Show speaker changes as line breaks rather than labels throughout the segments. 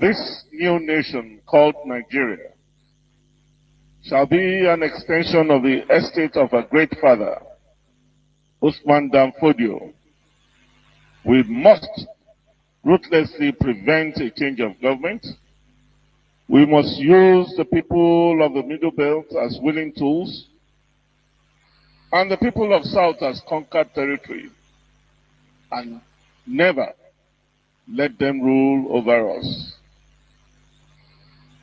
This new nation called Nigeria shall be an extension of the estate of our great father, Usman Dan Fodio. We must ruthlessly prevent a change of government. We must use the people of the Middle Belt as willing tools and the people of South as conquered territory, and never let them rule over us.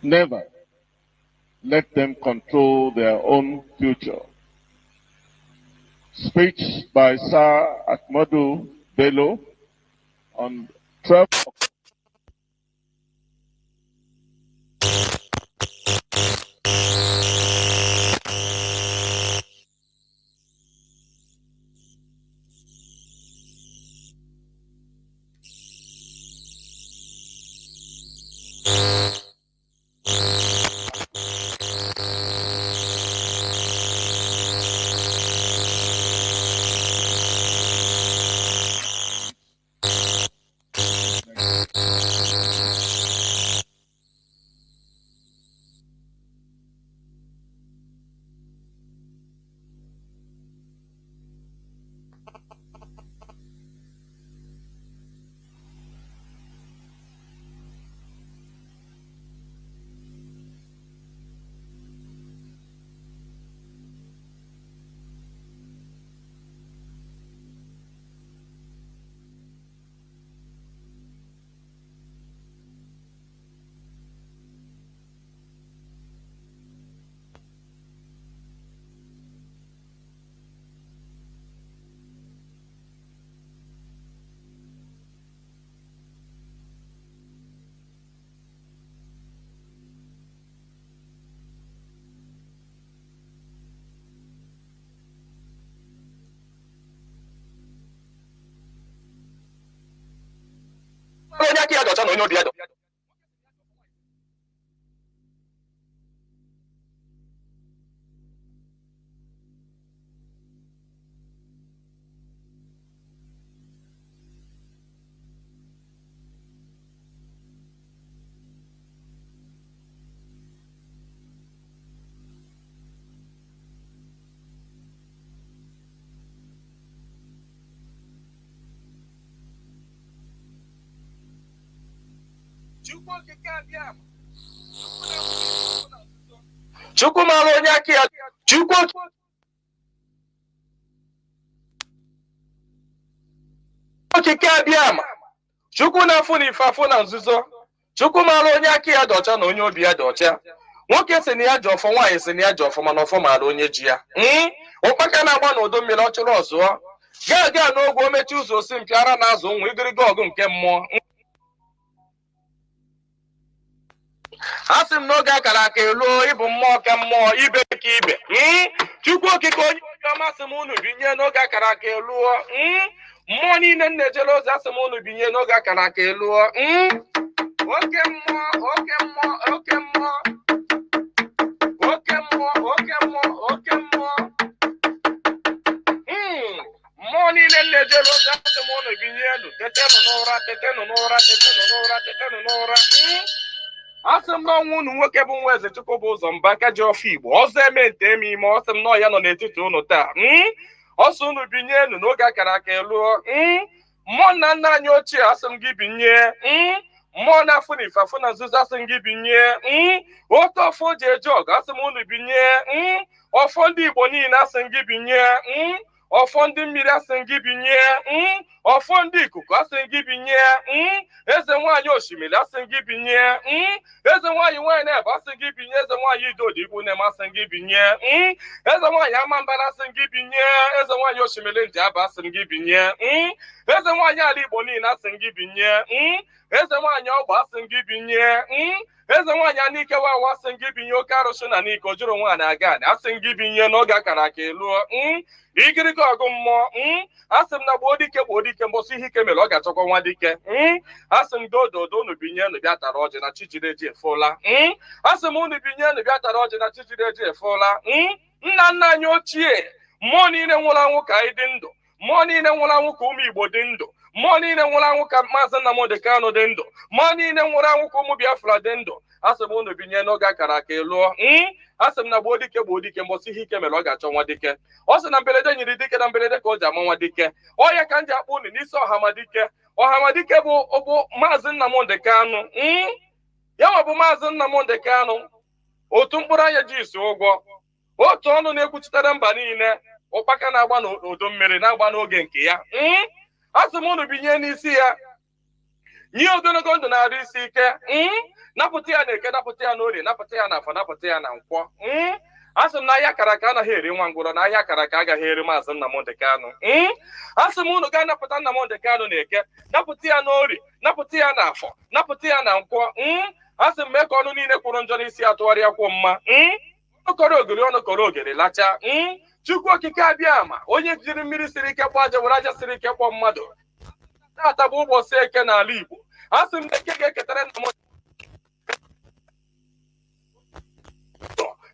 Never let them control their own future. Speech by Sir Ahmadu Bello on 12 October.
Chukwu na afụ na ife afụ na nzuzo. Chukwu mara onye aka ya dọcha na onye obi ya dọcha. Nwoke si na ya ji ọfọ, nwaanyị si na ya ji ọfọ, mana ọfọ mara onye ji ya. Ụkpaka na-agba n'udu mmiri ọ chụrụ ọzụọ. Gaa n'ogwe o mechi ụzọ osi mpịara na azụ nwa igiriga ọgụ nke mmụọ. Asị m n'oge akara aka eluo ịbụ mmụọ ka mmụọ, ibe ka ibe. Chukwu okike onye ọma sị m unu binye n'oge akara aka eluo. Mmụọ niile na-ejere ozi asị m unu binye n'oge akara aka eluo. Oke mmụọ, oke mmụọ, oke mmụọ. Oke mmụọ, oke mmụọ, oke mmụọ. Mmụọ niile na-ejere ozi asị m unu binye elu. Tetenụ n'ụra, tetenụ n'ụra, tetenụ n'ụra, tetenụ n'ụra. Asị m n'ọnwa unu nwoke bụ nwa eze Chukwu bụ ụzọ mba aka ji ọfọ Igbo ọzọ eme nte eme ime. Ọ sị m nọ ya nọ n'etiti unu taa. Ọsọ unu binye enu n'oge akara aka eluo. Mmụọ nna nna anyị ochie asị m gị binye. Mmụọ na-afụ na ife afụ na nzuzo asị m gị binye. Otu ọfọ ji eje ọgụ asị m unu binye. Ọfọ ndị Igbo niile asị m gị binye. Ọfọ ndị mmiri asị m gị binye. Ọfọ ndị ikuku asị m gị binye. Eze nwaanyị osimiri asị m gị binye. Eze nwaanyị nwaanyị na-ebe asị m gị binye. Eze nwaanyị idodi igbu na-eme asị m gị binye. Eze nwaanyị amambara asị m gị binye. Eze nwaanyị osimiri ndị aba asị m gị binye. Eze nwaanyị ala Igbo niile asị m gị binye. Eze nwaanyị ọgba asị m gị binye. Eze nwaanyị anike wawa asị m gị binye. Oke arụsị na n'iko jụrụ nwaanyị aga asị m gị binye n'oge akara aka eluo. Igiriga ọgụ mmụọ. Asị m na gboo dike mbọsị ihe ike mere ọ ga-achọkwa nwa dike. Asị m dododo unu binye unu bịa tara ọjị na Chijireji efola. Asị m unu binye unu bịa tara ọjị na Chijireji efola. Nna nna anyị ochie, mmụọ niile nwụrụ anwụ ka anyị dị ndụ. Mmụọ niile nwụrụ anwụ ka ụmụ Igbo dị ndụ. mmụọ niile nwụrụ anwụ ka Maazị Nnamdi Kanu dị ndụ, mmụọ niile nwụrụ anwụ ka ụmụ Biafra dị ndụ. Asị m unu binye n'oge akara aka lụọ. Asị m na gboo dike mbọsị ihe ike mere ọ ga-achọ nwa dike. Ọ sị na mberede nyiri dike na mberede ka o ji ama nwa dike. Ọ ya ka m ji akpọ unu n'isi Ọhamadike. Ọhamadike bụ Maazị Nnamdi Kanu. Ya ọ bụ Maazị Nnamdi Kanu, otu mkpụrụ anya ji isi ụgwọ, otu ọnụ na-ekwuchitere mba niile, ụkpaka na-agba n'udu mmiri na-agba n'oge nke ya. Asị m unu binye n'isi ya, nye ogologo ndụ na-arụ isi ike. Napụta ya na Eke, napụta ya na Orie, napụta ya na Afọ, napụta ya na Nkwọ. Asị m na ahịa akara aka anaghị eri nwa ngwụrọ, na ahịa akara aka agaghị eri Maazị Nnamdi Kanu. Asị m unu gaa napụta Nnamdi Kanu na Eke, napụta ya na Orie, napụta ya na Afọ, napụta ya na Nkwọ. Asị m mee ka ọnụ niile kwụrụ njọ n'isi ya tụgharịa kwụ mma. Ọnụ kọrọ ogiri, ọnụ kọrọ ogiri lacha. Chukwu okike abịa ama, onye jiri mmiri siri ike kpọọ aja, were aja siri ike kpọọ mmadụ. Taata bụ ụbọchị Eke n'ala Igbo. Asị m na Eke ga-eketara Nnamdi,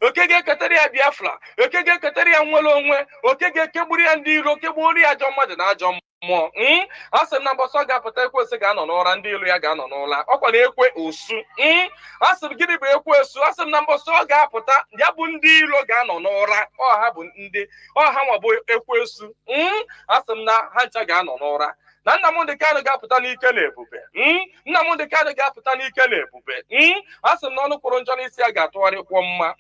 Oke ga-eketara ya Biafra, Oke ga-eketara ya nwere onwe, Oke ga-ekegburu ya ndị iro, kegburu ya ajọ mmadụ na ajọ mmụọ. Asị m na mbọsọ ga-apụta Ekwensu ga-anọ n'ụra, ndị ilu ya ga-anọ n'ụla. Ọkwa na ekwe osu. Asị m gịnị bụ Ekwensu? Asị m na mbọsọ ọ ga-apụta, ya bụ ndị ilo ga-anọ n'ụra. Ọha bụ ndị ọha nwa bụ Ekwensu. Asị m na ha ncha ga-anọ n'ụra. Na Nnamdi Kanu ga-apụta n'ike na ebube. Nnamdi Kanu ga-apụta n'ike na ebube. Asị m na ọnụ kwụrụ njọ n'isi ya ga-atụgharịkwọ mma.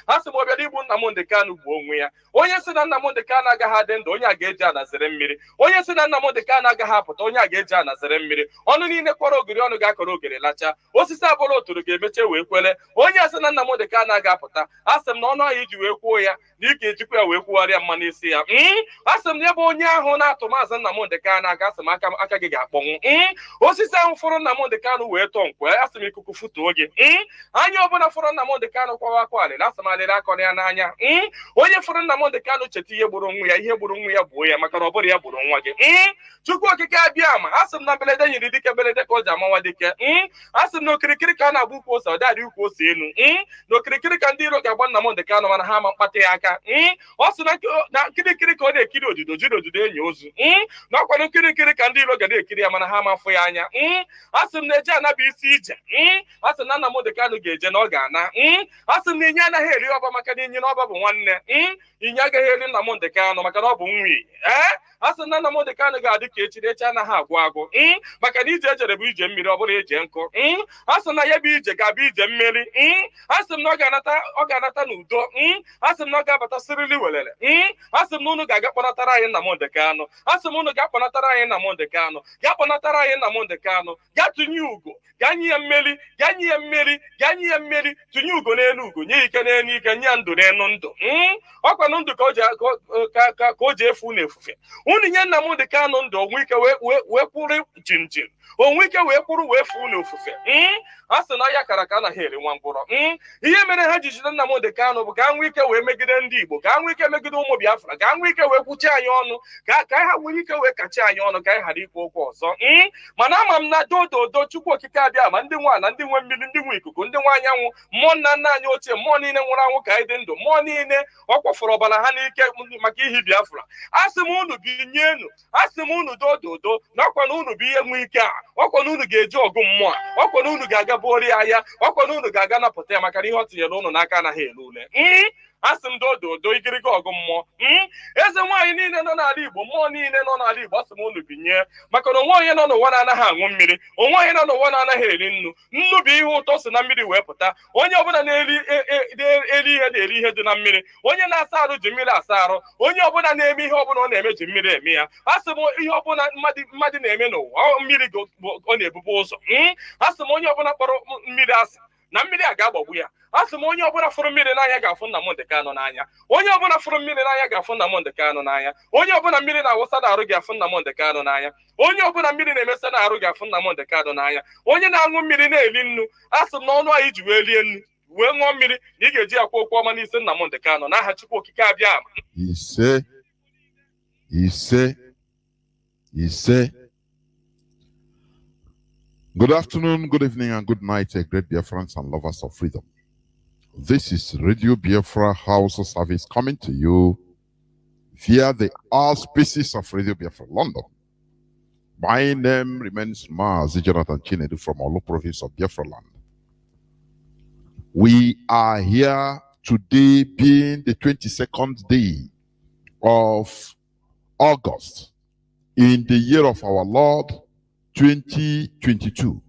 Asị m ọbịa igbu Nnamdi Kanu gbuo onwe ya. Onye si na Nnamdi Kanu agaghị adị ndụ, onye a ga-eji anazere mmiri. Onye si na Nnamdi Kanu agaghị apụta, onye a ga-eji anazere mmiri. Ọnụ niile kwọrọ ogiri, ọnụ ga-akọrọ ogiri lacha. Osisi abụla oturu ga-emeche wee kwele. Onye a sị na Nnamdi Kanu agaghị apụta, asị m na ọnụ ahụ iji wee kwuo ya na ike ejikwa ya wee kwugharịa mma n'isi ya. Asị m na ebe onye ahụ na-atụ Maazị Nnamdi Kanu aka, asị m aka gị ga-akpọnwụ. Osisi ahụ fụrụ Nnamdi Kanu wee tọọ nkwe, asị m ikuku futuo gị. Anya ọbụla fụrụ Nnamdi Kanu kwawa akwa alịla, asị m alịla akọrọ ya n'anya. Onye fụrụ Nnamdi Kanu cheta ihe gburu nwa ya, ihe gburu nwa ya gbuo ya, maka na ọ bụrụ ya gburu nwa gị. Chukwu okike abịa ama, asị m na mberede nyiri dike, mberede ka o ji amanwa dike. Asị m na okirikiri ka a na-agba ukwu ose, ọ dịghị ukwu ose elu. Na okirikiri ka ndị iro ga-agba Nnamdi Kanu, mana ha ama mkpata ya aka. Ọ sị na nkirikiri ka ọ na-ekiri odido, jiri odido enyi ozu. Na ọkwado nkirikiri ka ndị iro ga na-ekiri ya, mana ha ama afụ ya anya. Asị m na eje anaba isi ije. Asị m na Nnamdi Kanu ga-eje na ọ ga-ana. Asị m na inye anaghị eri ọba, maka na inye na ọba bụ nwanne. Inye agaghị eri Nnamdi Kanu, maka na ọ bụ nwi. Asị m na Nnamdi Kanu ga-adị ka echi, echi anaghị agwụ agwụ. Maka na ije ejere bụ ije mmiri, ọ bụrụ eje nkụ. Asị m na ya bụ ije ga-abụ ije mmiri. Asị m na ọ ga-anata n'udo. Asị m na ọ ga-abata sirili welele. Asị m na unu ga-aga kpọnatara anyị Nnamdi Kanu. Asị m unu ga-akpọnatara anyị Nnamdi Kanu. Ga kpọnatara anyị Nnamdi Kanu. Ga tụnye ugo, ga nye ya mmeri, ga nye ya mmeri, ga nye ya mmeri. Tụnye ugo n'elu ugo, nye ike n'elu ike, nye ya ndụ n'elu ndụ. Ọkwanụ ndụ ka o ji efu n'efufe. Unu nye Nnamdi Kanu ndụ, onwe ike wee kwụrụ jinjin, onwe ike wee kwụrụ wee fuo n'ofufe. A sị na ya kara ka anaghị eri nwa ngwụrọ. Ihe mere ha ji jide Nnamdi Kanu bụ ka nwee ike wee megide ndị Igbo, ka nwee ike megide ụmụ Biafra, ka nwee ike wee kwuchi anyị ọnụ, ka ha nwee ike wee kachi anyị ọnụ, ka anyị ghara ikwu okwu ọzọ. Mana ama m na dododo Chukwu okike abịa ma ndị nwa na ndị nwe mmiri, ndị nwe ikuku, ndị nwe anyanwụ, mmụọ nna nna anyị ochie, mmụọ niile nwụrụ anwụ ka anyị dị ndụ, mmụọ niile ọ kwafụrụ ọbara ha n'ike maka ihi Biafra. Asị m unu binyenu, asị m unu dododo na ọkwa na unu bụ ihe nwe ike a, ọkwa na unu ga-eji ọgụ mmụọ, ọkwa na unu ga-aga bụori ya, ọkwa na unu ga-aga napụta ya, maka na ihe ọ tinyere unu n'aka anaghị ele ule. Asị m dododo igiriga ọgụ mmụọ. Eze nwaanyị niile nọ n'ala Igbo, mmụọ niile nọ n'ala Igbo, asị m unu binye, maka na onwe onye nọ n'ụwa na-anaghị aṅụ mmiri, onwe onye nọ n'ụwa na-anaghị eri nnu. Nnu bụ ihe ụtọ si na mmiri wee pụta. Onye ọbụla na-eri ihe na-eri ihe dị na mmiri. Onye na-asa arụ ji mmiri asa arụ. Onye ọbụla na-eme ihe ọbụla ọ na-eme ji mmiri eme ya. Asị m ihe ọbụla mmadụ na-eme n'ụwa, mmiri ọ na-ebube ụzọ. Asị m onye ọbụla kpọrọ mmiri asị na mmiri a ga-agbagbu ya. Asị m onye ọbụla fụrụ mmiri n'anya ga-afụ Nnamdi Kanu n'anya. Onye ọbụla fụrụ mmiri n'anya ga-afụ Nnamdi Kanu n'anya. Onye ọbụla mmiri na-awụsa n'arụ ga-afụ Nnamdi Kanu n'anya. Onye ọbụla mmiri na-emesa n'arụ ga-afụ Nnamdi Kanu n'anya. Onye na-aṅụ mmiri na-eri nnu, asị m na ọnụ anyị ji wee rie nnu wee ṅụọ mmiri na ị ga-eji akwa okwu ọma n'isi Nnamdi Kanu n'aha Chukwu okike abịa ama.
Ise. Good afternoon, good evening, and good night, great Biafrans and lovers of freedom. This is Radio Biafra Hausa service coming to you via the auspices of Radio Biafra London. My name remains Mazi Jonathan Chinedu from Olu province of Biafra land. We are here today being the 22nd day of August in the year of our Lord 2022.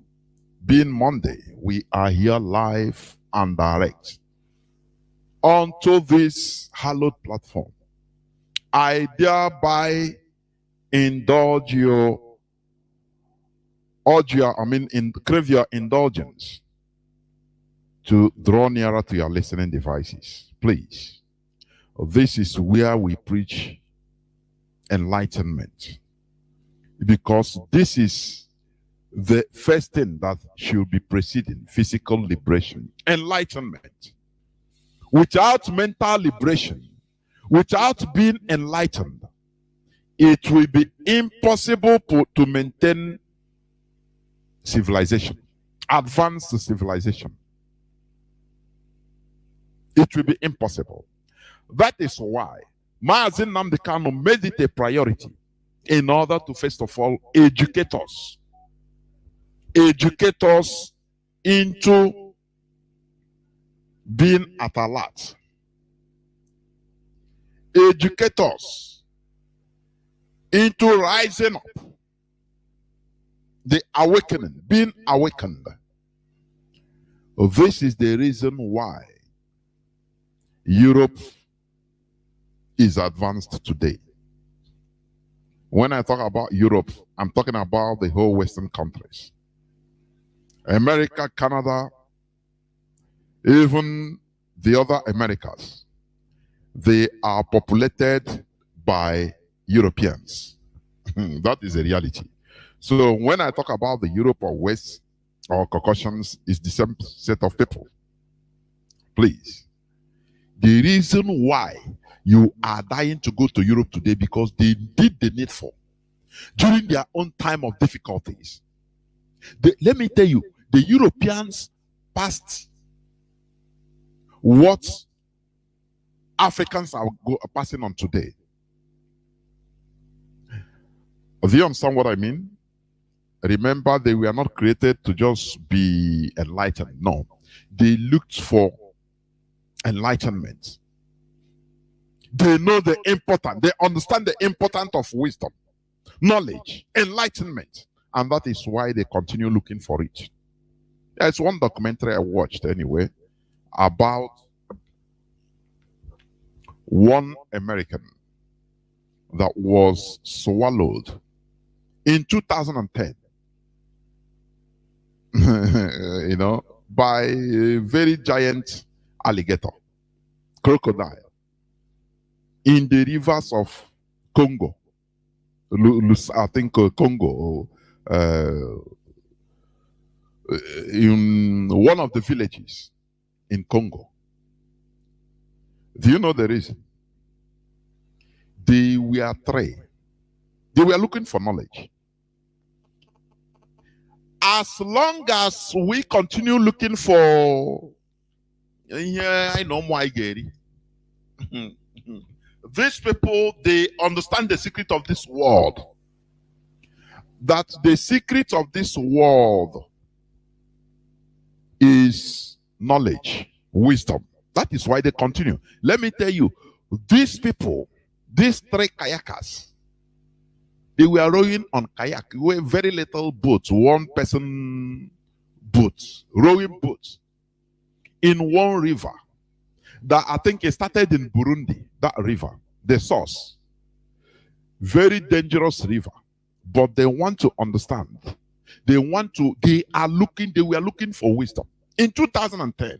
Being Monday, we are here live and direct onto this hallowed platform. I thereby indulge your crave your indulgence to draw nearer to your listening devices. Please, this is where we preach enlightenment, because this is the first thing that should be preceding physical liberation. Enlightenment. Without mental liberation, without being enlightened, it will be impossible to maintain civilization, advanced civilization. It will be impossible. That is why Mazi Nnamdi Kanu made it a priority in order to, first of all, educate us into being at alert, educate us into rising up, the awakening, being awakened. This is the reason why Europe is advanced today. When I talk about Europe, I'm talking about the whole Western countries. America, Canada, even the other Americas, they are populated by Europeans. That is a reality. So when I talk about the Europe or West or Caucasians, it's the same set of people. Please. The reason why you are dying to go to Europe today, because they did the needful during their own time of difficulties. Let me tell you, the Europeans passed what Africans are passing on today. Do you understand what I mean? Remember, they were not created to just be enlightened. No, they looked for enlightenment. They know the importance, they understand the importance of wisdom, knowledge, enlightenment, and that is why they continue looking for it. There's one documentary I watched anyway about one American that was swallowed in 2010 by a very giant alligator, crocodile, in the rivers of Congo. I think Congo, in one of the villages in Congo. Do you know the reason? They were three. They were looking for knowledge. As long as we continue looking for, I know why, Gary. These people, they understand the secret of this world. That the secret of this world is knowledge, wisdom. That is why they continue. Let me tell you, these people, these three kayakers, they were rowing on kayak, very little boats, one person boats, rowing boats in one river that I think it started in Burundi, that river, the source. Very dangerous river, but they want to understand. They were looking for wisdom. In 2010,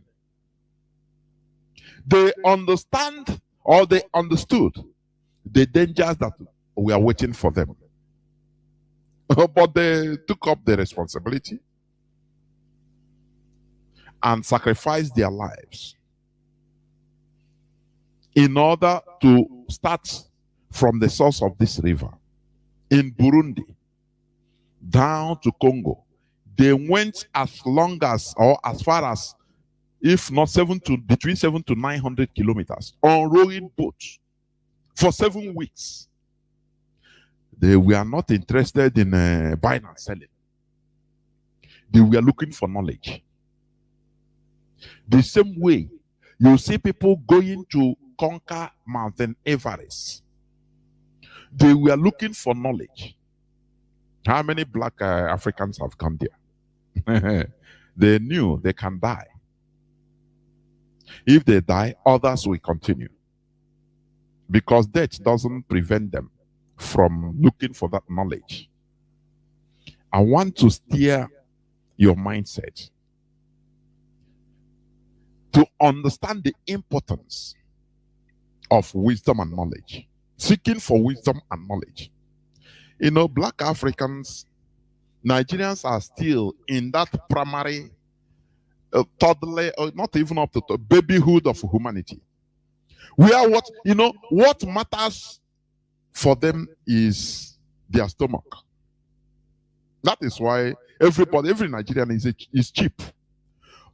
they understand, or they understood the dangers that we are waiting for them. But they took up the responsibility and sacrificed their lives in order to start from the source of this river in Burundi down to Congo. They went as long as, or as far as, if not between 700 to 900 kilometers on rowing boats for 7 weeks. They were not interested in buying and selling. They were looking for knowledge. The same way you see people going to conquer Mountain Everest. They were looking for knowledge. How many black Africans have come there? They knew they can die. If they die, others will continue. Because death doesn't prevent them from looking for that knowledge. I want to steer your mindset to understand the importance of wisdom and knowledge. Seeking for wisdom and knowledge. You know, black Africans, Nigerians are still in that primary toddler, or not even up to babyhood of humanity. Where what matters for them is their stomach. That is why every Nigerian is cheap.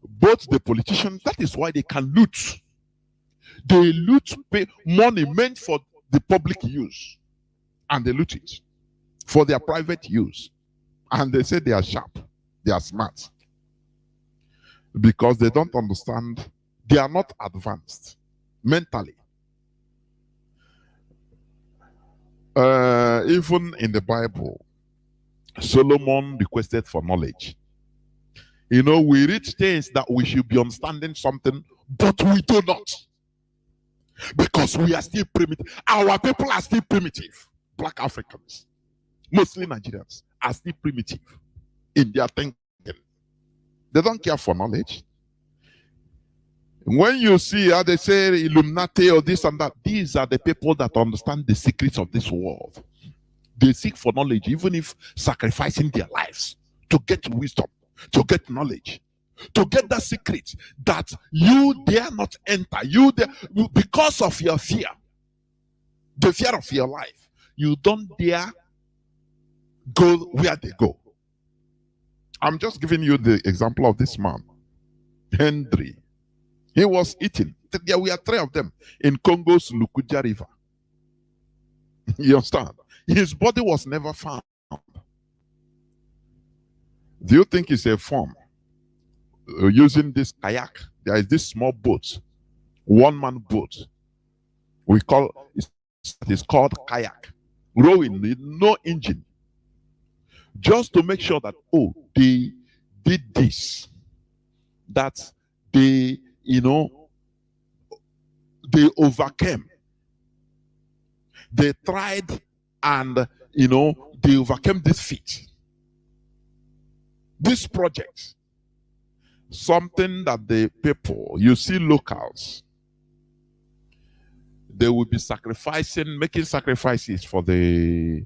Both the politicians, that is why they can loot. They loot money meant for the public use. And they loot it for their private use. And they say they are sharp. They are smart. Because they don't understand. They are not advanced mentally. Even in the Bible, Solomon requested for knowledge. You know, we read things that we should be understanding something, but we do not. Because we are still primitive. Our people are still primitive. Black Africans, mostly Nigerians, are still primitive in their thinking. They don't care for knowledge. When you see how they say Illuminati or this and that, these are the people that understand the secrets of this world. They seek for knowledge, even if sacrificing their lives to get wisdom, to get knowledge, to get that secret that you dare not enter. Because of your fear, the fear of your life, you don't dare go where they go. I'm just giving you the example of this man, Henry. He was eating. There were 3 of them in Congo's Lukuja River. You understand? His body was never found. Do you think it's a form? Using this kayak, there is this small boat, one-man boat. It's called kayak. Rowing, no engine. Just to make sure that, they did this. That they, they overcame. They tried and, they overcame this feat. This project. Something that the people, you see locals, they will be making sacrifices for the,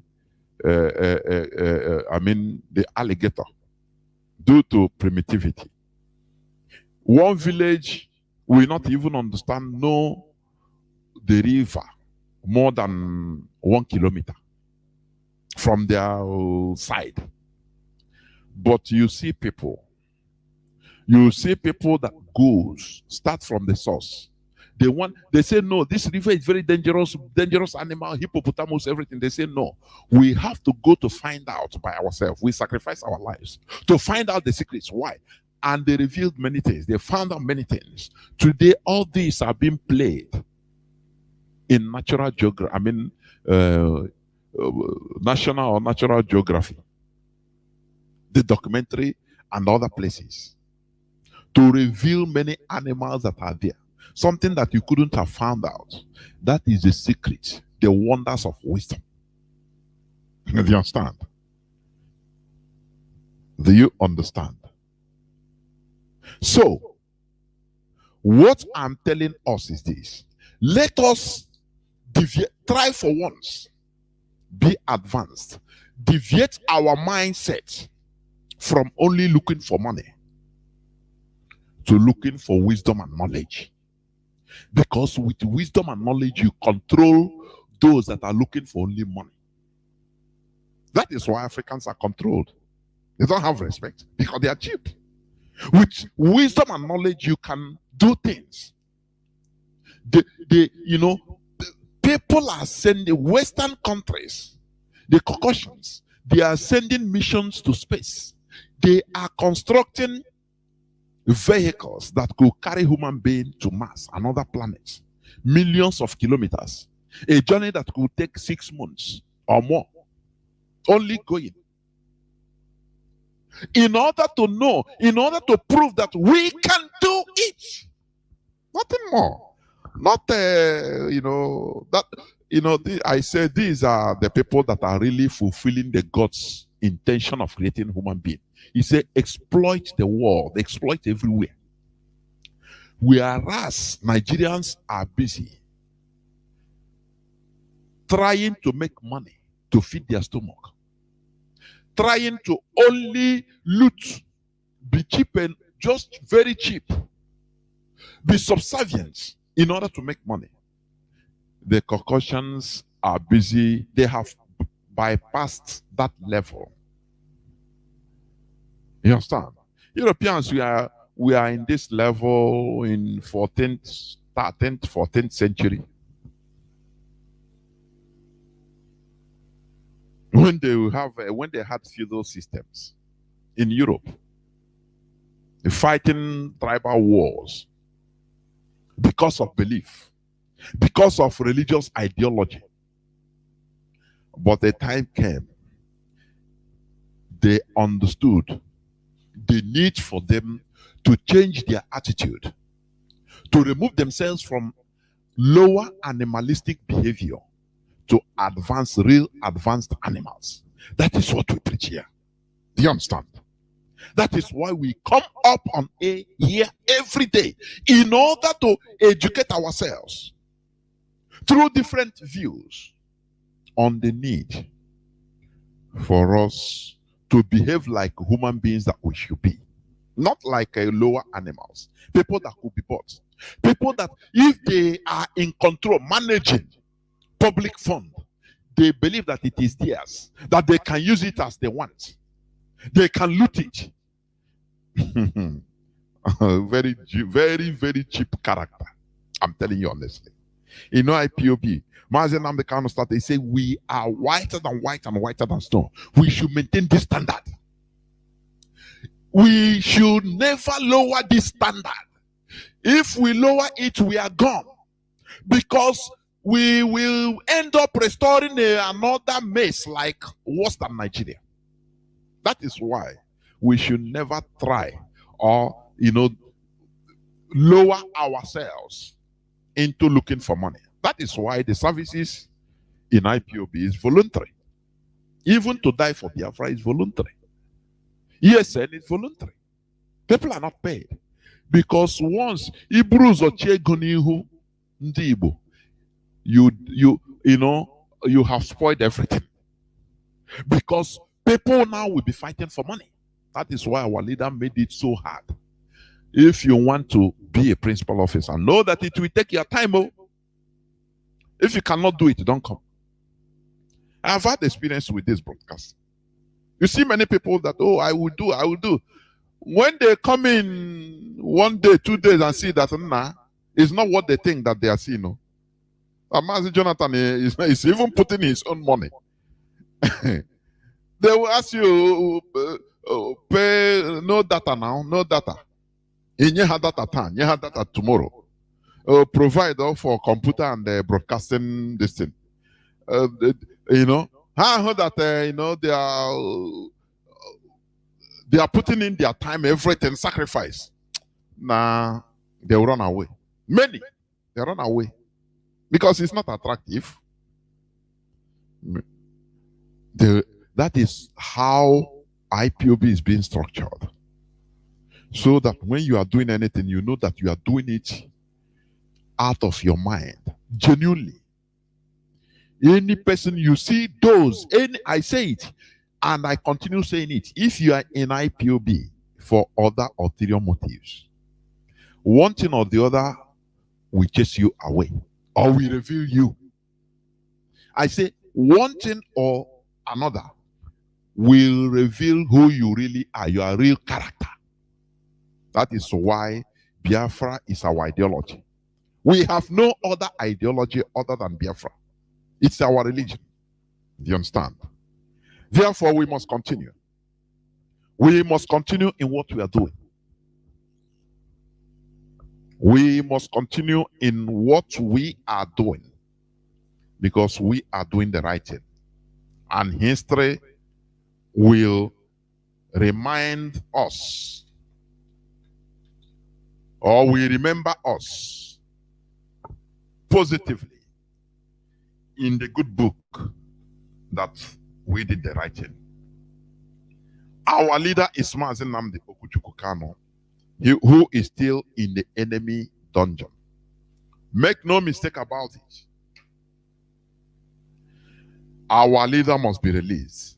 the alligator, due to primitivity. One village will not even know the river more than 1 kilometer from their side. But you see people that start from the source. They say, no, this river is very dangerous animal, hippopotamus, everything. They say, no, we have to go to find out by ourselves. We sacrifice our lives to find out the secrets. Why? And they revealed many things. They found out many things. Today, all these are being played in natural geography. National or natural geography, the documentary and other places, to reveal many animals that are there. Something that you couldn't have found out. That is the secret, the wonders of wisdom. Do you understand? Do you understand? So, what I'm telling us is this. Let us try for once, be advanced, deviate our mindset from only looking for money to looking for wisdom and knowledge. Because with wisdom and knowledge, you control those that are looking for only money. That is why Africans are controlled. They don't have respect because they are cheap. With wisdom and knowledge, you can do things. People are sending Western countries. The Caucasians, they are sending missions to space. They are constructing vehicles that could carry human beings to Mars and other planets, millions of kilometers. A journey that could take 6 months or more, only going. In order to know, in order to prove that we can do it. Nothing more. Not, I say these are the people that are really fulfilling the God's intention of creating human being. He said, exploit the world, exploit everywhere. Whereas Nigerians are busy trying to make money to feed their stomach, trying to only loot, be cheap and just very cheap, be subservient in order to make money. The Caucasians are busy, they have bypassed that level. You understand? Europeans, we are in this level in 13th, 14th century. When they had feudal systems in Europe, fighting tribal wars because of belief, because of religious ideology. But the time came, they understood the need for them to change their attitude, to remove themselves from lower animalistic behavior to real advanced animals. That is what we preach here. Do you understand? That is why we come up on a here every day in order to educate ourselves through different views on the need for us to behave like human beings that we should be, not like lower animals, people that could be bought, people that if they are in control, managing public fund, they believe that it is theirs, that they can use it as they want, they can loot it. Very, very, very cheap character. I'm telling you honestly. You know, IPOB, Mazi and the kind of start, they say we are whiter than white and whiter than snow. We should maintain this standard. We should never lower this standard. If we lower it, we are gone. Because we will end up restoring another mess like worse than Nigeria. That is why we should never try or, lower ourselves into looking for money. That is why the services in IPOB is voluntary. Even to die for Biafra is voluntary. ESN is voluntary. People are not paid. Because once Ibrus or Chegonihu Ndibo, you have spoiled everything. Because people now will be fighting for money. That is why our leader made it so hard. If you want to be a principal officer, know that it will take your time. If you cannot do it, don't come. I have had experience with this broadcast. You see many people that, I will do. When they come in 1 day, 2 days and see that, it's not what they think that they are seeing. Mazi Jonathan is even putting his own money. They will ask you, pay no data now, no data. You have data time, you have data tomorrow. Provide for computer and broadcasting this thing. I heard that they are putting in their time, everything, sacrifice. Nah, they will run away. Many, they run away because it's not attractive. That is how IPOB is being structured. So that when you are doing anything, you know that you are doing it out of your mind, genuinely. Any person you see those, I say it, and I continue saying it. If you are in IPOB for other ulterior motives, one thing or the other will chase you away or will reveal you. I say one thing or another will reveal who you really are, your real character. That is why Biafra is our ideology. We have no other ideology other than Biafra. It's our religion. Do you understand? Therefore, we must continue. We must continue in what we are doing. We must continue in what we are doing because we are doing the right thing. And history will remind us, or will remember us positively in the good book that we did the right thing. Our leader is Mazi Nnamdi Okuchukwu Kanu, who is still in the enemy dungeon. Make no mistake about it. Our leader must be released.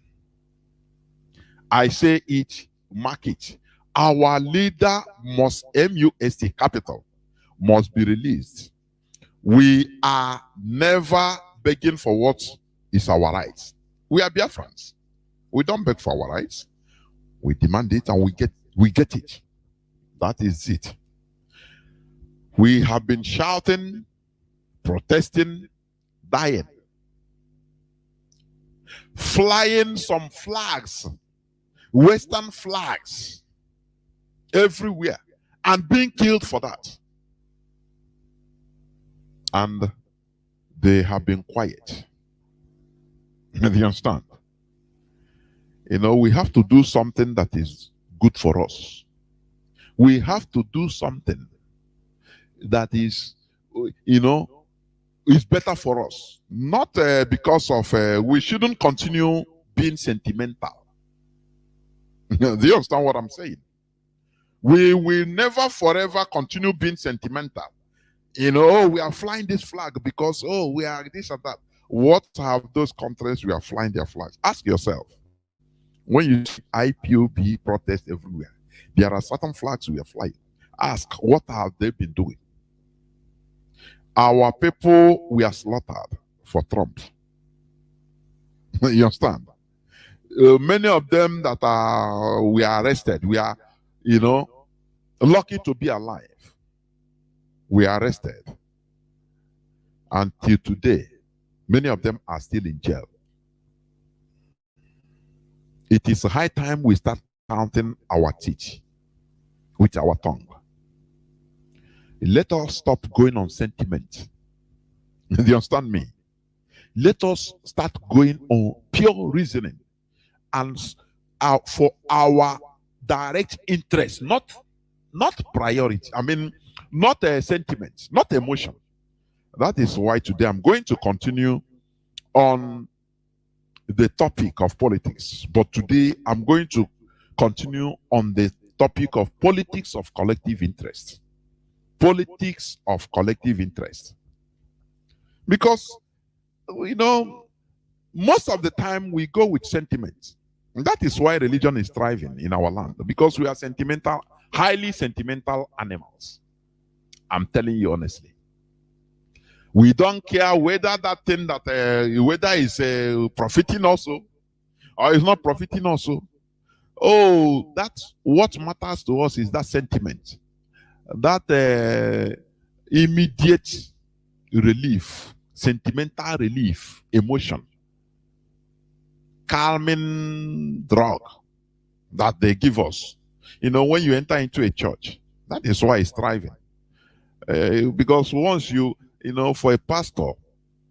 I say it, mark it. Our leader must, MUST, capital, must be released. We are never begging for what is our rights. We are Biafrans. We don't beg for our rights. We demand it and we get it. That is it. We have been shouting, protesting, dying, flying some flags, Western flags, everywhere, and being killed for that. And they have been quiet. Do you understand? You know, we have to do something that is good for us. We have to do something that is, you know, is better for us. Not because of, we shouldn't continue being sentimental. Do you understand what I'm saying? We will never forever continue being sentimental. You know, oh, we are flying this flag because, oh, we are this and that. What have those countries we are flying their flags? Ask yourself. When you see IPOB protest everywhere, there are certain flags we are flying. Ask, what have they been doing? Our people were slaughtered for Trump. You understand? Many of them that we are arrested, we are, you know, lucky to be alive. We are arrested. Until today, many of them are still in jail. It is high time we start counting our teeth with our tongue. Let us stop going on sentiment. Do you understand me? Let us start going on pure reasoning and for our direct interest, not priority. I mean, not a sentiment, not emotion. That is why today I'm going to continue on the topic of politics. But today I'm going to continue on the topic of politics of collective interest. Politics of collective interest. Because, you know, most of the time we go with sentiment. And that is why religion is thriving in our land. Because we are sentimental, highly sentimental animals. I'm telling you honestly. We don't care whether that thing that, whether it's profiting also or it's not profiting also. Oh, that's what matters to us is that sentiment. That immediate relief, sentimental relief, emotion, calming drug that they give us. You know, when you enter into a church, that is why it's thriving. Because once you know, for a pastor,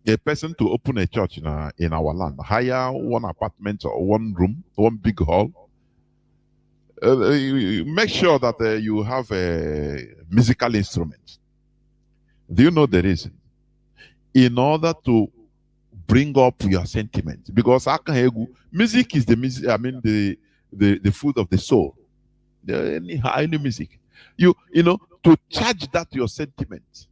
a person to open a church in our land, hire one apartment or one room, one big hall, make sure that you have a musical instrument. Do you know the reason? In order to bring up your sentiment, because music is the music. I mean, the food of the soul. Any music, you know, to charge that your sentiment.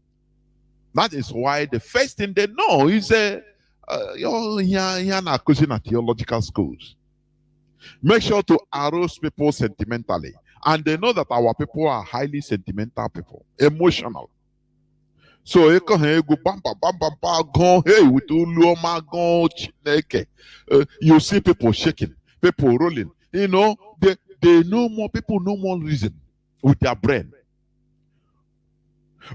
That is why the first thing they know is you're at theological schools. Make sure to arouse people sentimentally. And they know that our people are highly sentimental people, emotional. So you see people shaking, people rolling. You know, they know more, people know more reason with their brain.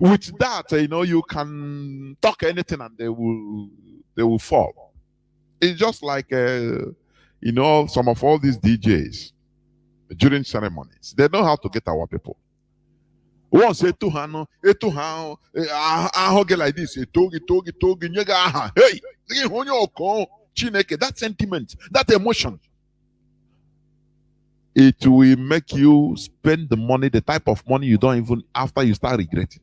With that, you know, you can talk anything and they will fall. It's just like You know, some of all these DJs during ceremonies, they know how to get our people. Once a two hand, I hug it like this, a togi, nyaga, hey, Chineke, that sentiment, that emotion, it will make you spend the money, the type of money you don't even, after you start regretting.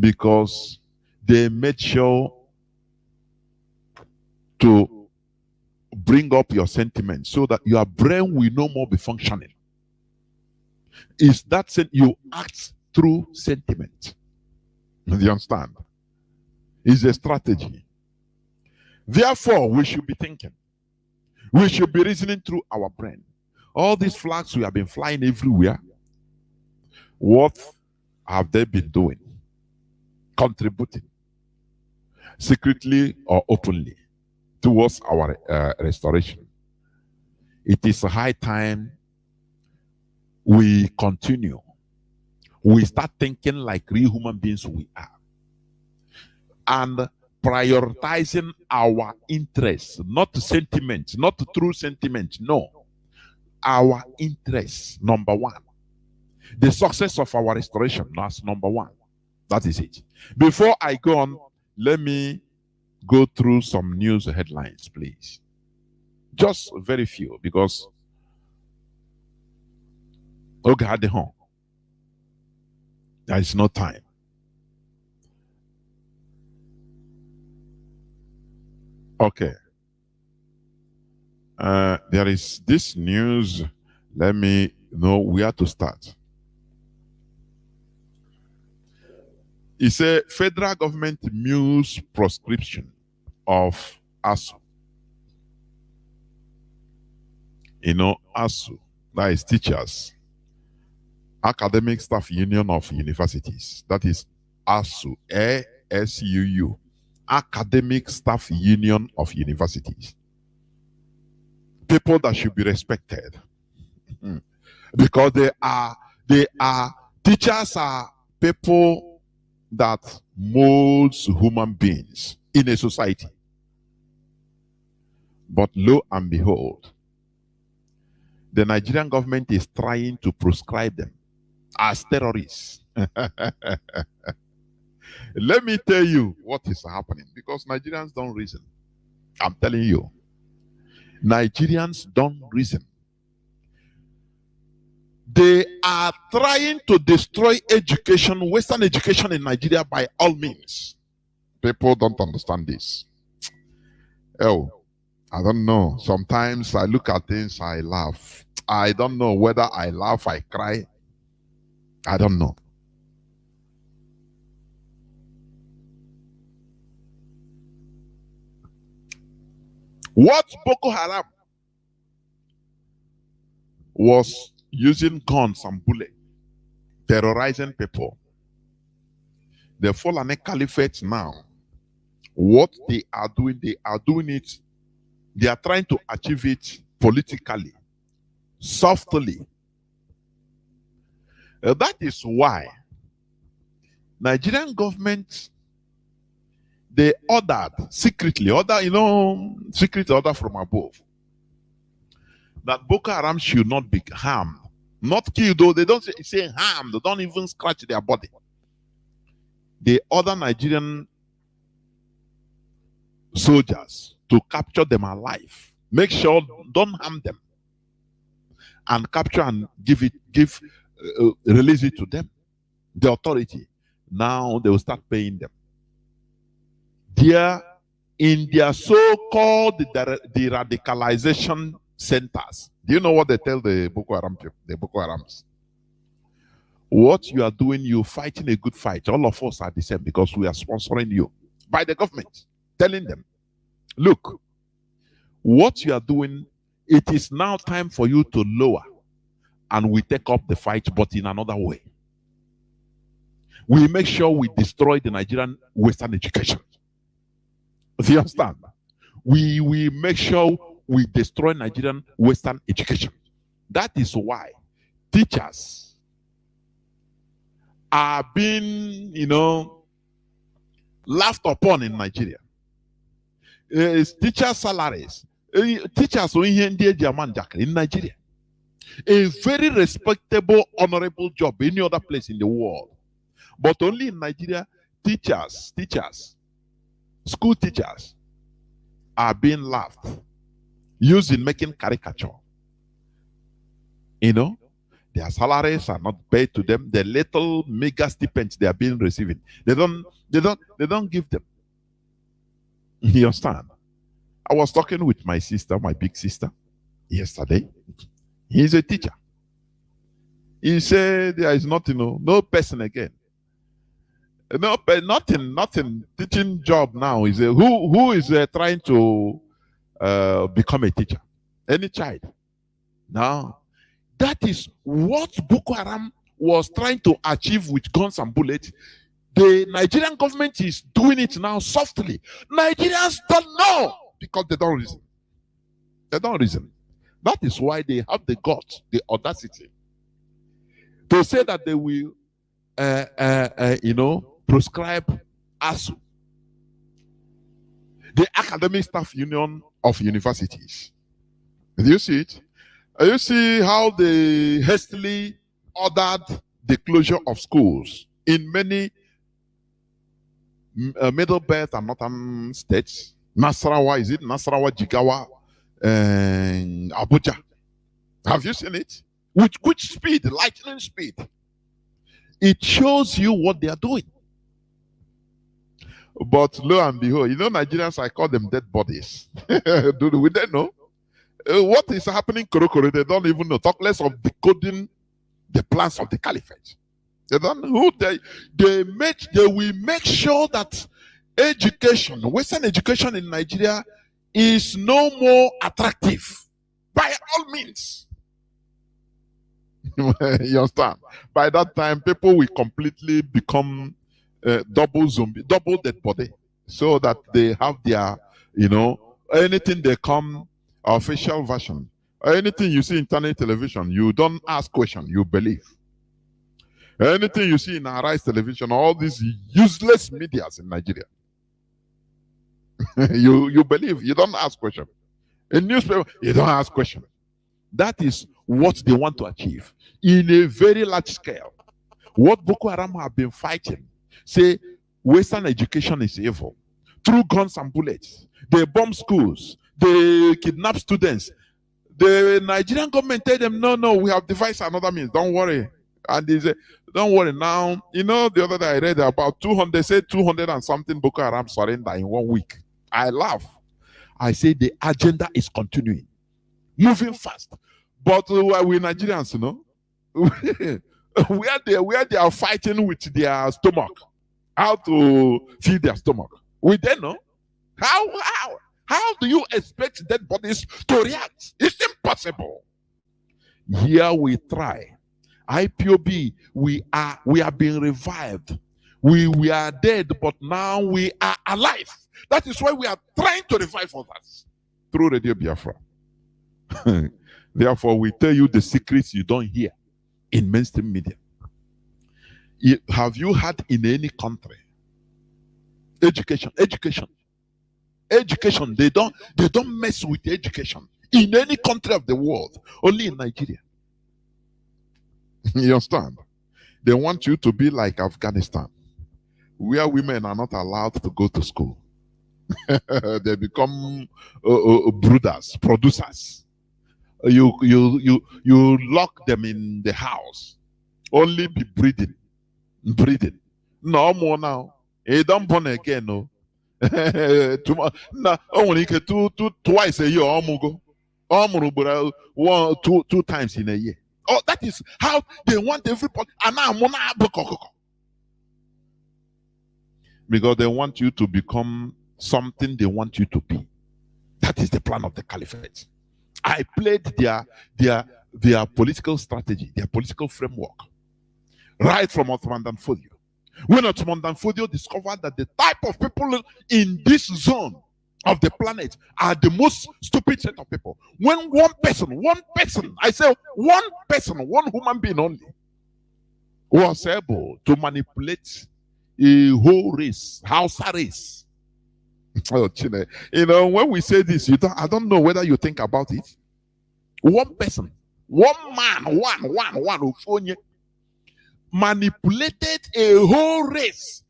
Because they made sure to bring up your sentiments so that your brain will no more be functioning. Is that you act through sentiment? Do you understand? It's a strategy. Therefore, we should be thinking. We should be reasoning through our brain. All these flags we have been flying everywhere, what have they been doing? Contributing, secretly or openly, towards our restoration. It is high time we continue. We start thinking like real human beings we are. And prioritizing our interests, not sentiments, not true sentiments, no. Our interests, number one. The success of our restoration, that's number one. That is it. Before I go on, let me go through some news headlines, please. Just very few, because there is no time. Okay. There is this news. Let me know where to start. It's a federal government muse proscription of ASU. You know, ASU, that is Teachers, Academic Staff Union of Universities. That is ASU, ASUU, Academic Staff Union of Universities. People that should be respected. Because teachers are people that molds human beings in a society. But lo and behold, the Nigerian government is trying to proscribe them as terrorists. Let me tell you what is happening, because Nigerians don't reason. I'm telling you, Nigerians don't reason. They are trying to destroy education, Western education in Nigeria by all means. People don't understand this. Oh, I don't know. Sometimes I look at things, I laugh. I don't know whether I laugh, I cry. I don't know. What Boko Haram was using guns and bullets, terrorizing people. The Fulani Caliphate now, what they are doing it, they are trying to achieve it politically, softly. That is why Nigerian government, they ordered, secret order from above, that Boko Haram should not be harmed. Not killed, though. They don't say harmed. They don't even scratch their body. They order Nigerian soldiers to capture them alive. Make sure don't harm them, and capture and release it to them, the authority. Now they will start paying them. In their so-called the radicalization centers. Do you know what they tell the Boko Haram people, the Boko Harams? What you are doing, you're fighting a good fight. All of us are the same because we are sponsoring you by the government, telling them, look, what you are doing, it is now time for you to lower, and we take up the fight, but in another way. We make sure we destroy the Nigerian Western education. Do you understand? We make sure we destroy Nigerian Western education. That is why teachers are being, laughed upon in Nigeria. Teacher salaries, Teachers in Nigeria. A very respectable, honorable job any other place in the world. But only in Nigeria, teachers, school teachers are being laughed, used in making caricature. You know, their salaries are not paid to them. The little mega stipends they are being receiving, they don't give them. You understand? I was talking with my sister, my big sister, yesterday. He's a teacher. He said there is nothing, no person again. No, but nothing. Teaching job now is who is trying to become a teacher? Any child. Now, that is what Boko Haram was trying to achieve with guns and bullets. The Nigerian government is doing it now softly. Nigerians don't know because they don't reason. They don't reason. That is why they have the guts, the audacity to say that they will, proscribe ASU, the Academic Staff Union of Universities. Do you see it? You see how they hastily ordered the closure of schools in many middle belt and northern states. Nasarawa, is it Nasarawa, Jigawa, and Abuja? Have you seen it? With which speed? Lightning speed. It shows you what they are doing. But lo and behold, Nigerians, I call them dead bodies. Do we don't know? What is happening, Korokoro? They don't even know. Talk less of decoding the plans of the caliphate. They don't know. They will make sure that education, Western education in Nigeria, is no more attractive by all means. You understand? By that time, people will completely become double zombie, double dead body, so that they have their, anything they come official version, anything you see in internet television, you don't ask question, you believe. Anything you see in Arise television, all these useless medias in Nigeria, you believe, you don't ask question. In newspaper, you don't ask question. That is what they want to achieve in a very large scale. What Boko Haram have been fighting, say Western education is evil. Through guns and bullets, they bomb schools, they kidnap students. The Nigerian government tell them, no, we have devised another means, don't worry. And they say, don't worry now. The other day I read about 200, they said 200 and something Boko Haram surrender in 1 week. I laugh. I say the agenda is continuing, moving fast. But we Nigerians, where they are fighting with their stomach, how to feed their stomach. We don't know. How do you expect dead bodies to react? It's impossible. Here we try. IPOB, we are being revived. We are dead, but now we are alive. That is why we are trying to revive others through Radio Biafra. Therefore, we tell you the secrets you don't hear in mainstream media. Have you had in any country education? They don't mess with education in any country of the world. Only in Nigeria. You understand? They want you to be like Afghanistan, where women are not allowed to go to school. They become brooders, producers. You lock them in the house. Only be breathing. No more now. He don't born again, no. Only twice a year. Two times in a year. Oh, that is how they want everybody. Because they want you to become something they want you to be. That is the plan of the caliphate. I played their political strategy, their political framework, right from Ottoman Danfodio. When Ottoman Danfodio discovered that the type of people in this zone of the planet are the most stupid set of people. When one person, I say one person, one human being only, was able to manipulate a whole race, Hausa race, Oh, Chine. You know, when we say this, I don't know whether you think about it. One person, one man, one, Ufonye, manipulated a whole race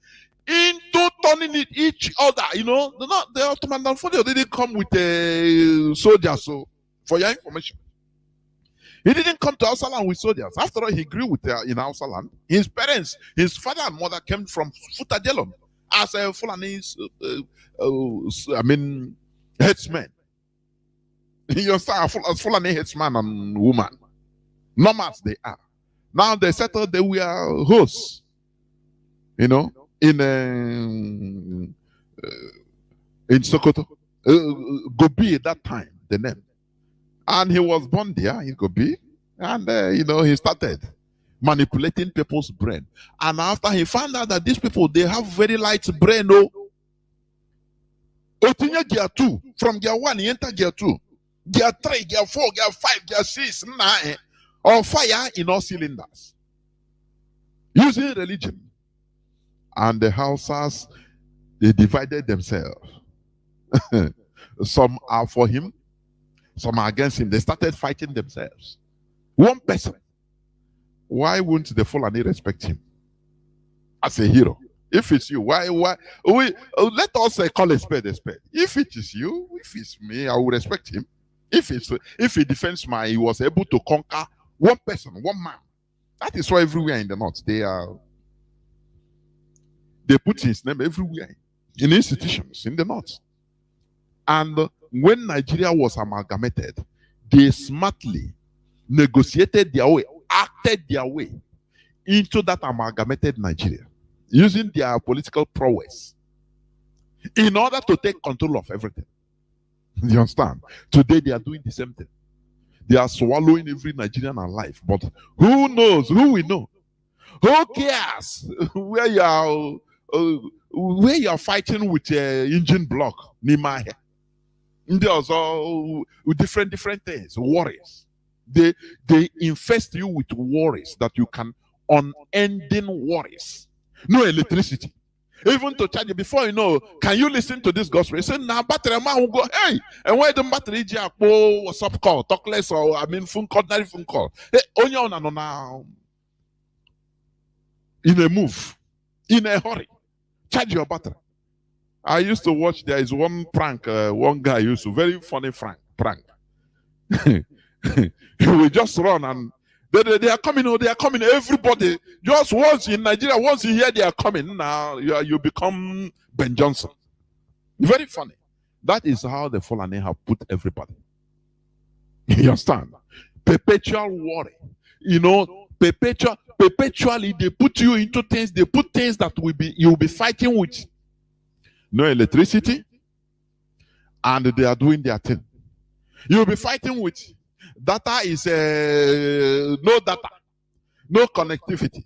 into turning it each other. You know, the Ottoman Danfodio didn't come with a soldier, so for your information. He didn't come to Hausa land with soldiers. After all, he grew with in Hausa land. His parents, his father and mother came from Futajelon as a Fulani's, headsmen. You understand? As Fulani headsman and woman. Nomads they are. Now they settled, they were hosts. You know, in Sokoto. Gobi at that time, the name. And he was born there in Gobi. And, he started manipulating people's brain. And after he found out that these people, they have very light brain. Otinya gear 2. From gear 1, he enter gear 2. Gear 3, gear 4, gear 5, gear 6, 9. Or fire in all cylinders. Using religion. And the Hausas, they divided themselves. Some are for him. Some are against him. They started fighting themselves. One person. Why wouldn't the Fulani respect him as a hero? If it's you, why? Let us call a spade a spade. If it is you, if it's me, I will respect him. If he defends he was able to conquer one person, one man. That is why everywhere in the north they put his name everywhere in institutions in the north. And when Nigeria was amalgamated, they smartly negotiated their way, acted their way into that amalgamated Nigeria using their political prowess in order to take control of everything. You understand? Today they are doing the same thing. They are swallowing every Nigerian alive. But who knows? Who will know? Who cares where you are fighting with engine block? Nima. There's all different things. Worries. They infest you with worries that you can unending worries. No electricity. Even to charge it before you know, can you listen to this gospel? You say, nah, battery man will go, hey, and why the battery WhatsApp call, talk less, or phone call, ordinary phone call. Hey, on your now. In a move, in a hurry, charge your battery. I used to watch, there is one prank, one guy used to, very funny prank. He will just run and they are coming, they are coming, everybody. Just once in Nigeria, once you hear they are coming, now you become Ben Johnson. Very funny. That is how the Fulani have put everybody. You understand? Perpetual worry. You know, perpetually they put you into things, they put things that you'll be fighting with. No electricity, and they are doing their thing. You'll be fighting with data is no data, no connectivity.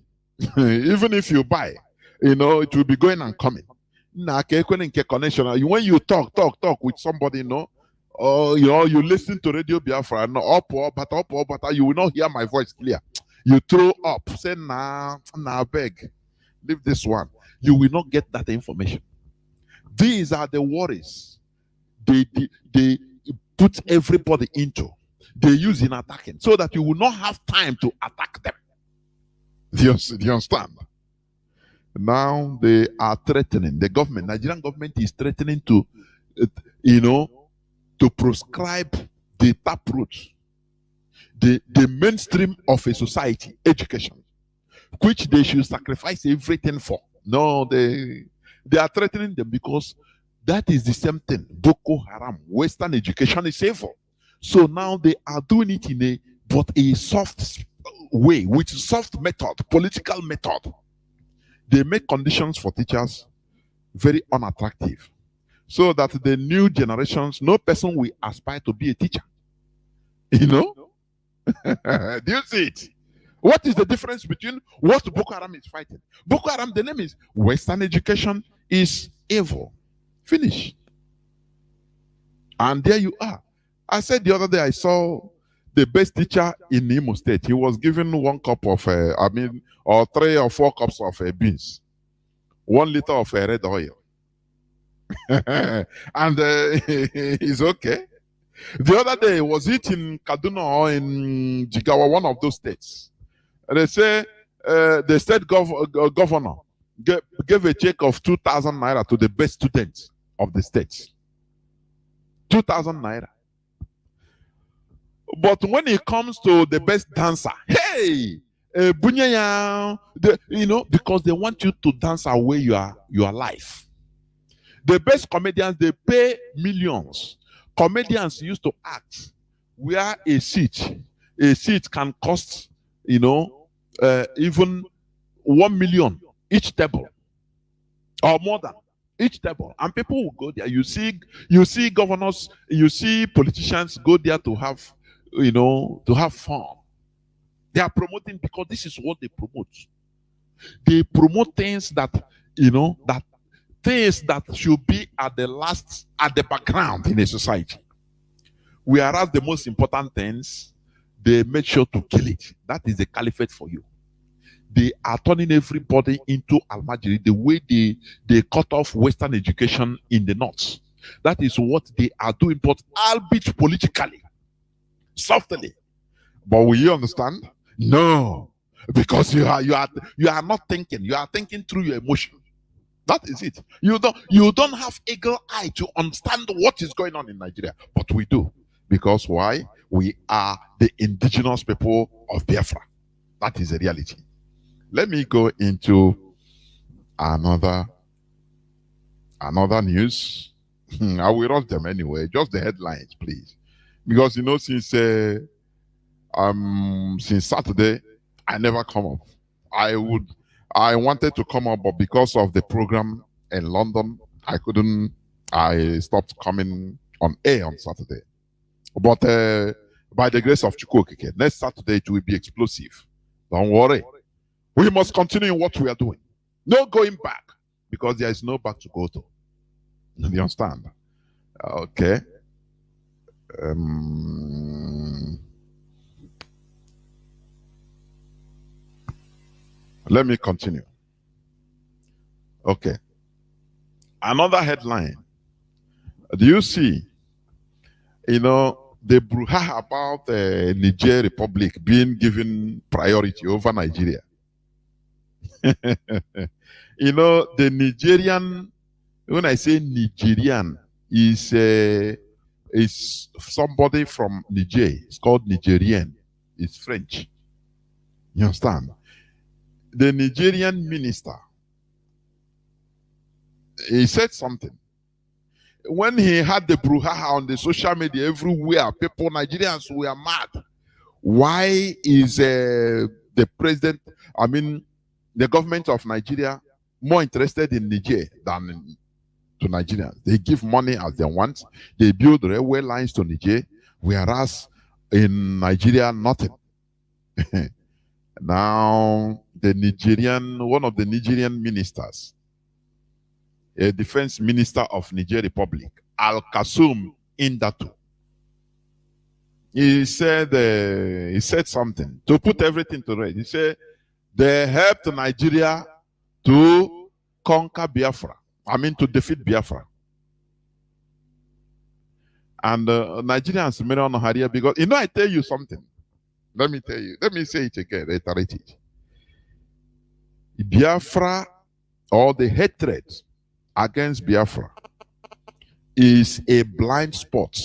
Even if you buy, it will be going and coming. Connection. When you talk with somebody, or you listen to Radio Biafra, but you will not hear my voice clear. You throw up, say nah, beg, leave this one. You will not get that information. These are the worries they put everybody into. They use in attacking so that you will not have time to attack them. Do you understand? Now they are threatening the government. Nigerian government is threatening to, to prescribe the taproot, the mainstream of a society, education, which they should sacrifice everything for. No, they are threatening them because that is the same thing. Boko Haram, Western education is safer. So now they are doing it in a soft way, with soft method, political method. They make conditions for teachers very unattractive, so that the new generations, no person will aspire to be a teacher. Do you see it? What is the difference between what Boko Haram is fighting? Boko Haram, the name is Western education is evil. Finish. And there you are. I said the other day I saw the best teacher in Imo State. He was given 1 cup of, or 3 or 4 cups of beans, 1 liter of red oil. and he's okay. The other day, was it in Kaduna or in Jigawa, one of those states? They say the state governor gave a check of 2,000 naira to the best students of the states. 2,000 naira. But when it comes to the best dancer, hey, because they want you to dance away your life. The best comedians, they pay millions. Comedians used to act where a seat can cost, even 1 million each table or more than each table, and people will go there. You see governors, you see politicians go there to have, to have fun. They are promoting because this is what they promote. They promote things that, that things that should be at the background in a society. Whereas the most important things, they make sure to kill it. That is the caliphate for you. They are turning everybody into Almajiri the way they cut off Western education in the north. That is what they are doing, but albeit politically, softly. But will you understand? No, because you are not thinking. You are thinking through your emotion. That is it. You don't have eagle eye to understand what is going on in Nigeria, but we do. Because why? We are the indigenous people of Biafra. That is the reality. Let me go into another news. I will rush them anyway. Just the headlines, please. Because since Saturday, I never come up. I wanted to come up, but because of the program in London, I couldn't. I stopped coming on air on Saturday. But by the grace of Chukwokike, next Saturday it will be explosive. Don't worry. We must continue what we are doing. No going back, because there is no back to go to. You understand? Okay. Let me continue. Okay. Another headline. Do you see, the brouhaha about Niger Republic being given priority over Nigeria? The Nigerian, when I say Nigerian, is somebody from Niger. It's called Nigerian. It's French. You understand? The Nigerian minister, he said something. When he had the brouhaha on the social media everywhere, Nigerians were mad. Why is the president, the government of Nigeria, more interested in Niger than to Nigerians? They give money as they want. They build railway lines to Niger, whereas in Nigeria, nothing. Now, one of the Nigerian ministers, a defense minister of Niger Republic, Al-Kasum Indatu, he said something to put everything to rest. He said they helped Nigeria to conquer Biafra. To defeat Biafra. And Nigerians may not know Haria, because I tell you something. Let me tell you. Let me say it again. Reiterate it. Biafra, or the hatred against Biafra, is a blind spot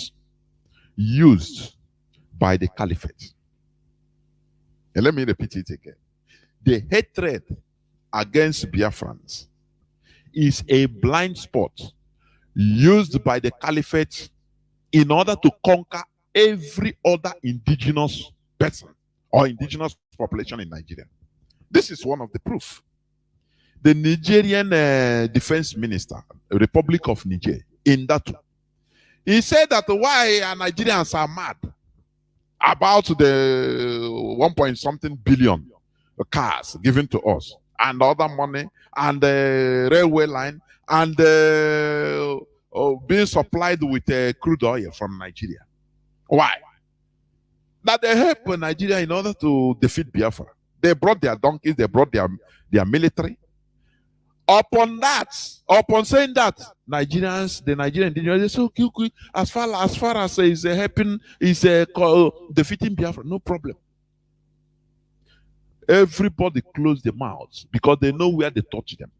used by the caliphate. And let me repeat it again. The hatred against Biafrans is a blind spot used by the caliphate in order to conquer every other indigenous person or indigenous population in Nigeria. This is one of the proof. The Nigerian defense minister, Republic of Niger, Indatu, he said that why Nigerians are mad about the 1 billion cars given to us, and other money, and the railway line, and being supplied with crude oil from Nigeria. Why? That they help Nigeria in order to defeat Biafra. They brought their donkeys, they brought their military. Upon saying that, the Nigerian indigenous, they say, okay, okay, as far as is helping, is defeating Biafra, no problem. Everybody close their mouths because they know where they touch them.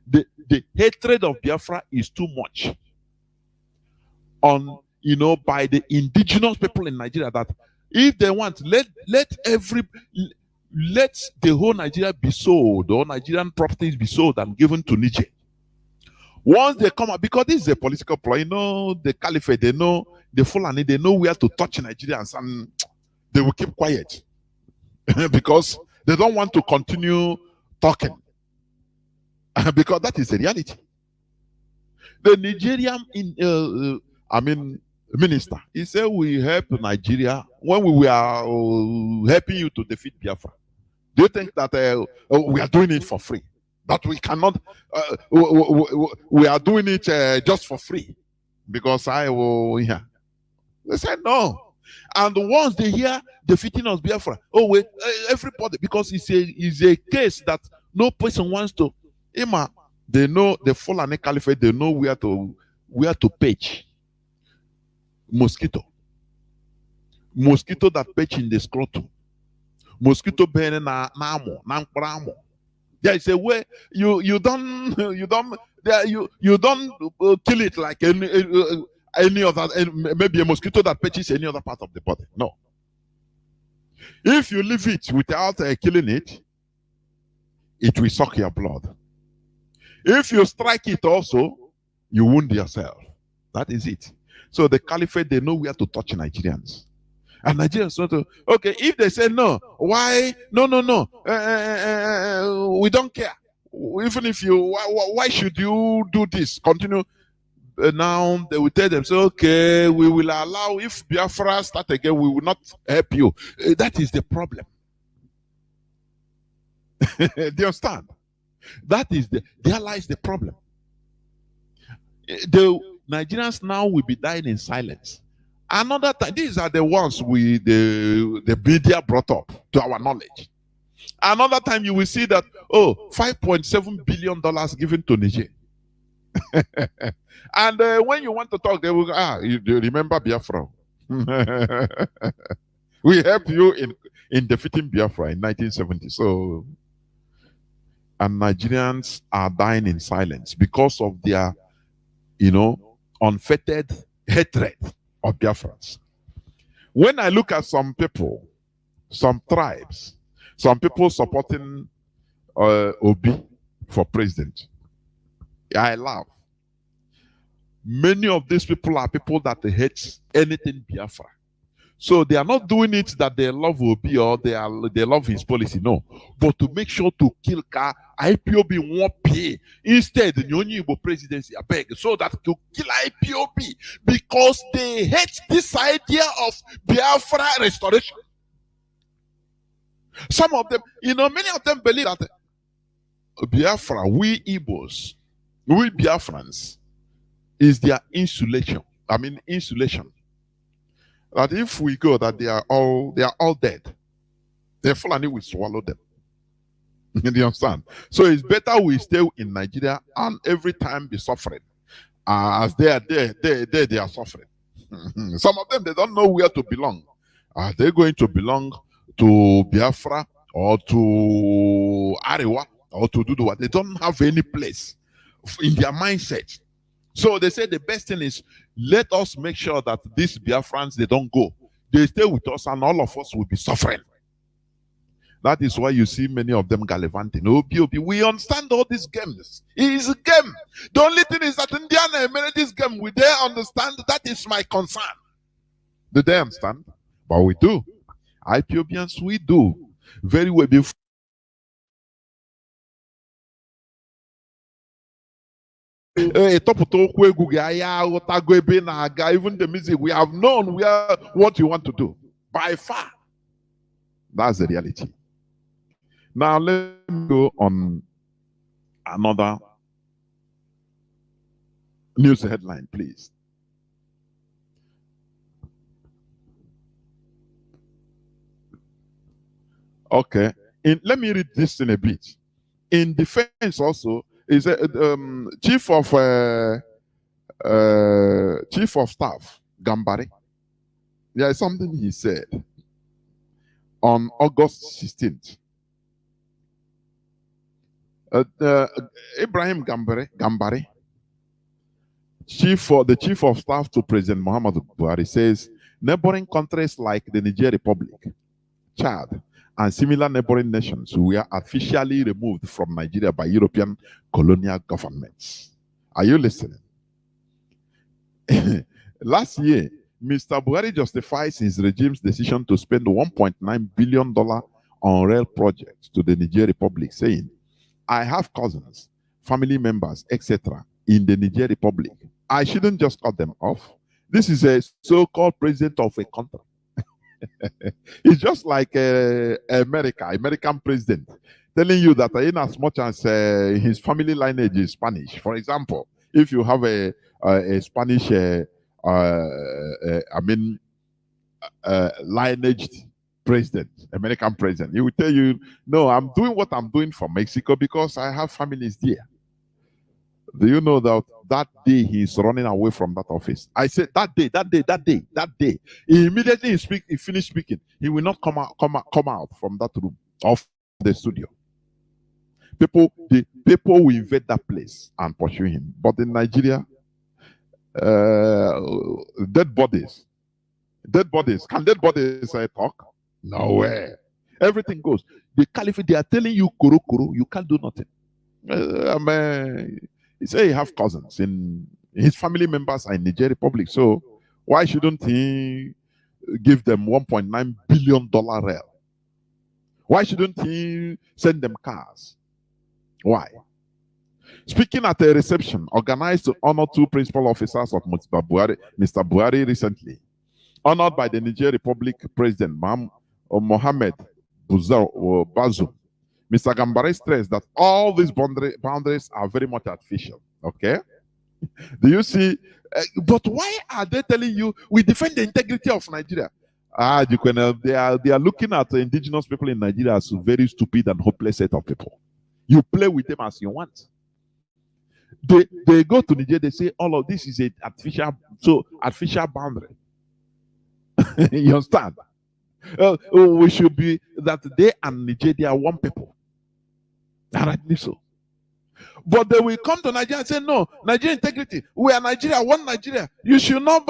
The hatred of Biafra is too much on, by the indigenous people in Nigeria, that if they want, let the whole Nigeria be sold, or Nigerian properties be sold and given to Niger. Once they come out, because this is a political play, the caliphate, they know the Fulani, they know where to touch Nigerians, and they will keep quiet because they don't want to continue talking. Because that is the reality. The Nigerian minister, he said we help Nigeria when we were helping you to defeat Biafra. Do you think that we are doing it for free? That we cannot, we are doing it just for free? Because they said no. And once they hear defeating us Biafra, everybody, because it's a case that no person wants to. They know the Fulani Caliphate, they know where to pitch. Mosquito that pitch in the scrotum. Mosquito burning na amo. There is a way you don't kill it like any other, maybe a mosquito that pitches any other part of the body. No. If you leave it without killing it, it will suck your blood. If you strike it also, you wound yourself. That is it. So the caliphate, they know where to touch Nigerians. And Nigerians okay, if they say no, why? No. We don't care. Even if why should you do this? Continue. Now they will tell them, so okay, we will allow, if Biafra start again, we will not help you. That is the problem. Do you understand? There lies the problem. The Nigerians now will be dying in silence. Another time, these are the ones the media brought up to our knowledge. Another time you will see that, $5.7 billion given to Niger. And when you want to talk, they will go, you remember Biafra? We helped you in defeating Biafra in 1970. So, and Nigerians are dying in silence because of their, unfettered hatred of Biafrans. When I look at some people, some tribes, some people supporting Obi for president, I laugh. Many of these people are people that hate anything Biafra. So they are not doing it that they love Obi or they love his policy, no. But to make sure to kill IPOB won't pay. Instead, the Igbo presidency, I beg, so that to kill IPOB because they hate this idea of Biafra restoration. Some of them, many of them believe that Biafra, we Igbos, we Biafrans, is their insulation. Insulation. That if we go, that they are all dead. The Fulani will swallow them. You understand? So it's better we stay in Nigeria and every time be suffering. As they are there, they are suffering. Some of them, they don't know where to belong. Are they going to belong to Biafra or to Arewa or to Duduwa? They don't have any place in their mindset. So they say the best thing is, let us make sure that these Biafrans, they don't go. They stay with us and all of us will be suffering. That is why you see many of them gallivanting. Obi. We understand all these games. It is a game. The only thing is that Indiana made this game. We they understand? That is my concern. Do they understand? But we do. IPOBians, we do. Very well. Before even the music, we have known what you want to do. By far. That's the reality. Now let me go on another news headline, please. Okay. Let me read this in a bit. In defense also, He said, Chief of Staff Gambari. There is something he said on August 16th. Ibrahim Gambari, the chief of staff to President Muhammadu Buhari, says neighboring countries like the Niger Republic, Chad, and similar neighboring nations were officially removed from Nigeria by European colonial governments. Are you listening? Last year, Mr. Buhari justifies his regime's decision to spend $1.9 billion on rail projects to the Niger Republic, saying, I have cousins, family members, etc. in the Niger Republic. I shouldn't just cut them off. This is a so-called president of a country. It's just like American president telling you that in as much as his family lineage is Spanish. For example, if you have a Spanish, lineaged president, American president, he will tell you, no, I'm doing what I'm doing for Mexico because I have families there. Do you know that day he's running away from that office? I said that day. He immediately he finished speaking. He will not come out from that room of the studio. People will invade that place and pursue him. But in Nigeria, dead bodies. Can dead bodies talk? No way. Everything goes. The caliphate, they are telling you, kuru, you can't do nothing. He say he have cousins in his family members are in Niger Republic. So why shouldn't he give them $1.9 billion rail? Why shouldn't he send them cars? Why? Speaking at a reception organized to honor two principal officers of Mr. Buhari recently, honored by the Niger Republic President Mohamed Bazoum, Mr. Gambari stressed that all these boundaries are very much artificial. Okay? Do you see? But why are they telling you we defend the integrity of Nigeria? They are looking at the indigenous people in Nigeria as a very stupid and hopeless set of people. You play with them as you want. They go to Nigeria, they say all of this is an artificial boundary. You understand? We should be that they and Nigeria are one people. Rightly so. But they will come to Nigeria and say, no, Nigeria integrity. We are Nigeria, one Nigeria. You should not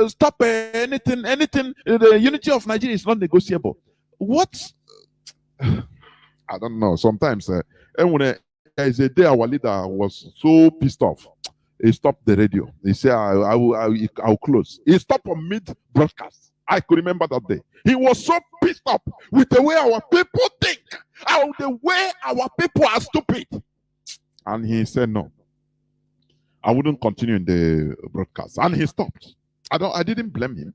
stop anything. The unity of Nigeria is not negotiable. What? I don't know. Sometimes, when there is a day our leader was so pissed off, he stopped the radio. He said, I'll close. He stopped on mid-broadcast. I could remember that day. He was so pissed off with the way our people think, the way our people are stupid. And he said, no, I wouldn't continue in the broadcast. And he stopped. I didn't blame him.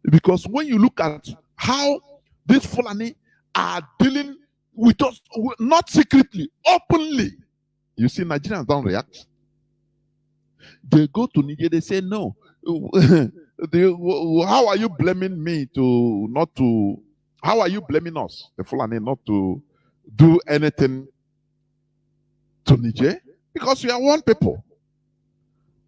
Because when you look at how these Fulani are dealing with us, not secretly, openly, you see Nigerians don't react. They go to Nigeria, they say, no. How are you blaming me how are you blaming us, the Fulani, not to do anything to Niger? Because we are one people.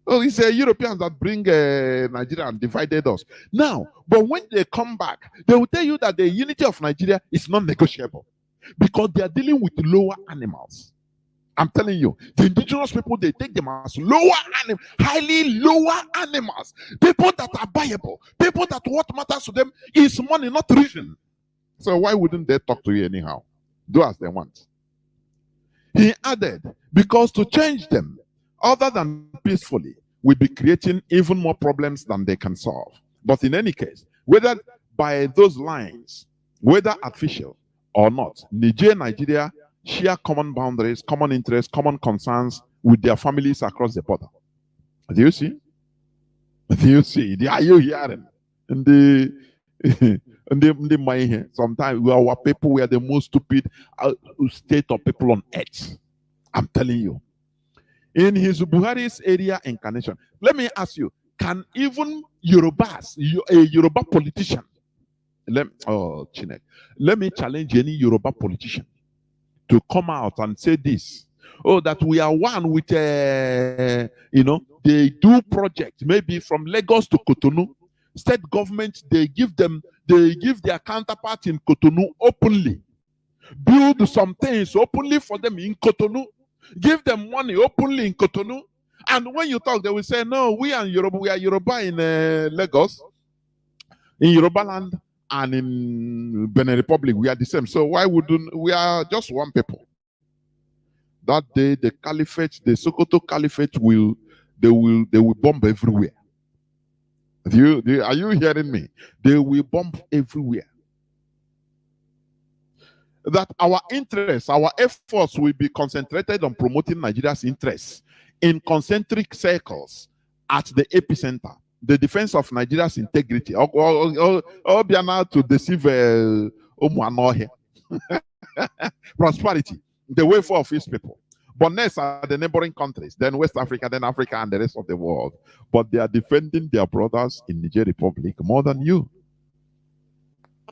Oh, it's Europeans that bring Nigeria and divided us. Now, but when they come back, they will tell you that the unity of Nigeria is not negotiable because they are dealing with lower animals. I'm telling you, the indigenous people, they take them as highly lower animals. People that are buyable. People that what matters to them is money, not reason. So why wouldn't they talk to you anyhow? Do as they want. He added, because to change them, other than peacefully, will be creating even more problems than they can solve. But in any case, whether by those lines, whether artificial or not, Nigeria share common boundaries, common interests, common concerns with their families across the border. Do you see? Do you see? Are you hearing? Sometimes our people, we are the most stupid state of people on earth. I'm telling you. In his Buhari's area incarnation, let me ask you, can even Yorubas, a Yoruba politician, let me challenge any Yoruba politician to come out and say this, Oh, that we are one with, they do projects, maybe from Lagos to Cotonou. State government, they give their counterpart in Cotonou openly. Build some things openly for them in Cotonou. Give them money openly in Cotonou. And when you talk, they will say, no, we are Yoruba in Lagos, in Yoruba land, and in Benin Republic, we are the same. So why wouldn't we are just one people? That day, the caliphate, the Sokoto caliphate will bomb everywhere. Are you hearing me? They will bomb everywhere. That our interests, our efforts will be concentrated on promoting Nigeria's interests in concentric circles at the epicenter. The defense of Nigeria's integrity. Biana to deceive prosperity, the welfare of his people. But next are the neighboring countries, then West Africa, then Africa, and the rest of the world. But they are defending their brothers in Niger Republic more than you.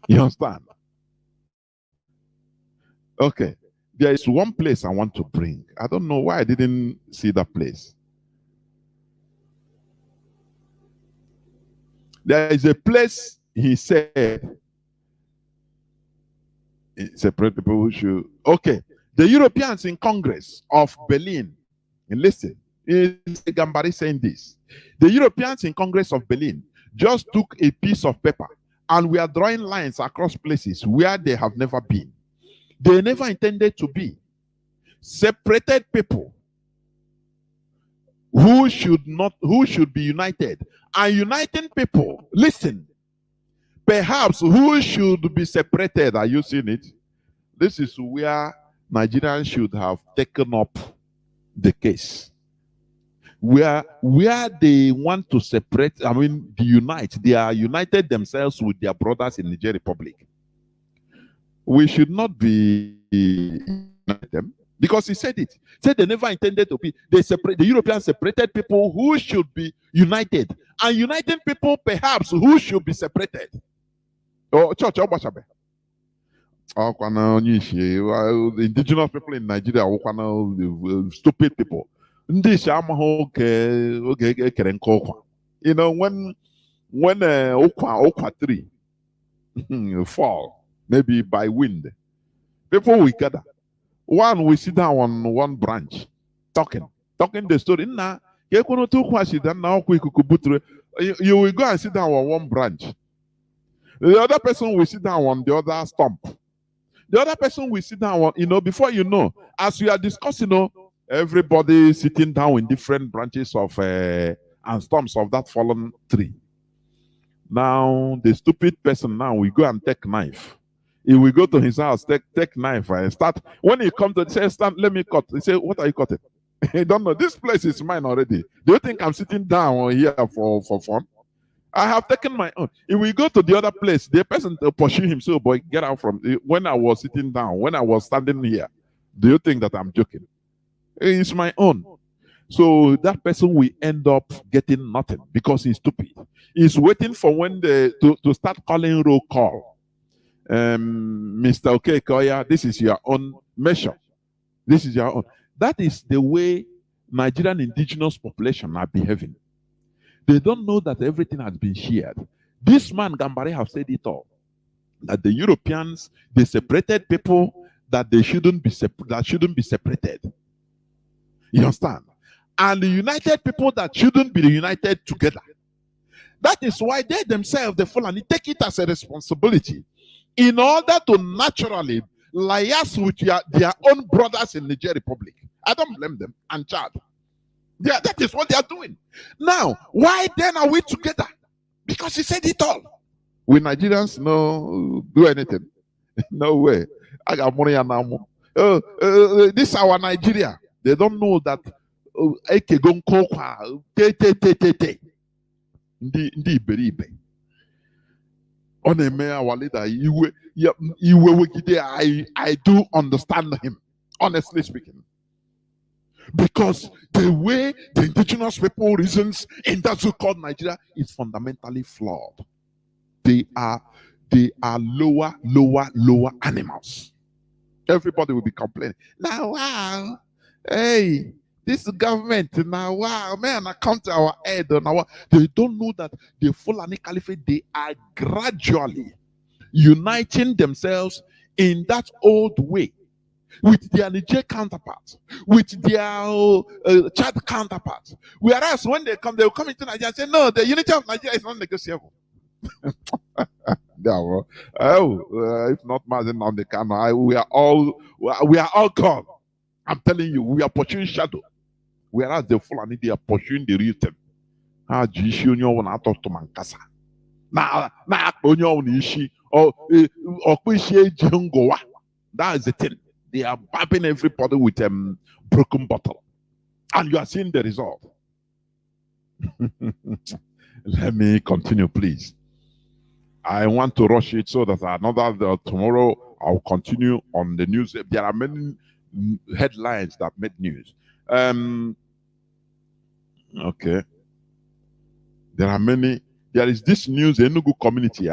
You understand? Okay. There is one place I want to bring. I don't know why I didn't see that place. There is a place he said, separate people who should. Okay. The Europeans in Congress of Berlin, and listen, it's Gambari saying this. The Europeans in Congress of Berlin just took a piece of paper and we are drawing lines across places where they have never been. They never intended to be. Separated people who should be united. And uniting people, listen, perhaps who should be separated. Are you seeing it? This is where Nigerians should have taken up the case. Where they want to separate, unite. They are united themselves with their brothers in Niger Republic. We should not be united them because he said it. He said they never intended to be. The Europeans separated people who should be united, and uniting people perhaps who should be separated. Oh, church, the indigenous people in Nigeria are stupid people. You know, when okwa tree fall, maybe by wind, people will gather. One will sit down on one branch, talking the story. You will go and sit down on one branch. The other person will sit down on the other stump. The other person will sit down on, before you know, as we are discussing, everybody sitting down in different branches of and stumps of that fallen tree. Now, the stupid person now will go and take knife. He will go to his house, take knife and start. When he comes to say, "Stand, let me cut." He say, "What are you cutting?" He don't know. This place is mine already. Do you think I'm sitting down here for fun? I have taken my own. If we go to the other place, the person to pursue him, so boy, get out from when I was sitting down, when I was standing here. Do you think that I'm joking? It's my own. So that person will end up getting nothing because he's stupid. He's waiting for when to start calling roll call. Mr. Okekoya, this is your own measure. This is your own. That is the way Nigerian indigenous population are behaving. They don't know that everything has been shared. This man, Gambari, have said it all. That the Europeans, they separated people that they shouldn't be separated. You understand? And the united people that shouldn't be united together. That is why they themselves, the Fulani, take it as a responsibility in order to naturally liaise with their own brothers in Niger Republic. I don't blame them and Chad. That is what they are doing. Now, why then are we together? Because he said it all. Will Nigerians do anything? No way. I got money now. This is our Nigeria. They don't know that I do understand him, honestly speaking. Because the way the indigenous people reasons in that so-called Nigeria is fundamentally flawed. They are lower animals. Everybody will be complaining. Now, wow, Hey, this government now, wow, man, I come to our head on our. They don't know that the Fulani Caliphate, they are gradually uniting themselves in that old way with their Niger counterparts, with their Chad counterparts. Whereas when they come, they'll come into Nigeria and say, no, the unity of Nigeria is not negotiable. No, if not Mazi on the camera, we are all gone. I'm telling you, we are pursuing shadow. Whereas the Fulani, they are pursuing the real thing. Ah, jishi onye ọwụ na-atọtụ ma nkasa. Na-akpa onye ọwụ na ishi. Ọkpụ ishi eji ngụwa. That is the thing. They are bapping everybody with a broken bottle. And you are seeing the result. Let me continue, please. I want to rush it so that tomorrow I'll continue on the news. There are many headlines that made news. Okay. There are many. There is this news in Enugu community,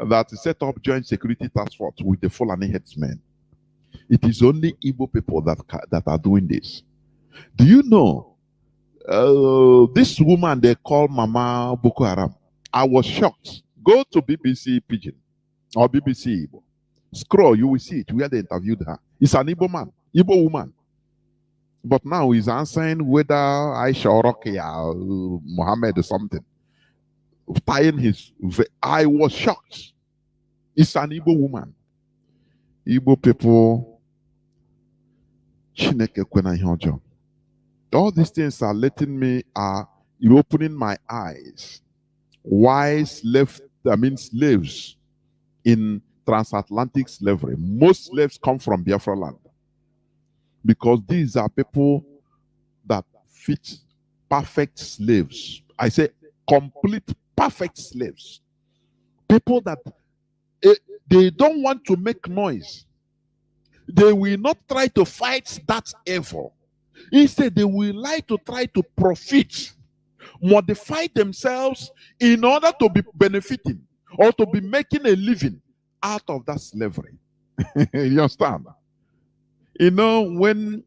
that set up joint security task force with the Fulani headsmen. It is only Igbo people that are doing this. Do you know this woman they call Mama Boko Haram? I was shocked. Go to BBC Pidgin or BBC Igbo. Scroll, you will see it where they interviewed her. It's an Igbo woman. But now he's answering whether Aisha or Rokia, Muhammad or something. Tying his. I was shocked. It's an Igbo woman. Igbo people. Chineke kwena ihe ọjọọ. All these things are letting me, you're opening my eyes. Why slaves in transatlantic slavery, most slaves come from Biafra land. Because these are people that fit perfect slaves. I say complete perfect slaves. People that they don't want to make noise. They will not try to fight that evil. Instead, they will like to try to profit, modify themselves in order to be benefiting or to be making a living out of that slavery. You understand? You know, when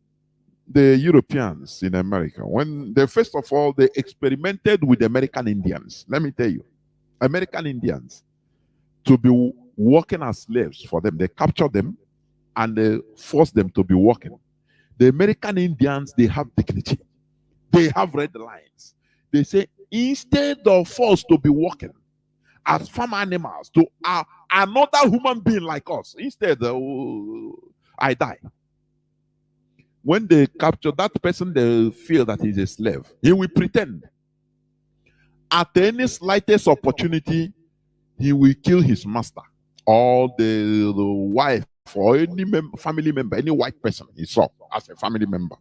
the Europeans in America, when they first of all, they experimented with American Indians. Let me tell you, American Indians, to be working as slaves for them, they captured them and they forced them to be working. The American Indians, they have dignity. They have red lines. They say, instead of us to be working as farm animals to another human being like us, instead, I die. When they capture that person, they feel that he's a slave. He will pretend. At any slightest opportunity, he will kill his master or the wife or any family member, any white person he saw as a family member.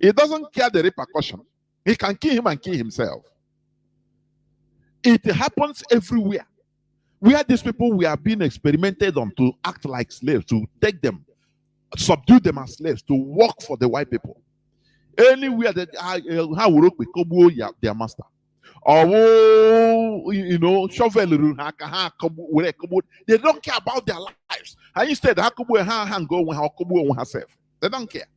He doesn't care the repercussion. He can kill him and kill himself. It happens everywhere. Where these people were being experimented on to act like slaves, to take them, subdue them as slaves, to work for the white people. Anywhere that how work with their master. Or shovel, they don't care about their lives. And instead, go herself. They don't care.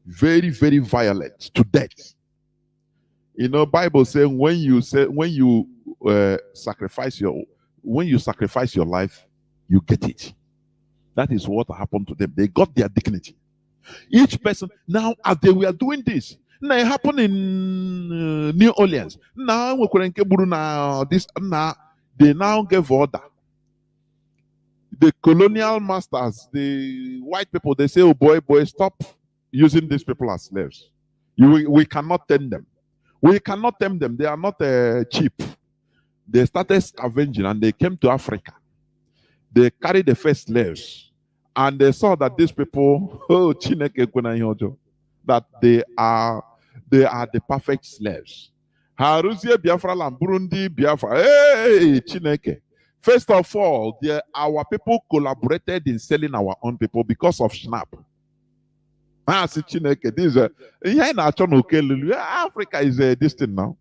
Very, very violent to death. You know, Bible says when you sacrifice your life, you get it. That is what happened to them. They got their dignity. Each person now, as they were doing this, now it happened in New Orleans. Now they now gave order. The colonial masters, the white people, they say, "Oh boy, stop using these people as slaves. We cannot tame them. We cannot tame them. They are not cheap." They started scavenging and they came to Africa. They carried the first slaves, and they saw that these people, that they are the perfect slaves. Haruzie Biafra land, Burundi, Biafra. Hey, Chineke. First of all, our people collaborated in selling our own people because of Schnapp. Chineke. This Africa is a distant now.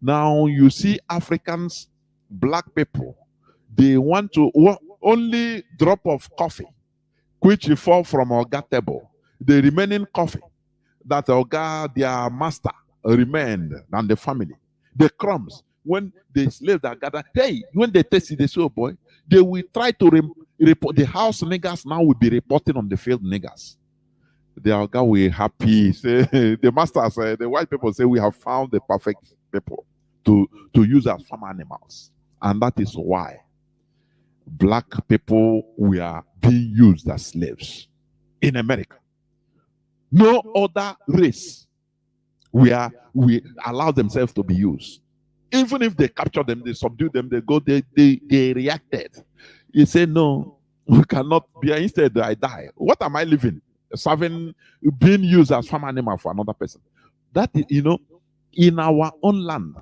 Now you see Africans, black people, they want to only drop of coffee which fall from Oga table. The remaining coffee that Oga, their master, remained and the family. The crumbs, when the slaves are gathered, hey, when they taste it, they say, oh boy, they will try to report. The house niggers now will be reporting on the field niggers. The Oga will happy. Say, the masters, the white people say, we have found the perfect people to use as farm animals. And that is why black people were being used as slaves in America. No other race we allow themselves to be used. Even if they capture them, they subdue them, they reacted. You say, no, we cannot be, instead I die. What am I living? Serving, being used as farm animal for another person. That is, in our own land,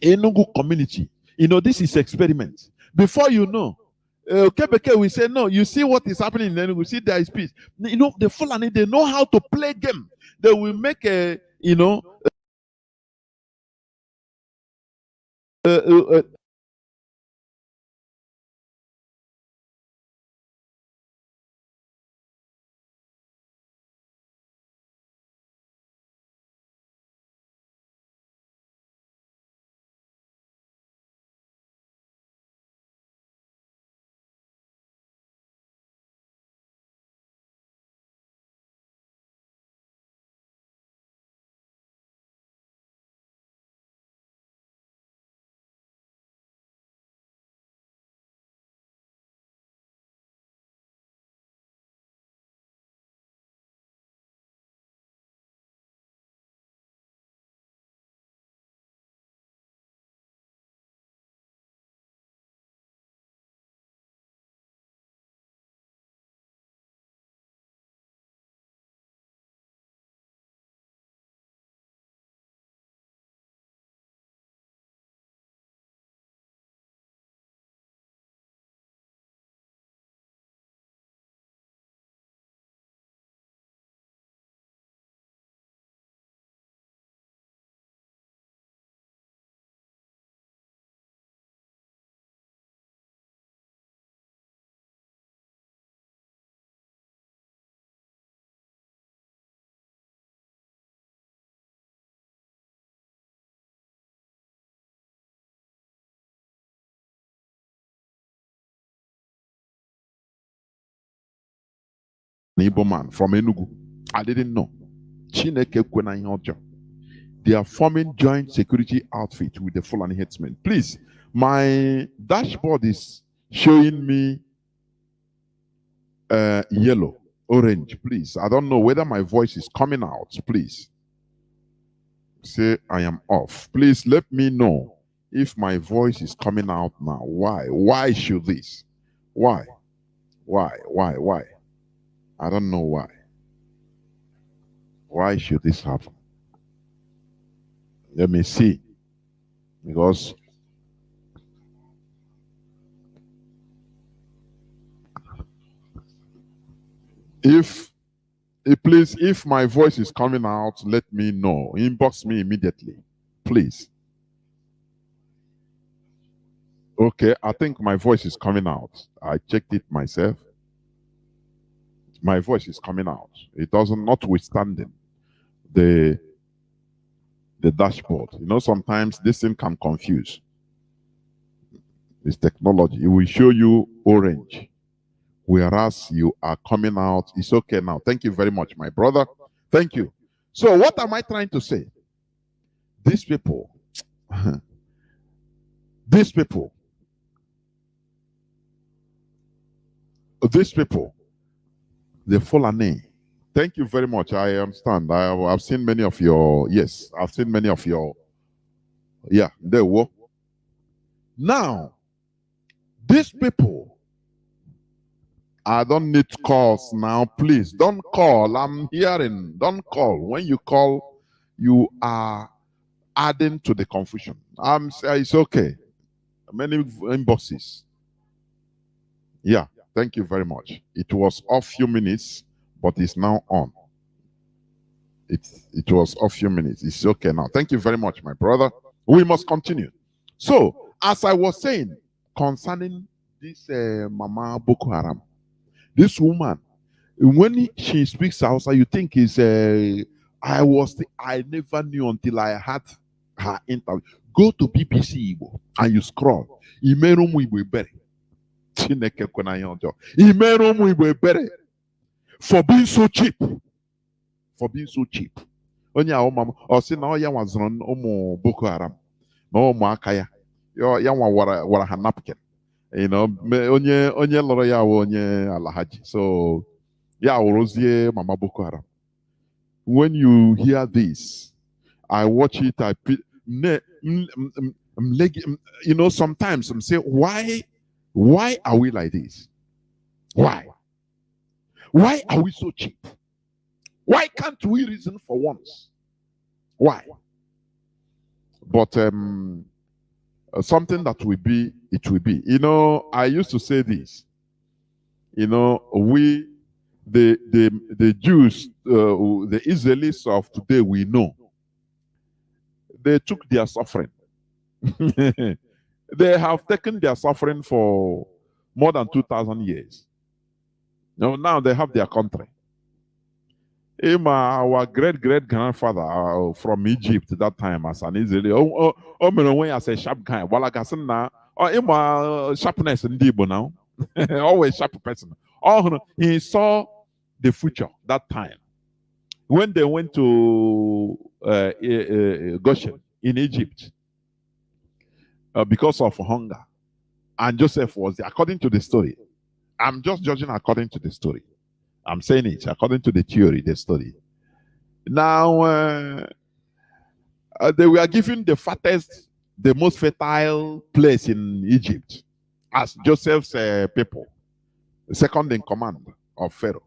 Enugu community, this is experiment. Before you know, Kebeke will say, no, you see what is happening in Enugu, see there is peace. The Fulani, they know how to play game. They will make a, Igbo man from Enugu. I didn't know. Chineke kwena ihe ọjọọ. They are forming joint security outfit with the Fulani headsmen. Please, my dashboard is showing me yellow, orange. Please, I don't know whether my voice is coming out. Please say I am off. Please let me know if my voice is coming out now. Why? Why should this? Why? Why? I don't know why. Why should this happen? Let me see. Because please, if my voice is coming out, let me know. Inbox me immediately, please. Okay, I think my voice is coming out. I checked it myself. My voice is coming out. It doesn't, notwithstanding the dashboard. Sometimes this thing can confuse. It's technology. It will show you orange, whereas you are coming out. It's okay now. Thank you very much, my brother. Thank you. So what am I trying to say? These people, these people, the Fulani. Thank you very much. I understand. I've seen many of your, yes, I've seen many of your, yeah, they were. Now, these people, I don't need calls now. Please don't call. I'm hearing. Don't call. When you call, you are adding to the confusion. It's okay. Many inboxes. Yeah. Thank you very much. It was off few minutes, but it's now on. It was off few minutes. It's okay now. Thank you very much, my brother. We must continue. So, as I was saying, concerning this Mama Boko Haram, This woman, when she speaks Hausa, you think is I never knew until I had her interview. Go to BBC Igbo and you scroll. Imeru ụmụ Igbo ebere. Chineke kwena ihe ọjọọ. Imeru ụmụ Igbo ebere. For being so cheap. For being so cheap. Onye ahụ mama, ọ sị na ọ ya nwazụrụ ụmụ Boko Haram na ụmụaka ya. Ya nwa wara ha napkin. You know, onye lụrụ ya wụ onye Alahaji. So ya wụrụzie Mama Boko Haram. When you hear this, I watch it, you know, sometimes I'm saying, why are we like this? Why? Why are we so cheap? Why can't we reason for once? Why? But something that will be, it will be. You know, I used to say this. You know, the Jews, the Israelis of today, we know. They took their suffering. They have taken their suffering for more than 2,000 years. Now they have their country. Our great-great-grandfather from Egypt that time as an Israeli, as a sharp guy. Sharpness in Igbo now. Always sharp person. He saw the future that time. When they went to Goshen in Egypt because of hunger, and Joseph was there, according to the story. I'm just judging according to the story. I'm saying it according to the theory, the story. Now, they were given the fattest, the most fertile place in Egypt as Joseph's people, second in command of Pharaoh.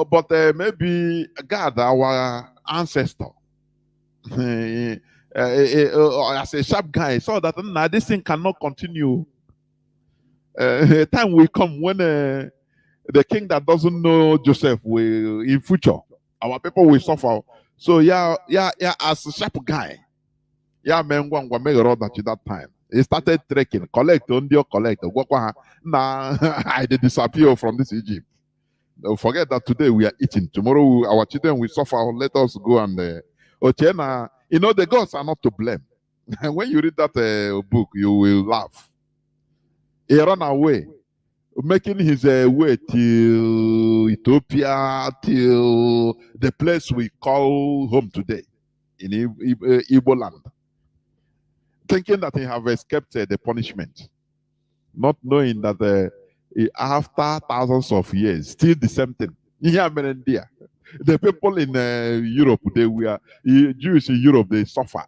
But maybe God, our ancestor, as a sharp guy, saw that this thing cannot continue. A time will come when the king that doesn't know Joseph will, in future, our people will suffer. So as a sharp guy, man, that time. He started trekking, collect, Now I disappear from this Egypt. Don't forget that today we are eating. Tomorrow our children will suffer. Let us go and you know, the gods are not to blame. And when you read that book, you will laugh. He ran away, making his way till Ethiopia, till the place we call home today, in Igbo land, thinking that he have escaped the punishment, not knowing that after thousands of years, still the same thing. The people in Europe, they were Jews in Europe, they suffered.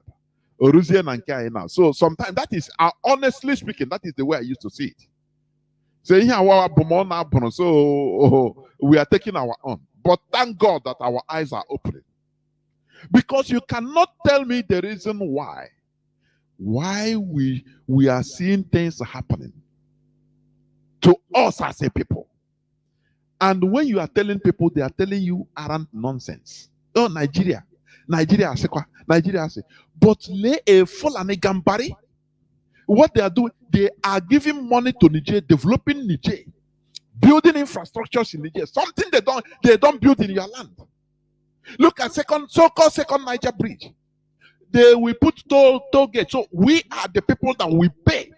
So sometimes that is, honestly speaking, that is the way I used to see it. So we are taking our own. But thank God that our eyes are opening. Because you cannot tell me the reason why we are seeing things happening to us as a people. And when you are telling people, they are telling you around nonsense. Oh, Nigeria. Nigeria. But lay a full and a gambari. What they are doing, they are giving money to Niger, developing Niger, building infrastructures in Niger, something they don't build in your land. Look at so-called second Niger bridge. They will put toll gates. So we are the people that we pay.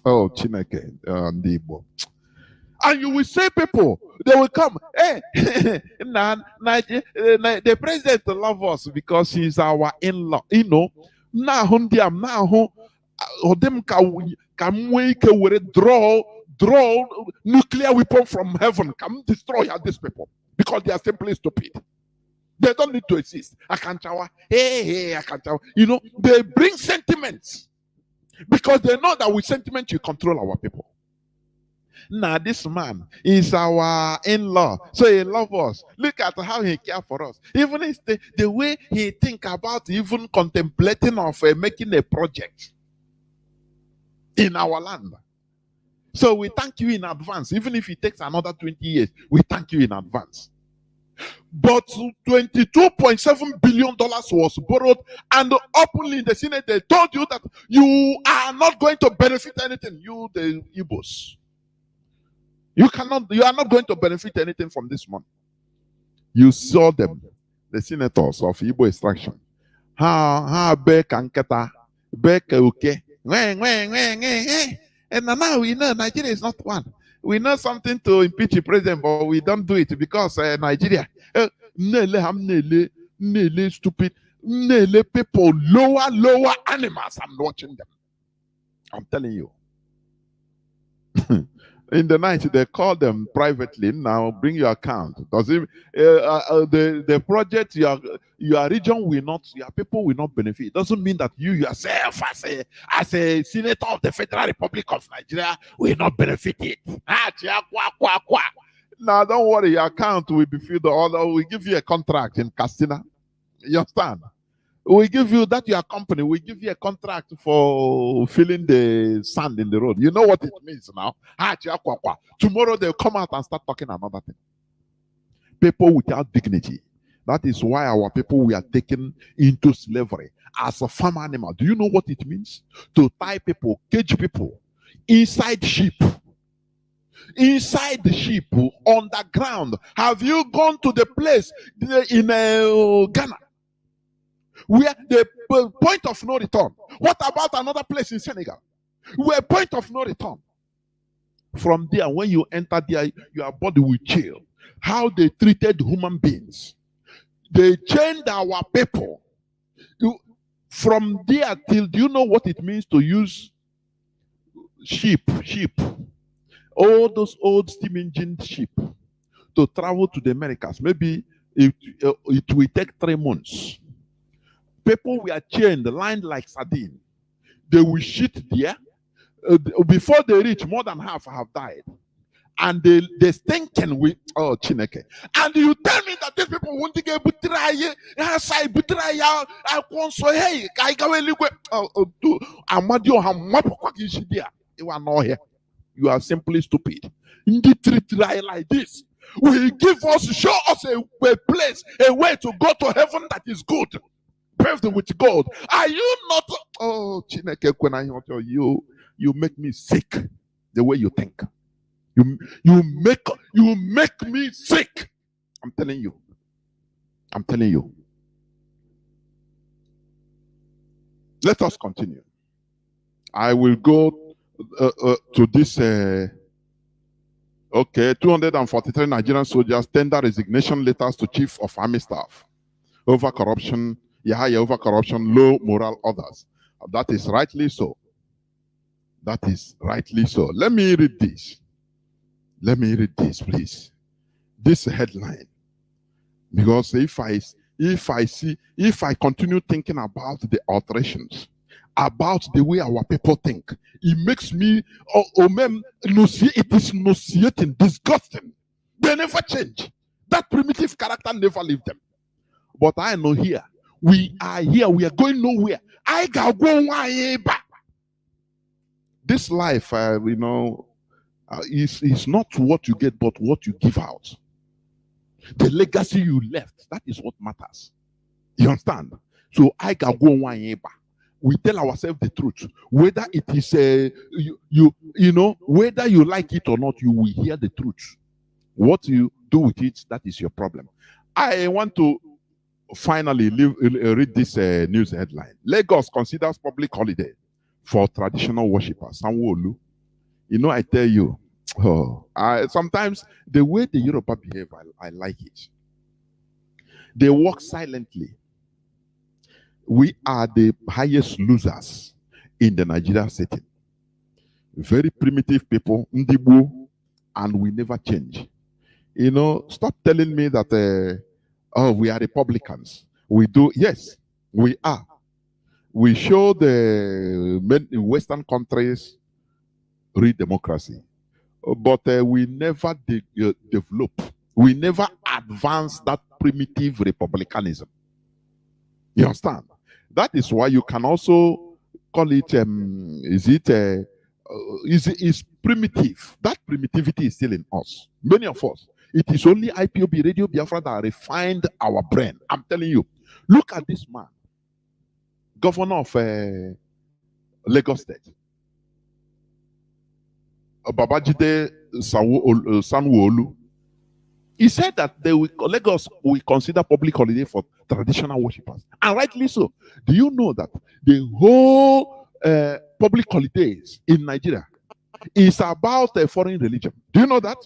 Oh, Chineke, Ndibo. And you will say people, they will come. Hey, the president loves us because he's our in-law. You know, now them can we draw nuclear weapon from heaven, come destroy these people because they are simply stupid. They don't need to exist. Akanchawa, hey, Akanchawa. You know, they bring sentiments because they know that with sentiment you control our people. Now, this man is our in-law, so he loves us. Look at how he cares for us. Even the way he think about even contemplating of making a project in our land. So we thank you in advance. Even if it takes another 20 years, we thank you in advance. But $22.7 billion was borrowed, and openly in the Senate, they told you that you are not going to benefit anything. You, the Igbos. You are not going to benefit anything from this money. You saw them, the senators of Igbo extraction. Ha bek anketa, bek okay. And now we know Nigeria is not one. We know something to impeach the president, but we don't do it because Nigeria. Stupid. People, lower animals. I'm watching them. I'm telling you. In the night, they call them privately. Now, bring your account. Does it? The project, your region will not, your people will not benefit. It doesn't mean that you yourself, as a senator of the Federal Republic of Nigeria, will not benefit it. Now, don't worry. Your account will be filled. Or we give you a contract in Castina. You understand? We give you that your company, we give you a contract for filling the sand in the road. You know what it means now? Tomorrow they'll come out and start talking another thing. People without dignity. That is why our people we are taken into slavery as a farm animal. Do you know what it means? To tie people, cage people inside sheep. Inside the sheep, underground. Have you gone to the place in Ghana? Where the point of no return. What about another place in Senegal? Where point of no return. From there, when you enter there, your body will chill. How they treated human beings. They changed our people. From there till, do you know what it means to use sheep? All those old steam engine sheep to travel to the Americas. Maybe it will take 3 months. People were chained, lined like sardine. They will shit there. Before they reach, more than half have died. And they stinking with Chineke. And you tell me that these people won't get hey, you are not here. You are simply stupid. Like this. Will give us, show us a place, a way to go to heaven that is good. Paved with gold. Are you not? Oh, Chineke, when I hear you make me sick. The way you think, you make me sick. I'm telling you. I'm telling you. Let us continue. I will go to this. Okay, 243 Nigerian soldiers tender resignation letters to Chief of Army Staff over corruption. Over corruption, low moral others. That is rightly so. That is rightly so. Let me read this. Let me read this, please. This headline. Because if I continue thinking about the alterations, about the way our people think, it makes me, it is nauseating, disgusting. They never change. That primitive character never leave them. But I know here, we are here, we are going nowhere. I got go back. This life, is not what you get, but what you give out. The legacy you left, that is what matters. You understand? So I got go back. We tell ourselves the truth. Whether it is whether you like it or not, you will hear the truth. What you do with it, that is your problem. I want to finally read this news headline. Lagos considers public holiday for traditional worshippers. Sanwo-Olu. I tell you, sometimes the way the Yoruba behave, I like it. They walk silently. We are the highest losers in the Nigeria setting. Very primitive people, Ndibu, and we never change. Stop telling me that we are Republicans. We do, yes, we are. We show the men in Western countries real democracy, but we never develop. We never advance that primitive republicanism. You understand? That is why you can also call it. Is primitive. That primitivity is still in us. Many of us. It is only IPOB Radio Biafra that refined our brain. I'm telling you. Look at this man, governor of Lagos State. Babajide Sanwo-Olu. He said that Lagos will consider public holiday for traditional worshippers, and rightly so. Do you know that the whole public holidays in Nigeria is about a foreign religion? Do you know that?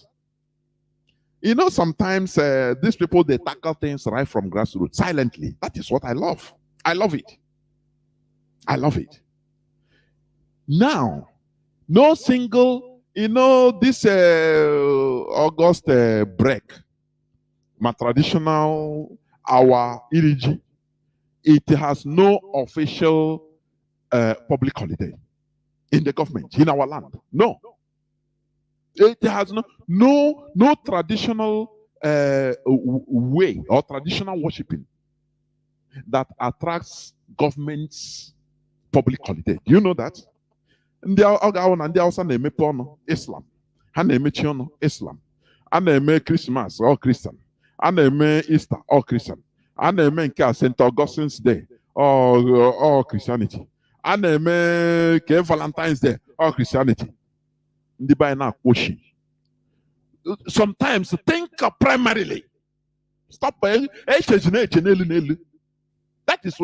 You know, sometimes these people, they tackle things right from grassroots silently. That is what I love. I love it. I love it. Now, no single, this August break, my traditional our Iriji, it has no official public holiday in the government, in our land. No. It has no traditional way or traditional worshiping that attracts government's public holiday. Do you know that? Ndị Ọga na ndị Hausa na-emepe ọnụ Islam, ha na-emechi ọnụ Islam, a na-eme Christmas or Christian, a na-eme Easter or Christian, a na-eme nke a St. Augustine's Day or Christianity, a na-eme ke Valentine's Day or Christianity. Ndị be anyị na-akwoshi. Sometimes think primarily. Stop n'elu. That is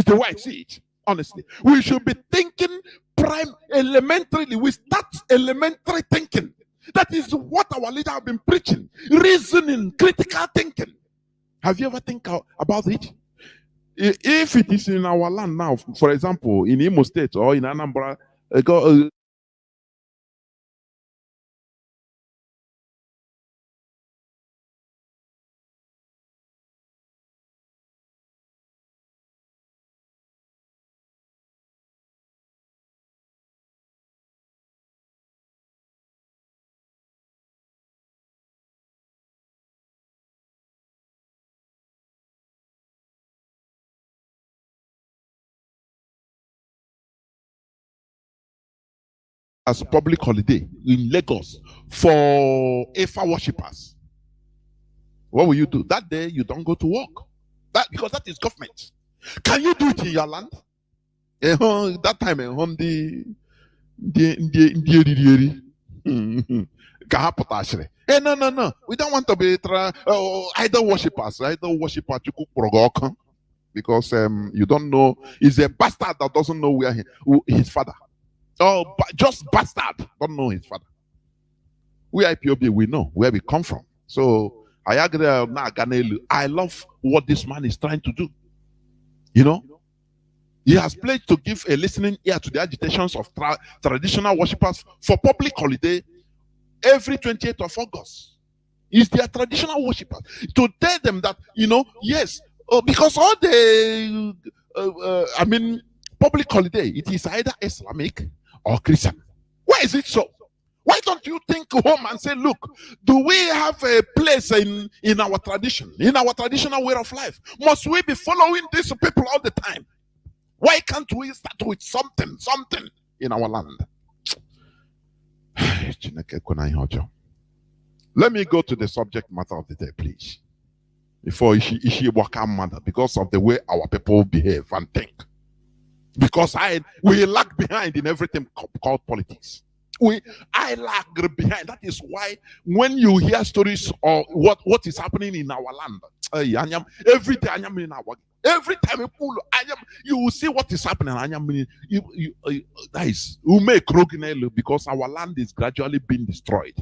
the way I see it. Honestly, we should be thinking elementarily. We start elementary thinking. That is what our leader have been preaching. Reasoning, critical thinking. Have you ever think about it? If it is in our land now, for example, in Imo State or in Anambra, as public holiday in Lagos for Ifa worshippers, what will you do? That day you don't go to work. Because that is government. Can you do it in your land? That time no. We don't want to be idol worshippers. Idol worshipper because you don't know. He's a bastard that doesn't know where his father. Oh, just bastard don't know his father. We IPOB, we know where we come from. So I agree. I love what this man is trying to do. You know, he has pledged to give a listening ear to the agitations of traditional worshippers for public holiday every 28th of August. Is their traditional worshippers to tell them that, yes, because all the public holiday, it is either Islamic or Christian. Why is it so? Why don't you think home and say, look, do we have a place in our tradition, in our traditional way of life? Must we be following these people all the time? Why can't we start with something in our land? Let me go to the subject matter of the day, please. Before because of the way our people behave and think. Because we lag behind in everything called politics. I lag behind. That is why when you hear stories of what is happening in our land, every day every time you will see what is happening. That is because our land is gradually being destroyed.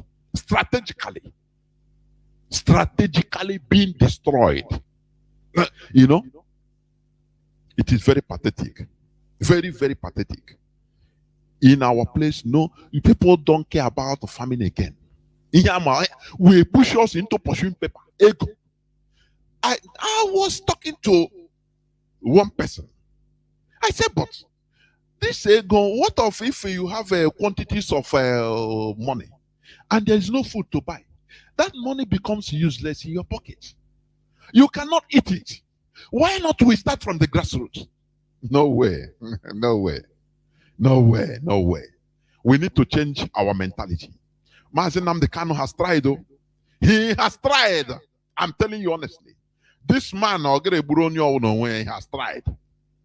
Strategically being destroyed. It is very pathetic. Very, very pathetic. In our place, no, people don't care about the famine again. We push us into pursuing paper. Ego. I was talking to one person. I said, but this ego, what if you have quantities of money and there is no food to buy? That money becomes useless in your pocket. You cannot eat it. Why not we start from the grassroots? No way. We need to change our mentality. Mazi Nnamdi Kanu has tried, though. He has tried. I'm telling you honestly. This man, he has tried.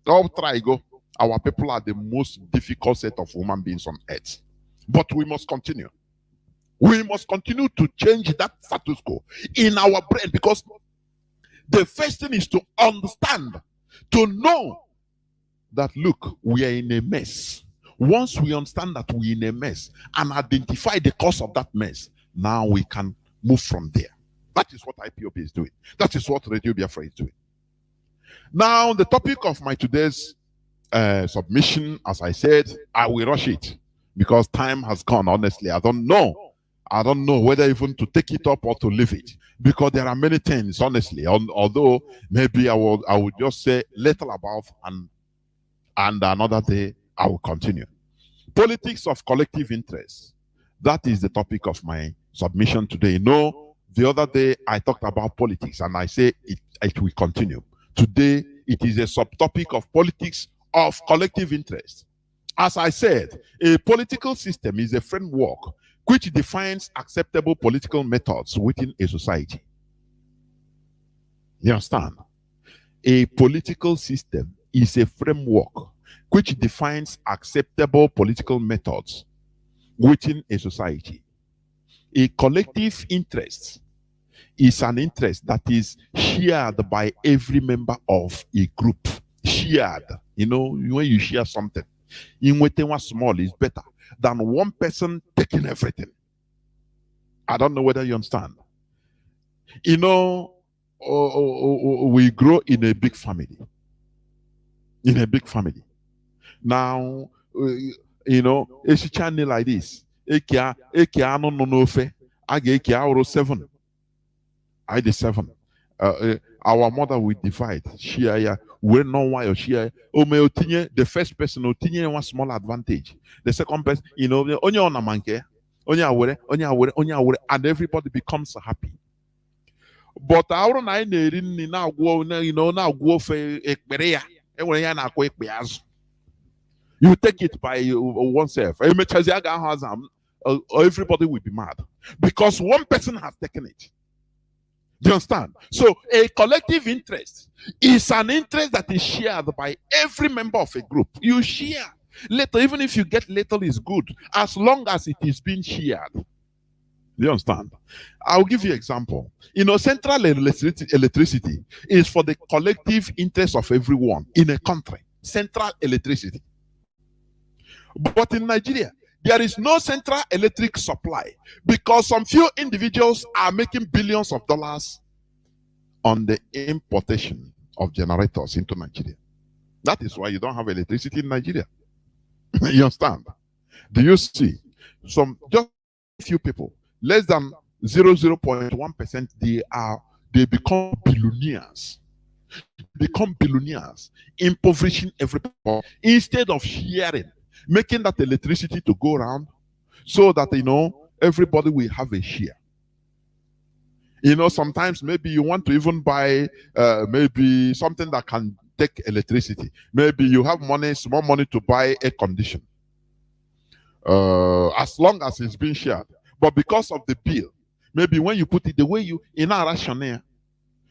Our people are the most difficult set of human beings on earth. But we must continue. We must continue to change that status quo in our brain, because the first thing is to understand, to know that, look, we are in a mess. Once we understand that we're in a mess and identify the cause of that mess, now we can move from there. That is what IPOB is doing. That is what Radio Biafra is doing. Now, the topic of my today's submission, as I said, I will rush it because time has gone. Honestly, I don't know whether even to take it up or to leave it, because there are many things, honestly. Although maybe I would just say little about, and another day I will continue. Politics of collective interest. That is the topic of my submission today. You know, the other day I talked about politics and I say it will continue. Today it is a subtopic of politics of collective interest. As I said, a political system is a framework which defines acceptable political methods within a society. You understand? A political system is a framework which defines acceptable political methods within a society. A collective interest is an interest that is shared by every member of a group. Shared. You know, when you share something, in one small is better than one person taking everything. I don't know whether you understand. You know, we grow in a big family. In a big family. Now, you know, it's a channel like this. Eke ano no nofe. Eke auro 7. I the 7. Our mother will divide. Share. We know why share. The first person otinye one small advantage. The second person, you know, only on a manke. And everybody becomes happy. But our nine now go, you know, now go for ekberea. You take it by oneself. Everybody will be mad because one person has taken it. Do you understand? So a collective interest is an interest that is shared by every member of a group. You share. Little, even if you get little, is good as long as it is being shared. Do you understand? I'll give you an example. You know, central electricity is for the collective interest of everyone in a country. Central electricity. But in Nigeria, there is no central electric supply because some few individuals are making billions of dollars on the importation of generators into Nigeria. That is why you don't have electricity in Nigeria. You understand? Do you see? Some just few people, less than 0.1%, they become billionaires. Become billionaires, impoverishing everybody instead of sharing, making that electricity to go around so that, you know, everybody will have a share. You know, sometimes maybe you want to even buy maybe something that can take electricity. Maybe you have money, small money to buy air condition. As long as it's being shared. But because of the bill, maybe when you put it the way you, in our rationale,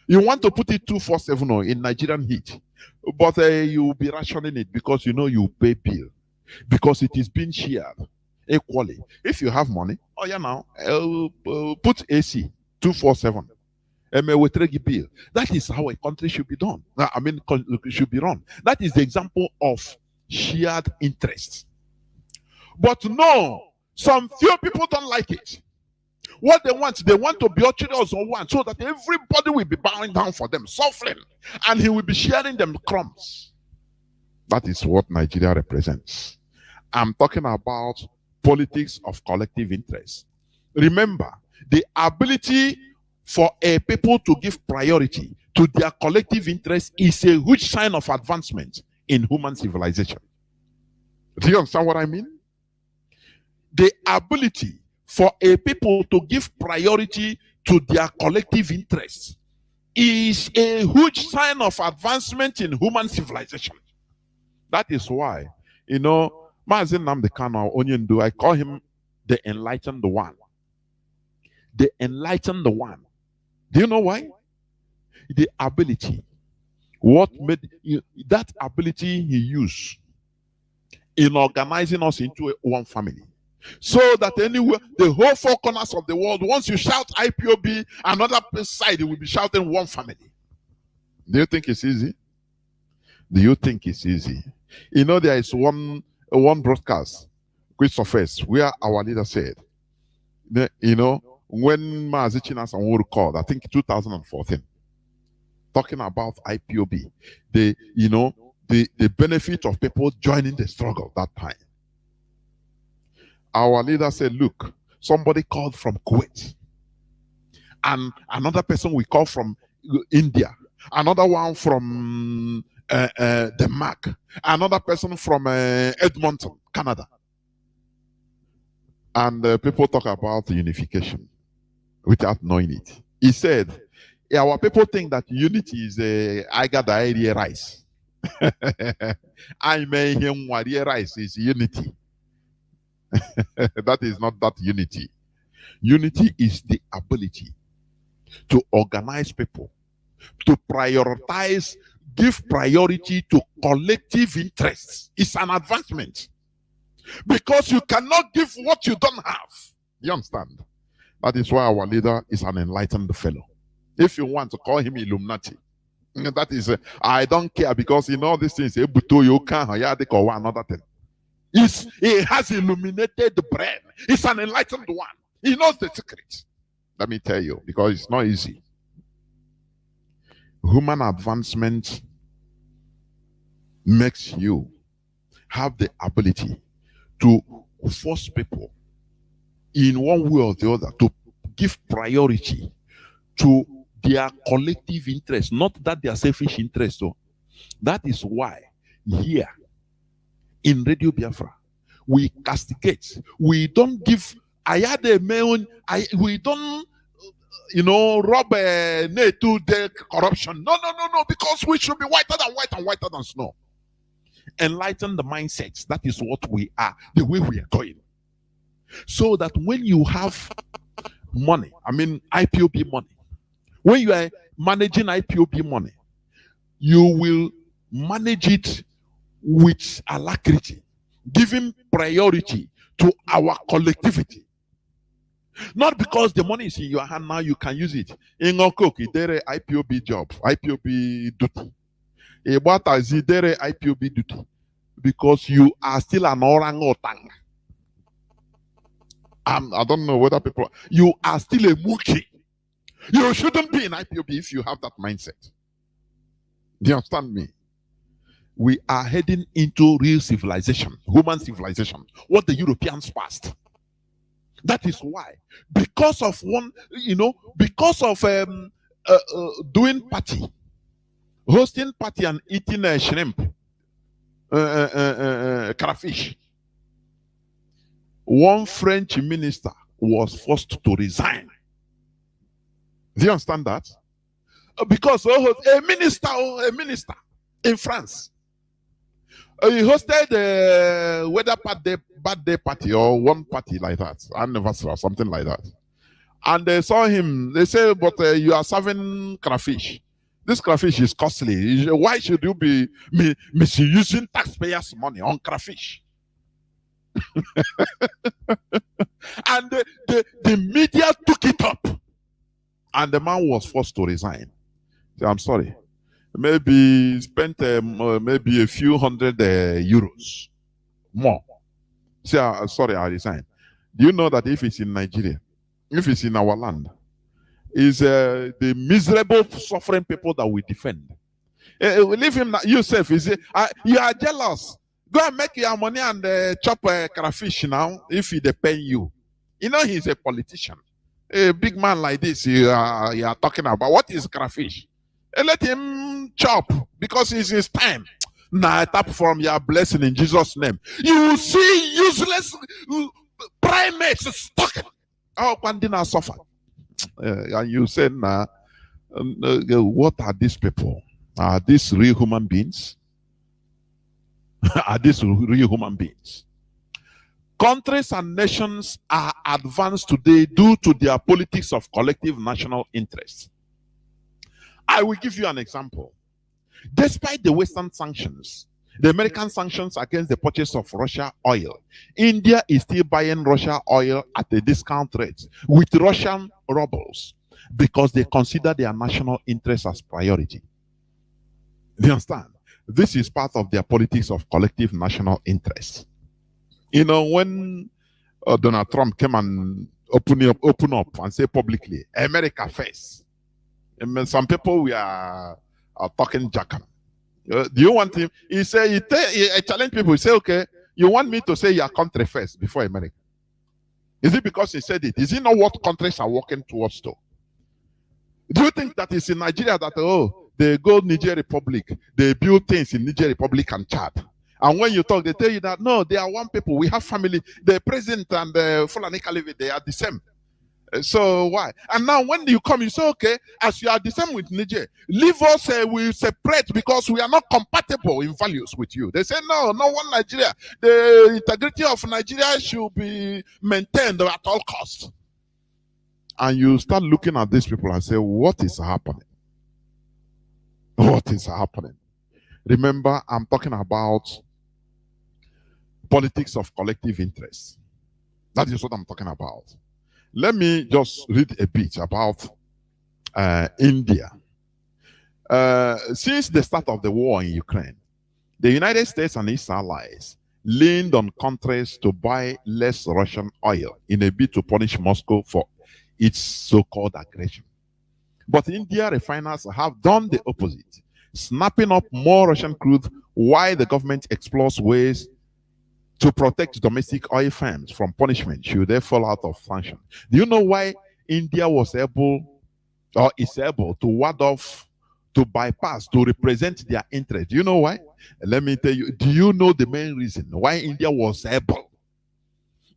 you want to put it 247 in Nigerian heat, but you will be rationing it because you know you pay bill because it is being shared equally. If you have money, oh yeah, now put AC 247. Bill. That is how a country should be done. I mean, should be run. That is the example of shared interest. But no, some few people don't like it. What they want to be orchards on one so that everybody will be bowing down for them, suffering, and he will be sharing them crumbs. That is what Nigeria represents. I'm talking about politics of collective interest. Remember, the ability for a people to give priority to their collective interest is a huge sign of advancement in human civilization. Do you understand what I mean? The ability for a people to give priority to their collective interests is a huge sign of advancement in human civilization. That is why, you know, Mazi Nnamdi Kanu Onyendu, I call him the enlightened one. The enlightened one. Do you know why? The ability. What made that ability he used in organizing us into one family. So that anywhere, the whole four corners of the world, once you shout IPOB, another side will be shouting one family. Do you think it's easy? Do you think it's easy? You know, there is one broadcast, which surfaced, where our leader said, you know, when Mazi Chinasan called, I think 2014, talking about IPOB, the benefit of people joining the struggle that time. Our leader said, look, somebody called from Kuwait, and another person we call from India, another one from Denmark, another person from Edmonton, Canada. And people talk about unification without knowing it. He said, our people think that unity is I got the idea rice. I may him rice is unity. That is not that unity. Unity is the ability to organize people, to prioritize, give priority to collective interests. It's an advancement. Because you cannot give what you don't have. You understand? That is why our leader is an enlightened fellow. If you want to call him Illuminati, that is, I don't care, because in all these things, another thing. He has illuminated the brain. He's an enlightened one. He knows the secret. Let me tell you, because it's not easy. Human advancement makes you have the ability to force people in one way or the other to give priority to their collective interest, not that their selfish interest. So that is why here in Radio Biafra, we castigate. We don't give. We don't, rob to the corruption. No, because we should be whiter than white and whiter than snow. Enlighten the mindsets. That is what we are, the way we are going. So that when you have money, I mean IPOB money, when you are managing IPOB money, you will manage it with alacrity, giving priority to our collectivity. Not because the money is in your hand now, you can use it. In Okoki, there IPOB job, IPOB duty. There IPOB duty. Because you are still an orangutan. I don't know whether people, you are still a monkey. You shouldn't be in IPOB if you have that mindset. Do you understand me? We are heading into real civilization, human civilization, what the Europeans passed. That is why, because of because of doing party, hosting party and eating shrimp, crayfish, one French minister was forced to resign. Do you understand that? Because a minister in France, he hosted a weather birthday party or one party like that, anniversary or something like that. And they saw him, they say, but you are serving crayfish. This crayfish is costly. Why should you be misusing taxpayers' money on crayfish? And the media took it up. And the man was forced to resign. So I'm sorry. Maybe spent maybe a few hundred euros more. Say, sorry, I resign. Do you know that if it's in Nigeria, if it's in our land, is the miserable suffering people that we defend? Leave him yourself. You are jealous. Go and make your money and chop crayfish now if he depend you. You know he's a politician. A big man like this, you are talking about. What is crayfish? Let him chop because it's his time. Now, tap from your blessing in Jesus' name. You will see useless primates stuck. Oh, Pandina suffer. And you say, nah, what are these people? Are these real human beings? Are these real human beings? Countries and nations are advanced today due to their politics of collective national interests. I will give you an example. Despite the Western sanctions, The American sanctions against the purchase of Russia oil. India is still buying Russia oil at a discount rate with Russian rubles because they consider their national interests as priority. Do you understand? This is part of their politics of collective national interest. You know, when Donald Trump came and open up and say publicly, America first. I mean, some people we are talking jackham. Do you want him? He said, he challenge people. He say, okay, you want me to say your country first before America? Is it because he said it? Is it not what countries are working towards to? Do you think that it's in Nigeria that, oh, they go Niger Republic, they build things in Niger Republic and Chad? And when you talk, they tell you that, no, they are one people. We have family. The president and the Fulani Caliphate, they are the same. So why? And now when you come, you say, okay, as you are the same with Niger, leave us, we separate because we are not compatible in values with you. They say, no, no one Nigeria. The integrity of Nigeria should be maintained at all costs. And you start looking at these people and say, what is happening? What is happening? Remember, I'm talking about politics of collective interest. That is what I'm talking about. Let me just read a bit about India. Since the start of the war in Ukraine, the United States and its allies leaned on countries to buy less Russian oil in a bid to punish Moscow for its so-called aggression. But India refiners have done the opposite, snapping up more Russian crude while the government explores ways to protect domestic oil firms from punishment should they fall out of function. Do you know why India was able or is able to ward off, to bypass, to represent their interest? Do you know why? Let me tell you. Do you know the main reason why India was able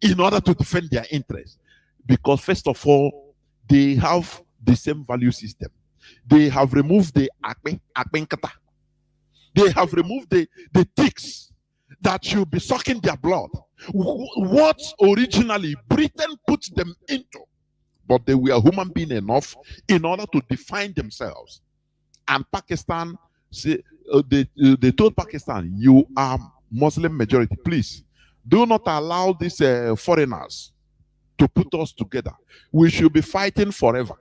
in order to defend their interest? Because first of all, they have the same value system. They have removed the akbenkata. They have removed the ticks that should be sucking their blood. What originally Britain put them into, but they were human being enough in order to define themselves. And Pakistan, they told Pakistan, you are Muslim majority, please do not allow these foreigners to put us together. We should be fighting forever.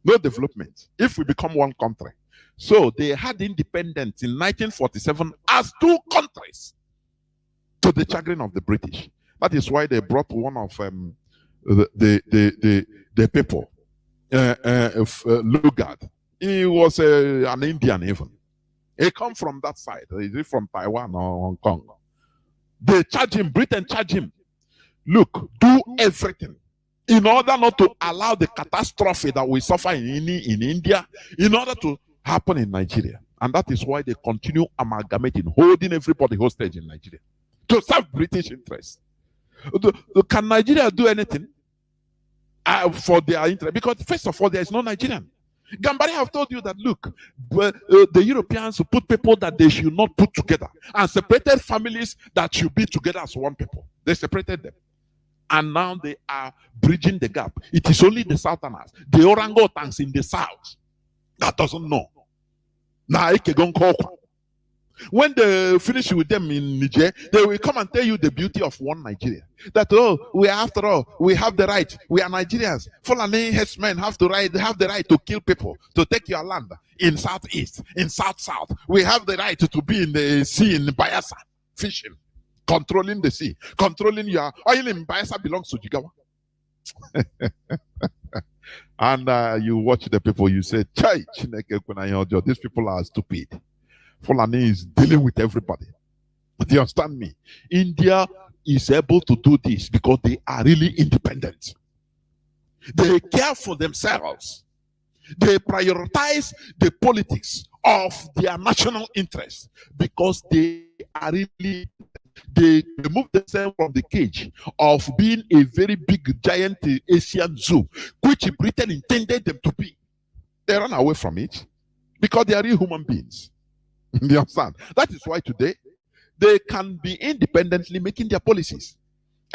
No development if we become one country. So they had independence in 1947 as two countries, to the chagrin of the British. That is why they brought one of the people, Lugard. He was an Indian even. He come from that side. Is he from Taiwan or Hong Kong? They charge him, Britain charge him. Look, do everything in order not to allow the catastrophe that we suffer in India, in order to happen in Nigeria. And that is why they continue amalgamating, holding everybody hostage in Nigeria to serve British interests. Can Nigeria do anything for their interest? Because first of all, there is no Nigerian. Gambari have told you that, look, the Europeans put people that they should not put together and separated families that should be together as one people. They separated them. And now they are bridging the gap. It is only the Southerners, the orangutans in the South, that doesn't know. Now, when they finish with them in Niger, they will come and tell you the beauty of one Nigeria. That, oh, we are, after all, we have the right. We are Nigerians. Fulani headsmen have the right to kill people, to take your land in southeast, in south-south. We have the right to be in the sea in Bayelsa, fishing, controlling the sea, controlling your oil in Bayelsa belongs to Jigawa. And you watch the people, you say, Chai, these people are stupid. Fulani is dealing with everybody. Do you understand me? India is able to do this because they are really independent. They care for themselves. They prioritize the politics of their national interests because they are really, they remove themselves from the cage of being a very big, giant Asian zoo, which Britain intended them to be. They run away from it because they are real human beings. Do you understand? That is why today they can be independently making their policies.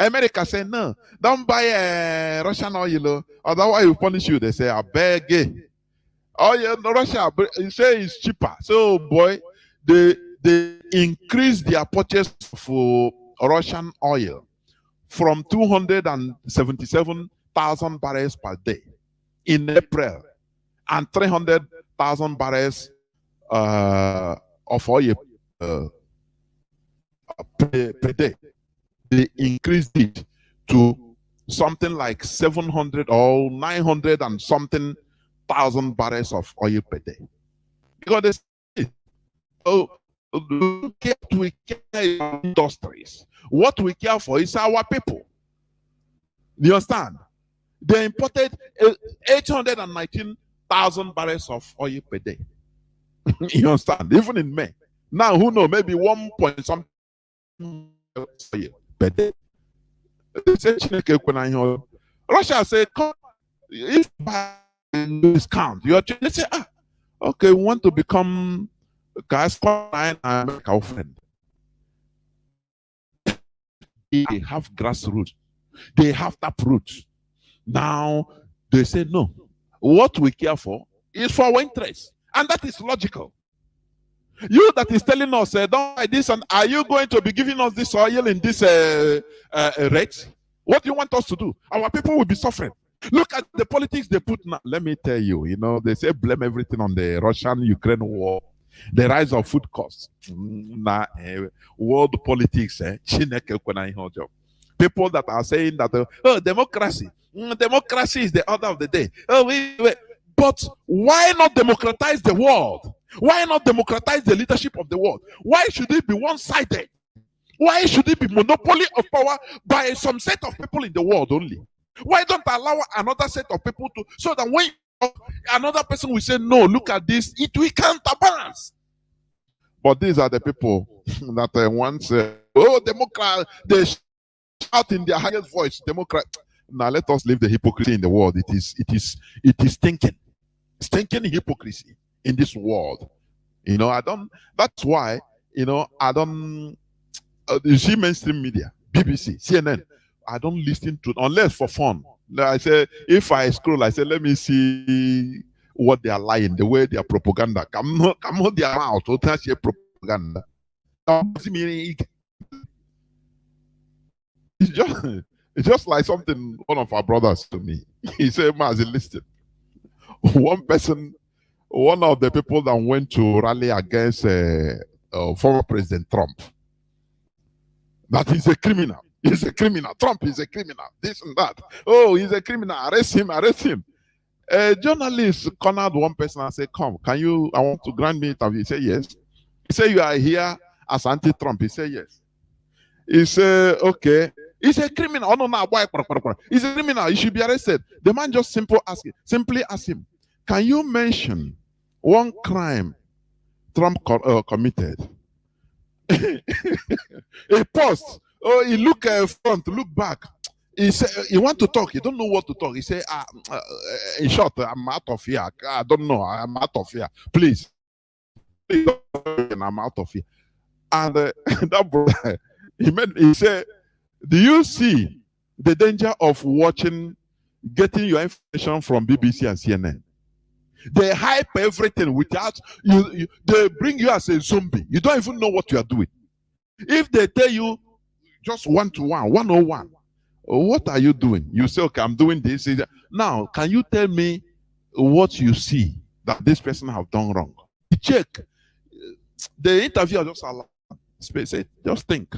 America say, no, don't buy Russian oil, otherwise we punish you. They say, I beg. Oh yeah, no, Russia, you say it's cheaper. So boy, they increased their purchase of Russian oil from 277,000 barrels per day in April and 300,000 barrels of oil per day. They increased it to something like 700 or 900 and something thousand barrels of oil per day. Because they say, oh, we care about industries. What we care for is our people. You understand? They imported 819,000 barrels of oil per day. You understand? Even in May. Now, who knows? Maybe 1 point something oil per day. Russia say, come, if by discount, they say, okay, we want to become guys and make our friend. They have grassroots, they have taproots. Now they say no. What we care for is for our interest, and that is logical. You that is telling us, don't buy this, and are you going to be giving us this oil in this rate? What do you want us to do? Our people will be suffering. Look at the politics they put now. Let me tell you, they say blame everything on the Russian-Ukraine war, the rise of food costs. World politics, people that are saying that, democracy is the order of the day. But why not democratize the world? Why not democratize the leadership of the world? Why should it be one-sided? Why should it be monopoly of power by some set of people in the world only? Why don't allow another set of people to, so that when another person will say, no, look at this, it will counterbalance. But these are the people that once, Democrat, they shout in their highest voice, Democrat. Now let us leave the hypocrisy in the world. It is stinking hypocrisy in this world. That's why, I don't, you see mainstream media, BBC, CNN, I don't listen to, unless for fun. I say, if I scroll, I say, let me see what they are lying, the way they are propaganda. Come on their mouth, propaganda. It's just like something one of our brothers to me. He said, Mazi, listen. One of the people that went to rally against former President Trump, that he's a criminal. He's a criminal. Trump is a criminal. This and that. Oh, he's a criminal. Arrest him. Arrest him. A journalist cornered one person and said, come, I want to grant me interview. He said, yes. He said, you are here as anti-Trump. He said, yes. He said, okay. He's a criminal. Oh, no, no. He's a criminal. He should be arrested. The man just simply asked him, can you mention one crime Trump committed? He paused. Oh, he look front, look back. He said, he want to talk. He don't know what to talk. He said, in short, I'm out of here. I don't know. I'm out of here. Please. I'm out of here. And that brother, he said, do you see the danger of getting your information from BBC and CNN? They hype everything without you. They bring you as a zombie. You don't even know what you are doing. If they tell you just 1-to-1, 101, what are you doing? You say, okay, I'm doing this. Now, can you tell me what you see that this person have done wrong? You check. The interviewer just allowed space. Just think.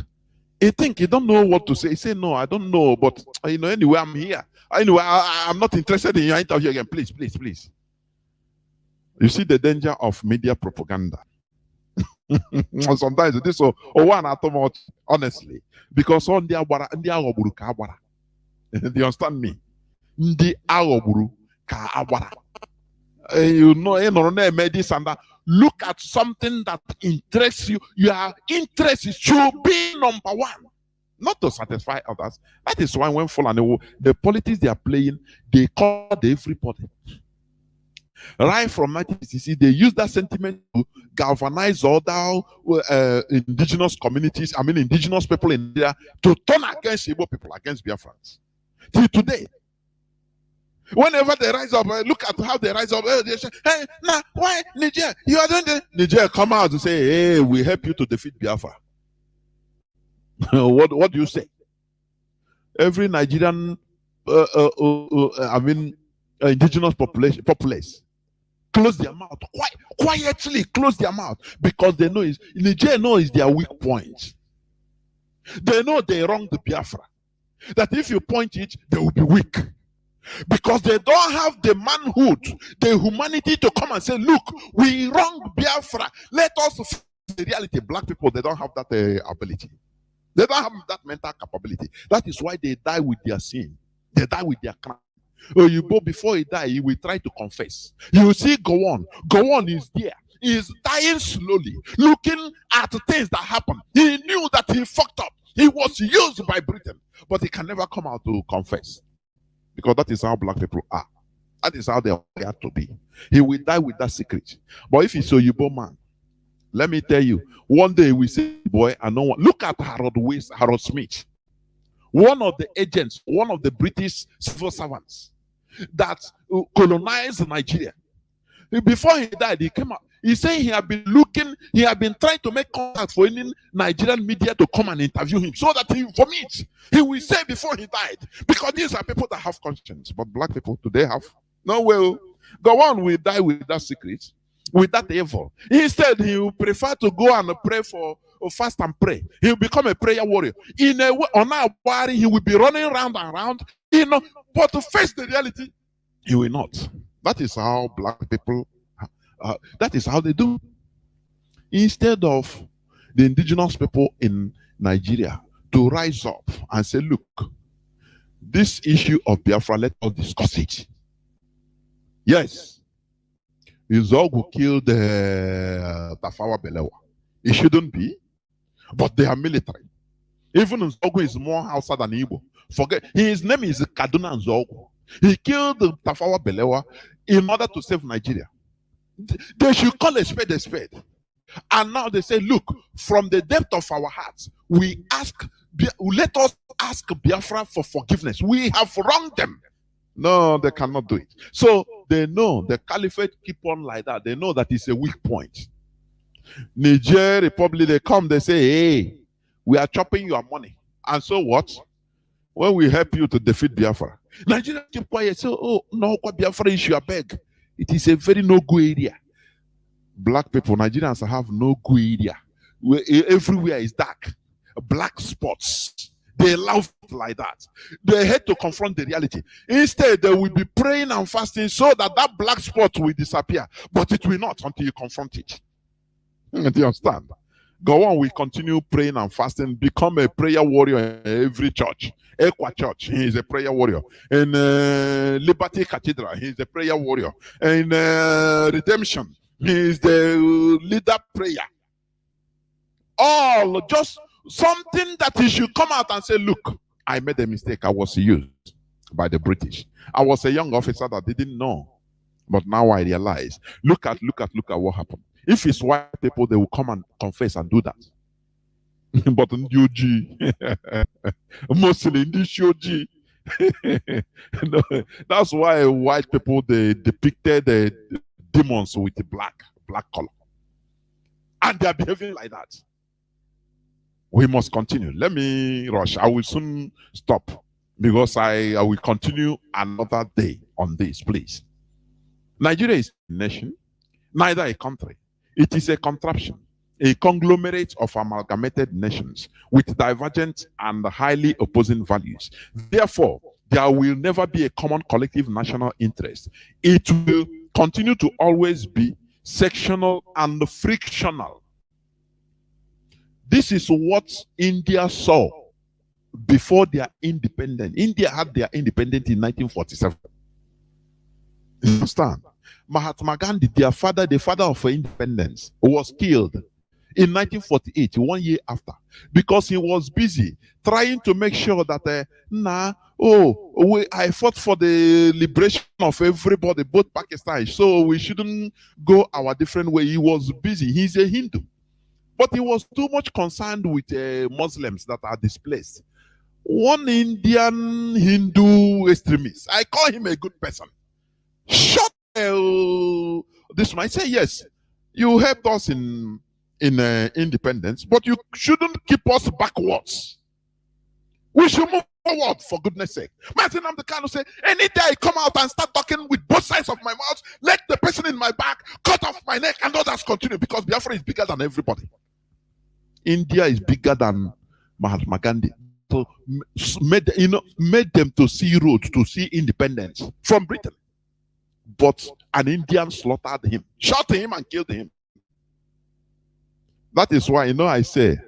He don't know what to say. He say, no, I don't know, but anyway, I'm here. Anyway, I'm not interested in your interview again. Please, please, please. You see the danger of media propaganda. Sometimes this one atom, honestly, because on the aghoburu ka agbara. Do you understand me? Ndị aghoburu ka agbara. This and that. Look at something that interests you. Your interest should be number one, not to satisfy others. That is why when the politics they are playing, they call everybody. Right from 1960, they use that sentiment to galvanize other indigenous communities, indigenous people in India, to turn against Igbo people, against Biafrans. Till today. Whenever they rise up, look at how they rise up. They say, hey, nah, why Niger? You are doing this. Niger come out to say, hey, we help you to defeat Biafra. What do you say? Every Nigerian, indigenous populace, close their mouth, quietly close their mouth, because they know Niger knows their weak points. They know they wrong the Biafra. That if you point it, they will be weak. Because they don't have the manhood, the humanity to come and say, look, we wrong Biafra. Let us face the reality. Black people, they don't have that ability. They don't have that mental capability. That is why they die with their sin. They die with their crime. Before he die, he will try to confess. You will see go on is there. He is dying slowly, looking at things that happen. He knew that he fucked up. He was used by Britain, but he can never come out to confess. Because that is how black people are. That is how they are to be. He will die with that secret. But if he's a Yoruba man, let me tell you, one day we say, boy, and no one. Look at Harold Smith, one of the agents, one of the British civil servants that colonized Nigeria. Before he died, he came out. He said he had been looking, he had been trying to make contact for any Nigerian media to come and interview him so that he vomit. He will say before he died. Because these are people that have conscience. But black people today have no will. Go on, will die with that secret, with that evil. Instead, he will prefer to go and pray for fast and pray. He will become a prayer warrior. In a way, on our body, he will be running round and round, but to face the reality, he will not. That is how black people, that is how they do. Instead of the indigenous people in Nigeria to rise up and say, look, this issue of Biafra, let us discuss it. Yes, Izogu killed Tafawa Balewa. It shouldn't be, but they are military. Even Nzogu is more Hausa than Igbo. Forget, his name is Kaduna Nzogu. He killed Tafawa Balewa in order to save Nigeria. They should call a spade a spade. And now they say, look, from the depth of our hearts, let us ask Biafra for forgiveness. We have wronged them. No, they cannot do it. So they know the caliphate keep on like that. They know that it's a weak point. Niger Republic, they come, they say, hey, we are chopping your money. And so what? When we help you to defeat Biafra, Nigeria keep quiet. So, oh, no, Biafra issue, I beg. It is a very no-go area. Black people, Nigerians have no-go area. Everywhere is dark. Black spots. They love it like that. They hate to confront the reality. Instead, they will be praying and fasting so that that black spot will disappear. But it will not until you confront it. Do you understand? Go on, we continue praying and fasting. Become a prayer warrior in every church. Equa Church, he is a prayer warrior. In Liberty Cathedral, he is a prayer warrior. In Redemption, he is the leader prayer. All just something that he should come out and say, look, I made a mistake. I was used by the British. I was a young officer that didn't know. But now I realize, look at what happened. If it's white people, they will come and confess and do that. But in UG, mostly in this UG, no, that's why white people, they depicted the demons with the black color. And they are behaving like that. We must continue. Let me rush. I will soon stop because I will continue another day on this, please. Nigeria is a nation, neither a country. It is a contraption, a conglomerate of amalgamated nations with divergent and highly opposing values. Therefore, there will never be a common collective national interest. It will continue to always be sectional and frictional. This is what India saw before their independence. India had their independence in 1947. You understand? Mahatma Gandhi, their father, the father of independence, was killed in 1948, 1 year after, because he was busy trying to make sure that, I fought for the liberation of everybody, both Pakistan, so we shouldn't go our different way. He was busy. He's a Hindu. But he was too much concerned with Muslims that are displaced. One Indian Hindu extremist. I call him a good person. Shut this man. I say, yes, you helped us in independence, but you shouldn't keep us backwards. We should move forward, for goodness sake. Martin, I'm the kind who say, any day I come out and start talking with both sides of my mouth, let the person in my back cut off my neck and others continue, because Biafra is bigger than everybody. India is bigger than Mahatma Gandhi. So made them to see roads, to see independence from Britain. But an Indian slaughtered him, shot him and killed him. That is why, I say,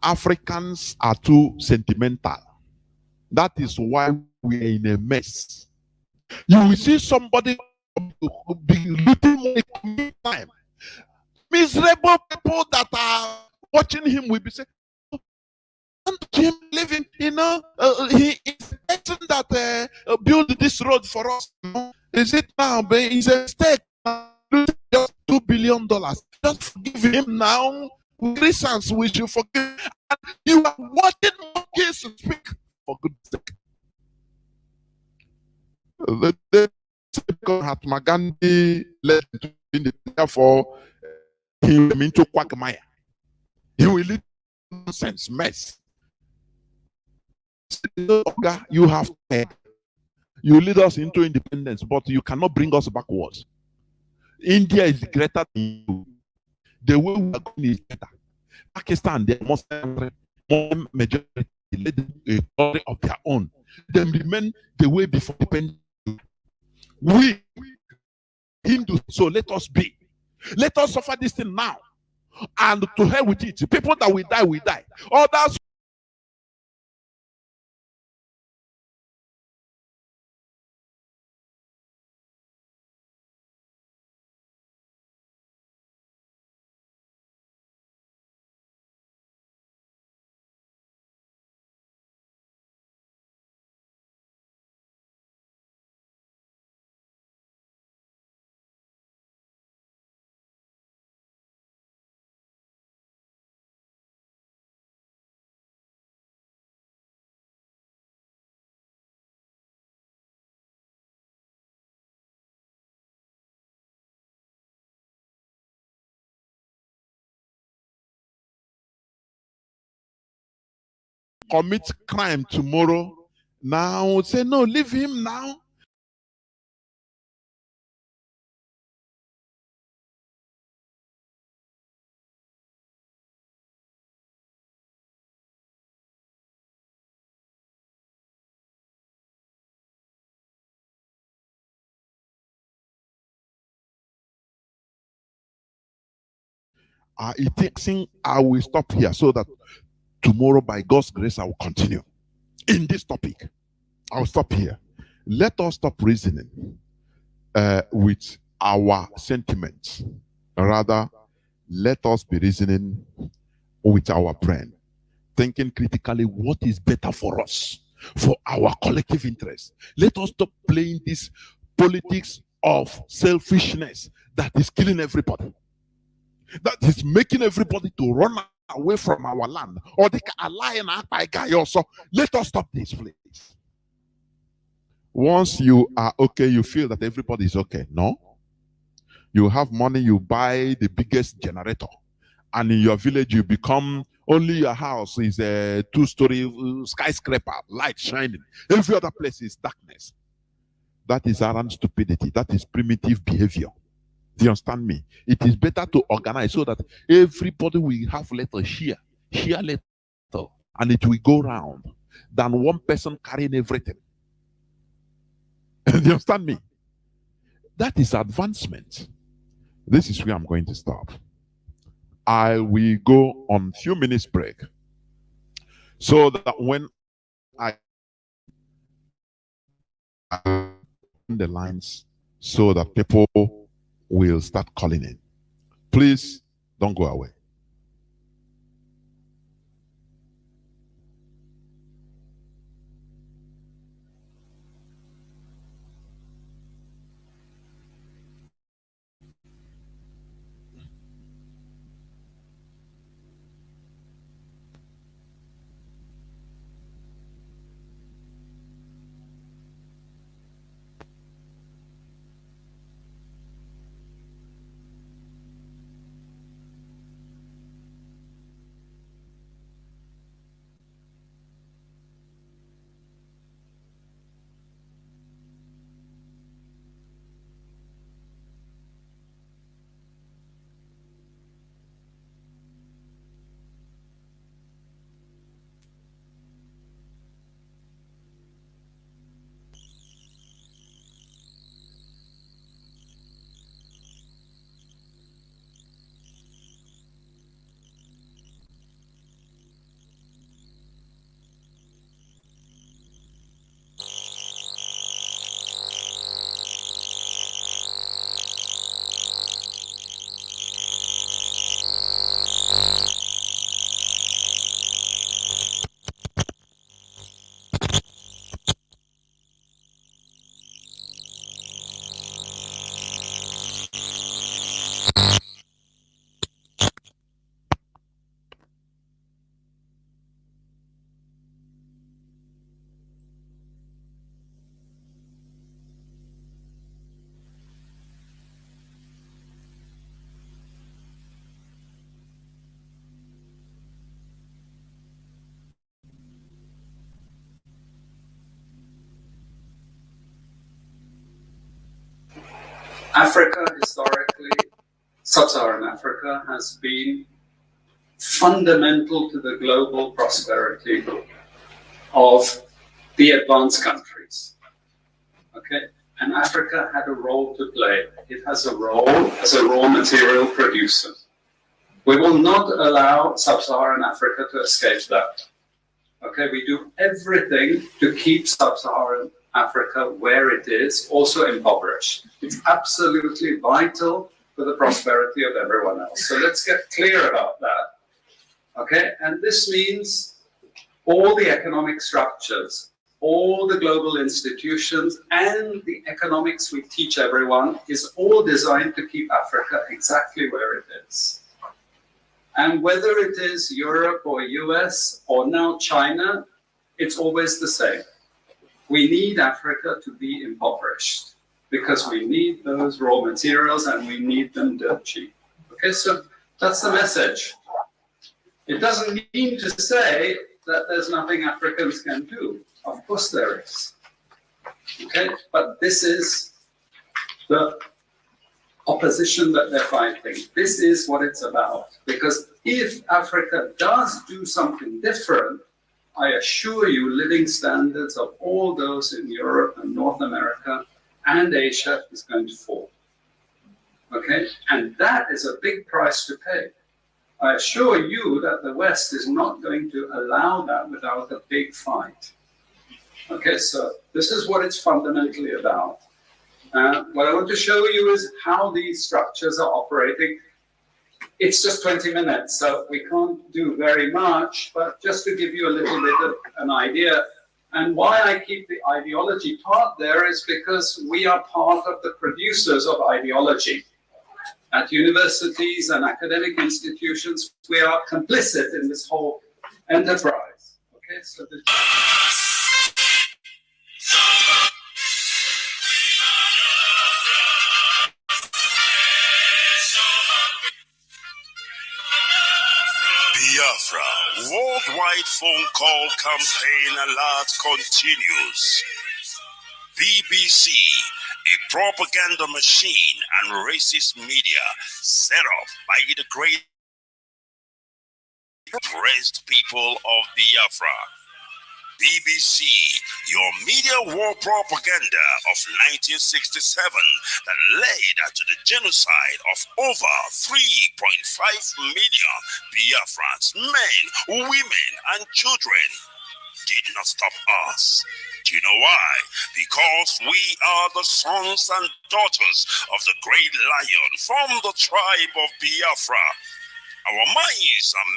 Africans are too sentimental. That is why we are in a mess. You will see somebody be looting money time. Miserable people that are watching him will be saying, him living, he is the person that built this road for us. Is it now? But it's a mistake. Just $2 billion. Just forgive him now. Christians, we should forgive. And you are watching monkeys speak, for goodness sake. The Mahatma Gandhi led to therefore he went into quagmire. He will lead nonsense mess. You have head. You lead us into independence, but you cannot bring us backwards. India is greater than you. The way we are going is better. Pakistan, they must have more majority, let a story of their own. They remain the way before independence. We Hindus, so let us be. Let us suffer this thing now. And to hell with it. People that will die, will die. Others commit crime tomorrow. Now say no, leave him now. I think I will stop here so that tomorrow, by God's grace, I will continue in this topic. I'll stop here. Let us stop reasoning with our sentiments. Rather, let us be reasoning with our brain, thinking critically what is better for us, for our collective interest. Let us stop playing this politics of selfishness that is killing everybody, that is making everybody to run away from our land, or they can ally and guy also. Let us stop this, please. Once you are okay, you feel that everybody is okay. No, you have money, you buy the biggest generator, and in your village you become, only your house is a 2-story skyscraper, light shining. Every other place is darkness. That is arrant stupidity. That is primitive behavior. Do you understand me? It is better to organize so that everybody will have little share little, and it will go round, than one person carrying everything. Do you understand me? That is advancement. This is where I'm going to stop. I will go on few minutes break, so that when I open the lines, so that people will start calling in. Please don't go away.
Africa, historically, sub-Saharan Africa has been fundamental to the global prosperity of the advanced countries. Okay? And Africa had a role to play. It has a role as a raw material producer. We will not allow sub-Saharan Africa to escape that. Okay, we do everything to keep sub-Saharan Africa where it is, also impoverished. It's absolutely vital for the prosperity of everyone else. So let's get clear about that. Okay, and this means all the economic structures, all the global institutions, and the economics we teach everyone is all designed to keep Africa exactly where it is. And whether it is Europe or US or now China, it's always the same. We need Africa to be impoverished because we need those raw materials and we need them dirt cheap. Okay, so that's the message. It doesn't mean to say that there's nothing Africans can do. Of course there is. Okay, but this is the opposition that they're fighting. This is what it's about. Because if Africa does do something different, I assure you living standards of all those in Europe and North America and Asia is going to fall. Okay, and that is a big price to pay. I assure you that the West is not going to allow that without a big fight. Okay, so this is what it's fundamentally about. What I want to show you is how these structures are operating. It's just 20 minutes, so we can't do very much, but just to give you a little bit of an idea. And why I keep the ideology part there is because we are part of the producers of ideology. At universities and academic institutions, we are complicit in this whole enterprise. Okay, so
Biafra, worldwide phone call campaign alert continues. BBC, a propaganda machine and racist media set up by the great oppressed people of Biafra. BBC, your media war propaganda of 1967 that led to the genocide of over 3.5 million Biafrans, men, women, and children, did not stop us. Do you know why? Because we are the sons and daughters of the great lion from the tribe of Biafra. Our minds are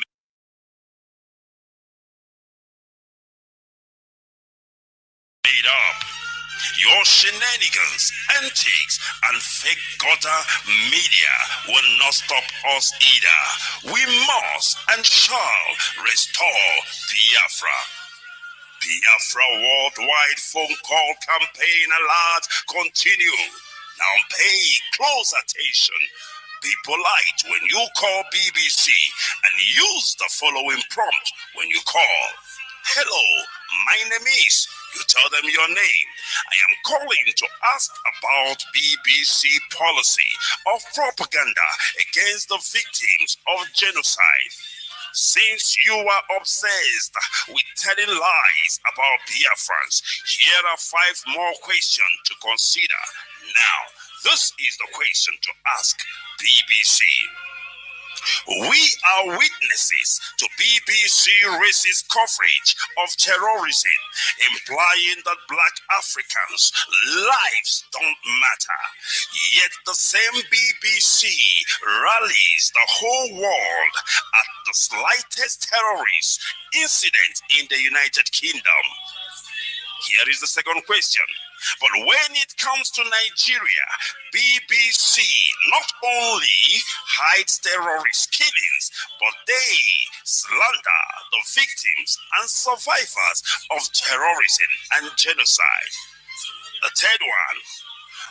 made up. Your shenanigans, antics, and fake gutter media will not stop us either. We must and shall restore Biafra. Biafra worldwide phone call campaign alert continue. Now pay close attention. Be polite when you call BBC and use the following prompt when you call. Hello, my name is. You tell them your name. I am calling to ask about BBC policy of propaganda against the victims of genocide. Since you are obsessed with telling lies about Biafrans, here are 5 more questions to consider. Now, this is the question to ask BBC. We are witnesses to BBC racist coverage of terrorism, implying that black Africans' lives don't matter. Yet the same BBC rallies the whole world at the slightest terrorist incident in the United Kingdom. Here is the second question. But when it comes to Nigeria, BBC not only hides terrorist killings, but they slander the victims and survivors of terrorism and genocide. The third one,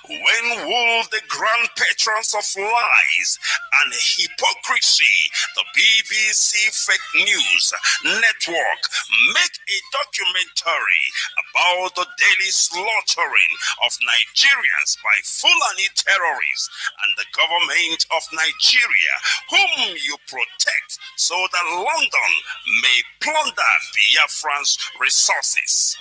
When will the grand patrons of lies and hypocrisy, the BBC Fake News Network, make a documentary about the daily slaughtering of Nigerians by Fulani terrorists and the government of Nigeria, whom you protect, so that London may plunder Biafran's resources?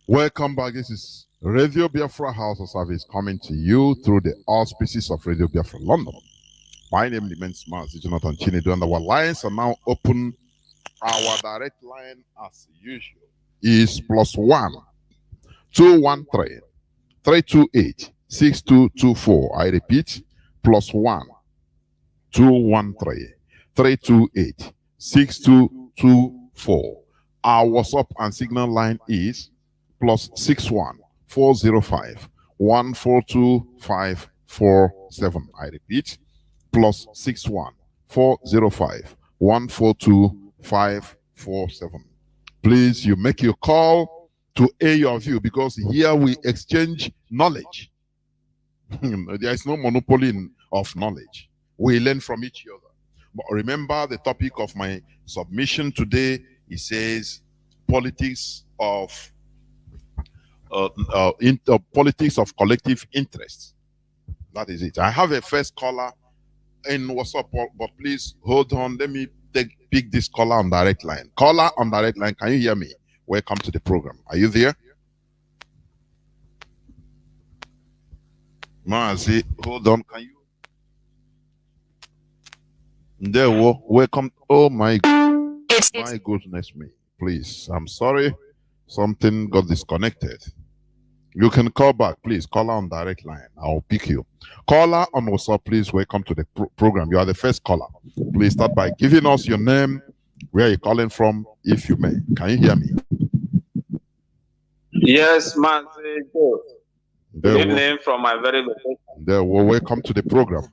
Welcome back. This is Radio Biafra Hausa service coming to you through the auspices of Radio Biafra London. My name remains Mazi, Jonathan Chinedu, and our lines are now open. Our direct line, as usual, is +1 213 328 6224. I repeat, +1 213 328 6224. Our WhatsApp and Signal line is +61 405 142 547. I repeat, +61 405 142 547. Please, you make your call to air your view, because here we exchange knowledge. There is no monopoly of knowledge. We learn from each other. But remember the topic of my submission today. It says politics of politics of collective interests. That is it. I have a first caller in WhatsApp, but please hold on. Let me pick this caller on direct line. Caller on direct line, can you hear me? Welcome to the program. Are you there? Mazi, hold on. Can you? There, welcome. Oh my goodness me. Please, I'm sorry. Something got disconnected. You can call back, please. Caller on direct line. I'll pick you. Caller on WhatsApp, please. Welcome to the program. You are the first caller. Please start by giving us your name, where you're calling from, if you may. Can you hear me?
Yes, man. Good evening from my very location.
Welcome to the program.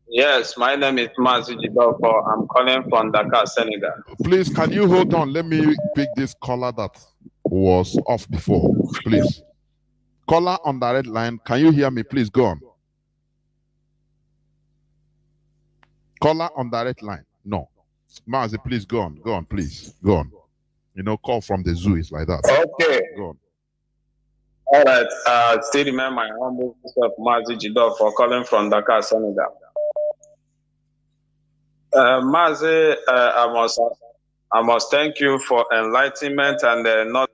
Yes, my name is Mazi. I'm calling from Dakar, Senegal.
Please, can you hold on? Let me pick this caller that was off before, please. Caller on direct line, can you hear me? Please go on. Caller on direct line. No. Mazi, please go on. Go on, please. Go on. You know, call from the zoo is like that.
Okay.
Go on.
All right. Still remember my humble self, Mazi Jidor, for calling from Dakar, Senegal. Mazi, I must thank you for enlightenment and not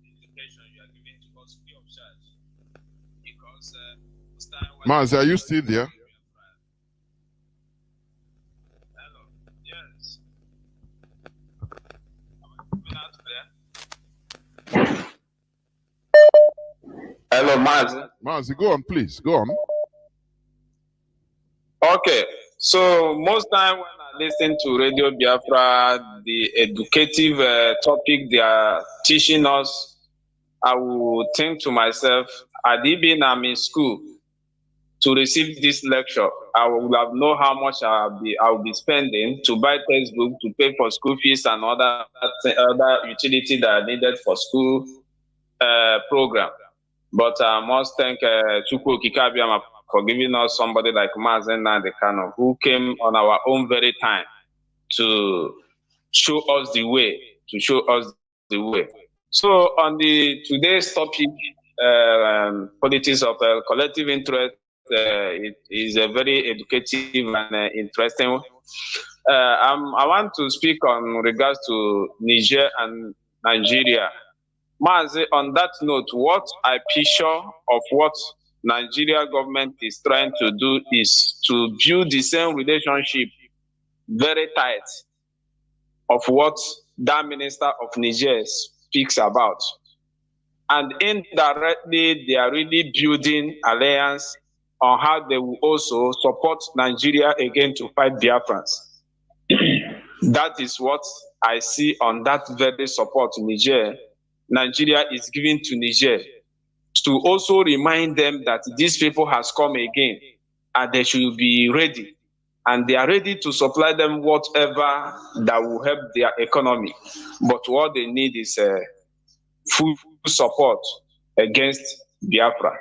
education you are giving to us free of charge. Because
Mazi, are you still there?
Hello. Yes. Am I coming out there? Hello, Mazi.
Mazi, go on, please. Go on.
Okay, so most time when I listen to Radio Biafra, the educative topic they are teaching us, I will think to myself, had it been I'm in school to receive this lecture, I would have known how much I'll be spending to buy textbook, to pay for school fees and other utility that are needed for school program. But I must thank Chukwu Kikabiama for giving us somebody like Mazi Nandekano, who came on our own very time to show us the way, So on today's topic, politics of collective interest, it is a very educative and interesting. I want to speak on regards to Niger and Nigeria. Mazi, on that note, what I picture of what Nigeria government is trying to do is to build the same relationship very tight of what that minister of Niger speaks about. And indirectly, they are really building alliance on how they will also support Nigeria again to fight Biafrans. That is what I see on that very support Nigeria is giving to Niger, to also remind them that these people has come again and they should be ready. And they are ready to supply them whatever that will help their economy. But what they need is full support against Biafra.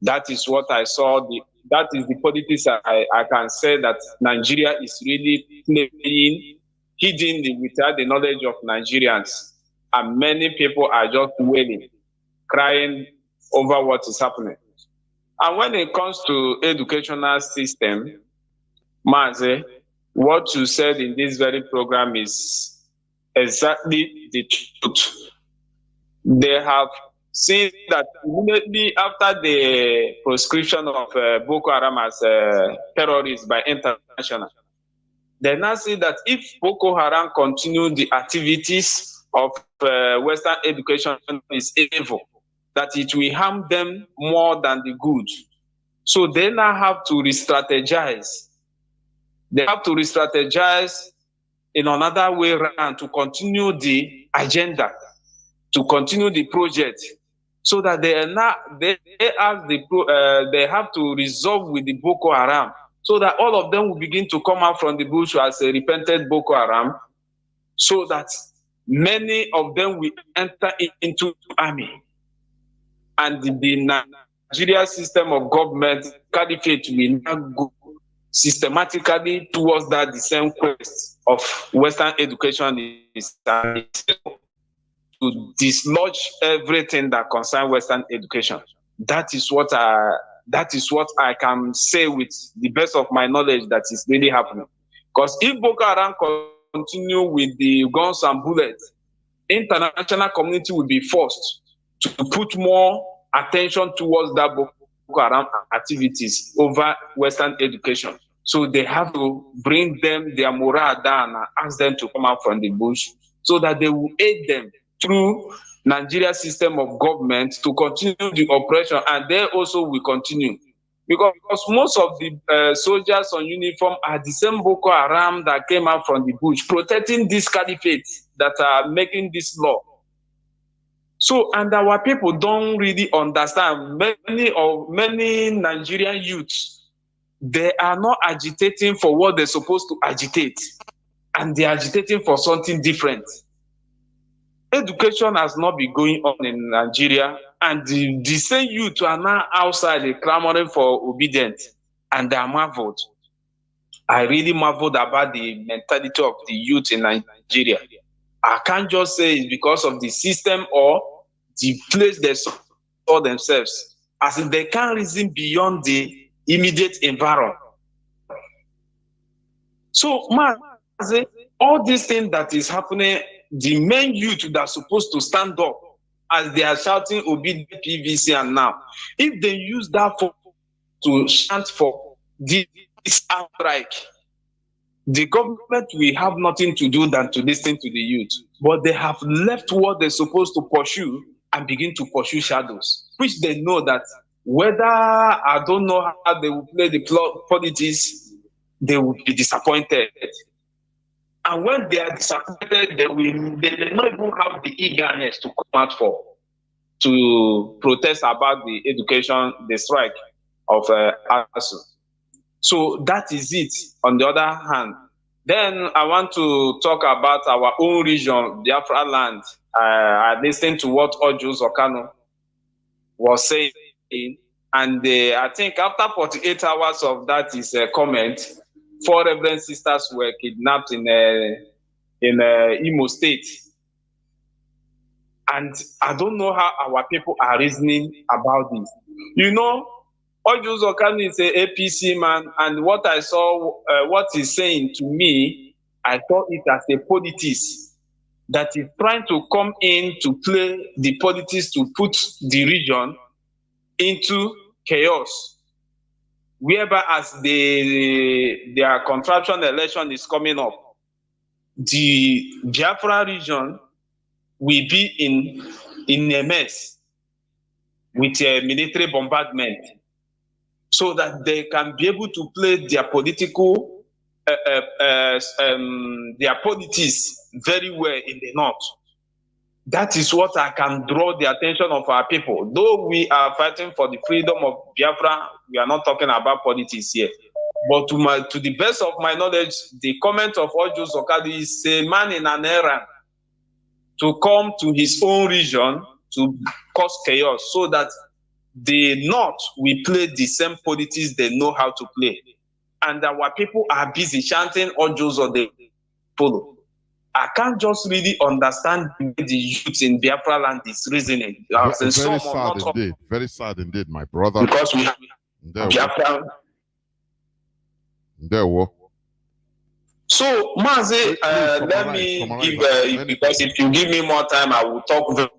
That is what I saw. That is the politics I can say that Nigeria is really playing hidden without the knowledge of Nigerians. And many people are just wailing, crying over what is happening. And when it comes to educational system, Mazi, what you said in this very program is exactly the truth. They have seen that immediately after the proscription of Boko Haram as terrorists by international, they now see that if Boko Haram continue the activities of Western education is evil, that it will harm them more than the good. So they now have to re-strategize. They have to re-strategize in another way around to continue the agenda, to continue the project, so that they have to resolve with the Boko Haram, so that all of them will begin to come out from the bush as a repented Boko Haram, so that many of them will enter into army, and the Nigeria system of government caliphate will now go systematically towards that the same quest of Western education is to dislodge everything that concerns Western education. That is what I can say with the best of my knowledge that is really happening. Because if Boko Haram continue with the guns and bullets, international community will be forced to put more attention towards that Boko Haram activities over Western education. So they have to bring them their morale down and ask them to come out from the bush, so that they will aid them through Nigeria system of government to continue the operation, and they also will continue. Because most of the soldiers on uniform are the same Boko Haram that came out from the bush, protecting this caliphate that are making this law. So, and our people don't really understand. Many Nigerian youths, they are not agitating for what they're supposed to agitate, and they're agitating for something different. Education has not been going on in Nigeria, and the same youth are now outside clamoring for obedience, and they are marveled. I really marveled about the mentality of the youth in Nigeria. I can't just say it's because of the system or the place they saw themselves, as if they can't reason beyond the immediate environment. So, Mazi, all these things that is happening, the main youth that are supposed to stand up as they are shouting obedient PVC, and now, if they use that to chant for this strike, the government will have nothing to do than to listen to the youth. But they have left what they're supposed to pursue and begin to pursue shadows, which they know that whether, I don't know how they will play the politics, they will be disappointed. And when they are disappointed, they may not even have the eagerness to come out to protest about the education, the strike of ASU. So that is it. On the other hand, then I want to talk about our own region, Biafra land. I listened to what Ojo Zokano was saying, and I think after 48 hours of that is a comment, 4 Reverend sisters were kidnapped in Imo State. And I don't know how our people are reasoning about this. You know, Ojo Zokano is an APC man, and what I saw, what he's saying to me, I thought it as a politics that is trying to come in to play the politics to put the region into chaos, whereby as their contraction election is coming up, the Biafra region will be in a mess with a military bombardment, so that they can be able to play their political, their politics very well in the north. That is what I can draw the attention of our people. Though we are fighting for the freedom of Biafra, we are not talking about politics here. But to the best of my knowledge, the comment of Ojo Zokano is a man in an errand to come to his own region to cause chaos so that the North will play the same politics they know how to play. And our people are busy chanting audios of the follow. I can't just really understand the youth in Biafra land is reasoning.
Very sad indeed. Very sad indeed, my brother.
Because we have Biafra.
There we go.
So, Mazi, let me give, because if you give me more time, I will talk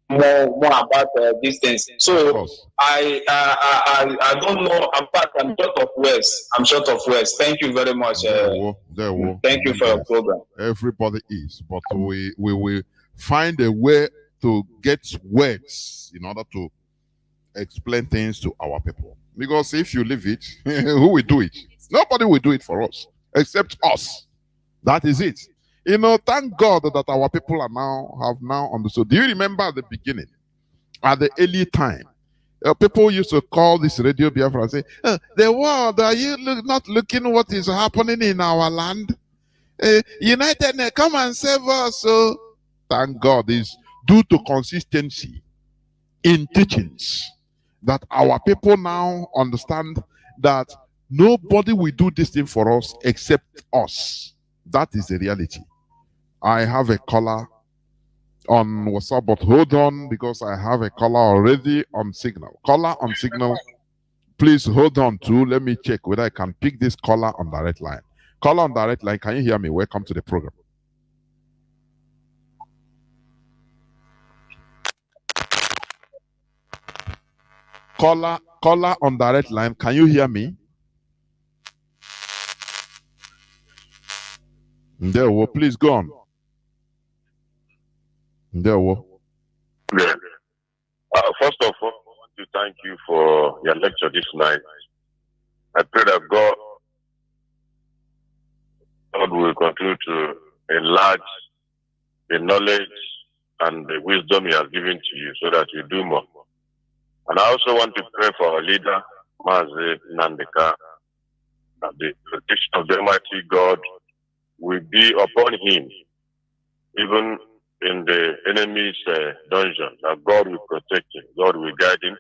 more about these things. So, I don't know. In fact, I'm short of words. Thank you very much. Thank you for your program.
Everybody is, but we will find a way to get words in order to explain things to our people. Because if you leave it, who will do it? Nobody will do it for us except us. That is it. You know, thank God that our people have now understood. Do you remember at the beginning, at the early time, people used to call this Radio Biafra and say, the world, are you not looking what is happening in our land? United, come and save us. So, thank God, is due to consistency in teachings that our people now understand that nobody will do this thing for us except us. That is the reality. I have a caller on WhatsApp, but hold on because I have a caller already on Signal. Caller on Signal, please hold on too. Let me check whether I can pick this caller on direct line. Caller on direct line, can you hear me? Welcome to the program. Caller on direct line, can you hear me? There, well, please go on. There, well.
Yeah. First of all, I want to thank you for your lecture this night. I pray that God will continue to enlarge the knowledge and the wisdom He has given to you so that you do more. And I also want to pray for our leader, Mazi Nandeka, that the protection of the Almighty God will be upon him, even in the enemy's dungeon, that God will protect him, God will guide him,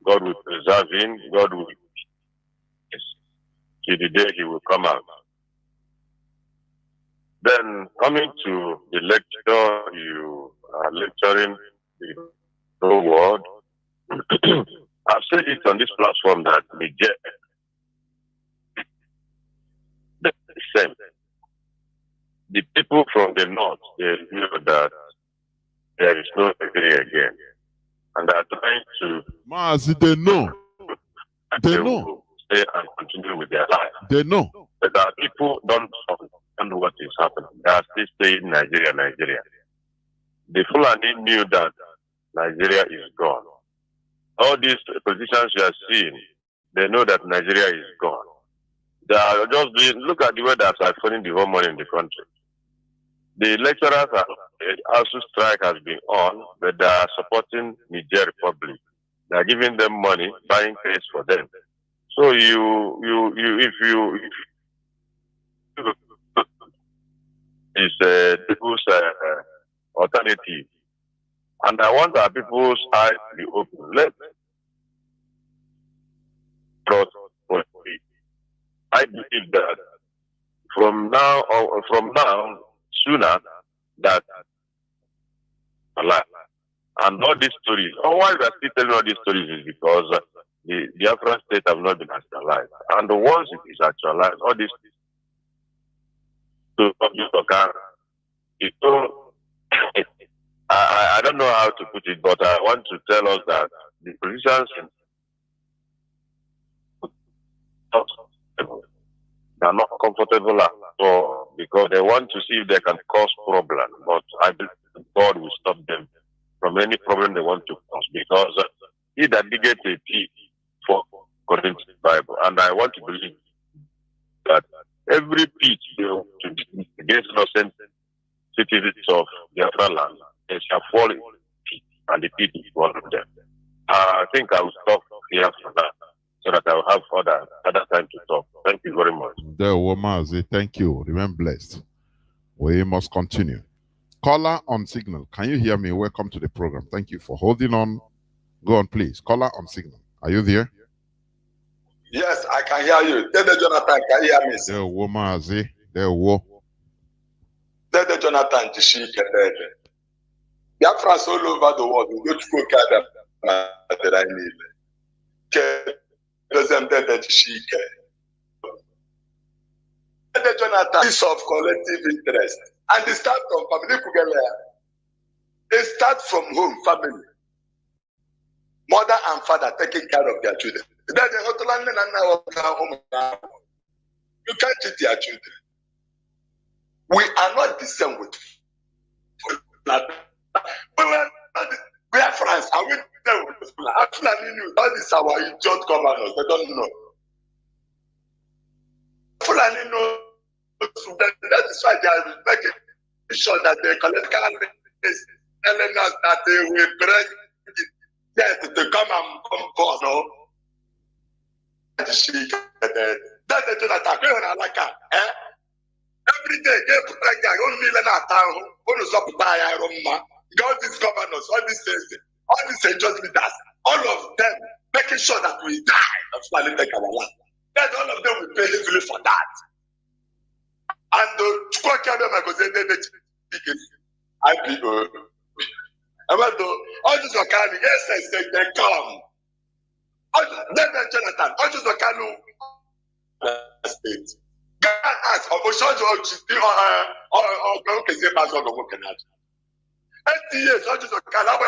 God will preserve him, God will till the day he will come out. Then coming to the lecture, you are lecturing the whole world. I've said it on this platform that Niger, the same. The people from the north, they know that there is no victory again. And they are trying to...
Mazi, they know. They know.
Stay and continue with their life.
They know.
But our people don't understand what is happening. They are still saying Nigeria, Nigeria. The Fulani knew that Nigeria is gone. All these positions you are seeing, they know that Nigeria is gone. They are just doing, look at the way that are spending the whole money in the country. The lecturers also strike has been on, but they are supporting Niger Republic. They are giving them money, buying case for them. So if it's a people's alternative, and I want our people's eyes to be open. I believe that from now, sooner, that alive. And all these stories, why we are still telling all these stories is because the Biafra state have not been actualized. And once it is actualized, all these I don't know how to put it, but I want to tell us that the positions are not comfortable at all because they want to see if they can cause problem. But I believe God will stop them from any problem they want to cause because he that diggeth a pit for according to the Bible. And I want to believe that every pit against innocent citizens of Biafra land, they shall fall in the pit, and the pit is one of them. I think I will stop here for that, so that I will have other time to talk. Thank you very much.
There, Mazi, thank you. Remain blessed. We must continue. Caller on signal. Can you hear me? Welcome to the program. Thank you for holding on. Go on, please. Caller on signal. Are you there?
Yes, I can hear you. Dede Jonathan, can you hear me?
There, Mazi. There, wo.
Dede Jonathan, Jishike, Dede. Biafra all over the world. We go to go gather that I need. Dede Jishike. Dede Jonathan is of collective interest. And they start from family. They start from home, family. Mother and father taking care of their children. You can't cheat their children. We are not the same with we are friends. Are we there with people? Actually, all these are our idiot governors. They don't know. Fulani know that is why they are making sure that they collect is telling us that they will bring yes, they come and come forth, no? That's the Jonathan. Every day, they put like that. Only let that town. Only stop by Roma. All these governors, all these just leaders, all of them making sure that we die. That's why they take our land. Then all of them will pay heavily for that. And the IPO. All these Okani, yes, they come. Then Jonathan, all these Okani state. God asked, or okay, 8 years, all these Okani, all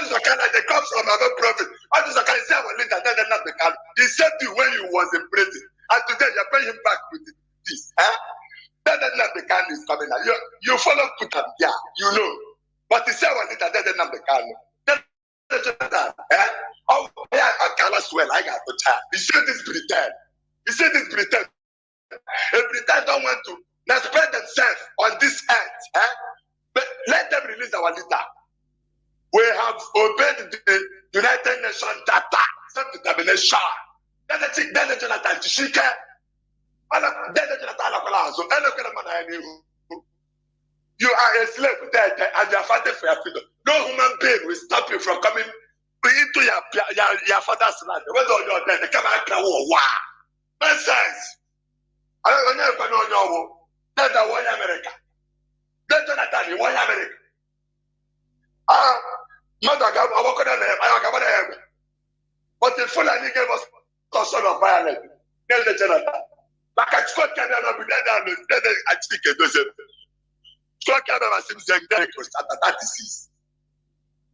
these Okani, they come from our province. All these Okani say our leader, then not the can. He said to you when he was in prison, and today you're paying him back with this. Then not the can is coming out. You follow Putam, yeah, you know. But he said our leader, then not the can. Oh, yeah, I cannot swear. I got the time. He said this pretend. He said this pretend. If pretend don't want to now spread themselves on this earth, but let them release our leader. We have obeyed the United Nations data, self-determination. Then the Jonathan Tishike. You are a slave dead and you are fighting for your freedom. No human being will stop you from coming into your father's land. Whether you're dead, they come out and wow. Makes sense. I don't know. Then the one America. Then Jonathan, you want America. But the Fulani gave us a sort of violence. Then the Jonathan. Like I spoke to them, then I speak a dozen.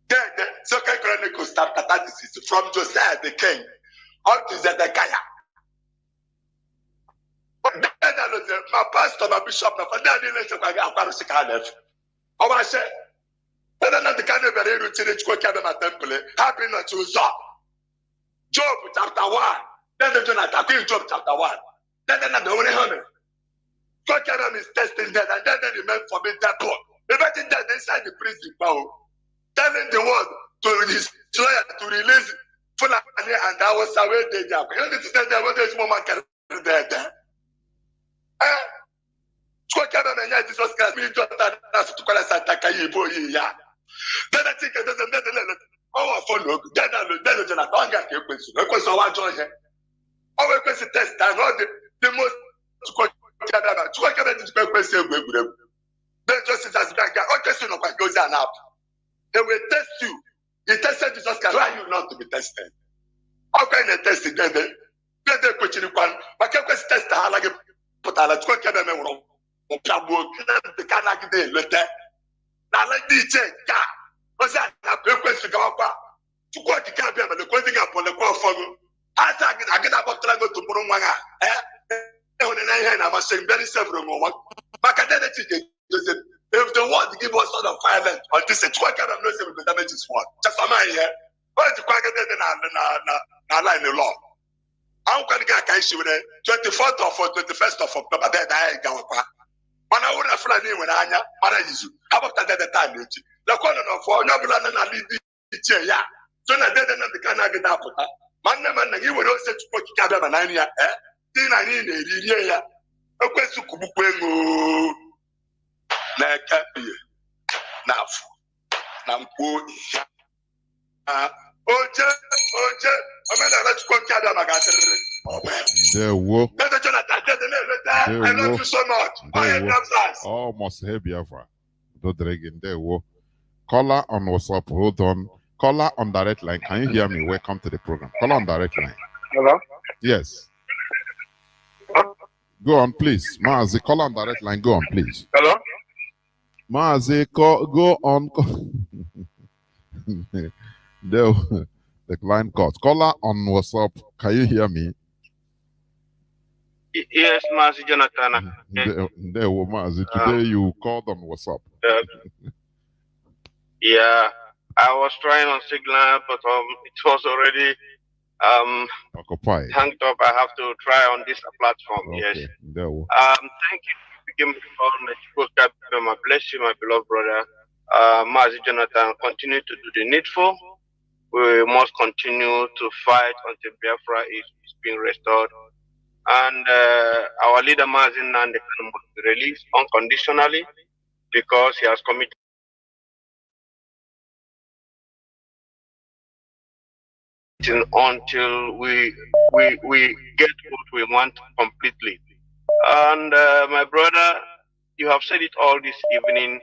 Then the Second Chronicles chapter 36 from Josiah the king up to Zedekiah. My pastor, my bishop, my father, I didn't say I left. Oh, I said, but I'm not the kind of very routine to go to my temple. Happy not to Job chapter 1. Then the Jonathan, Job chapter 1. Then the only honor. God is testing that, and then he meant for me that book. The better that inside the prison, telling the world to his lawyer to release Fulani, and I was away there. You know, this is the this moment can there. Jesus Christ, me just that's to call us Santa Yibo. Yeah. Then I think it doesn't let our phone look. Then the Jonathan got your question. Because I want to hear. Our question test and all the most. Then justice has been goes up. They will test you. He tested Jesus Christ. Why are you not to be tested? How can they test it? Then they question you. But can test the like put a lot of them. The Canada day letter. Now like DJ. What's that? I question go up. To go to Canada, the question upon the call for you. I get about to go to Burumanga. I'm saying very several more. If the world give us sort of violence on this, it's quite kind of no the damage is what. Just a man here. But it's quite good in the law. I'm going to get a issue with it 24th or 21st of October. Then I go. When I would have flown in when I am, how about that time? The corner of four, Nobula and I lead the chair. So I didn't the Canada get up. Man, you would also put Cabana 9 years. Then I need a year. A question na-eke n'afọ na mkpu ihe oje omenala chukwu nke ada maka atịrịrị
Ndewo.
Dede Jonathan, Dede na-eleta, I love you so much.
Almost here, Biafra. Ndewo. Caller on WhatsApp, hold on. Caller on direct line, can you hear me? Welcome to the program. Caller on direct line.
Hello?
Yes. Go on, please. Mazi, caller on direct line, go on, please.
Hello?
Mazi, go on. The line cut. Caller on WhatsApp, can you hear me?
Yes, Mazi Jonathan.
Mazi, today you called on WhatsApp.
Yeah, I was trying on Signal, but it was already
occupied.
hanged up. I have to try on this platform.
Okay.
Yes.
Thank
you. Begin God bless you, my beloved brother. Mazi Jonathan, continue to do the needful. We must continue to fight until Biafra is being restored. And our leader Mazi Nande must be released unconditionally because he has committed until we get what we want completely. And my brother, you have said it all this evening,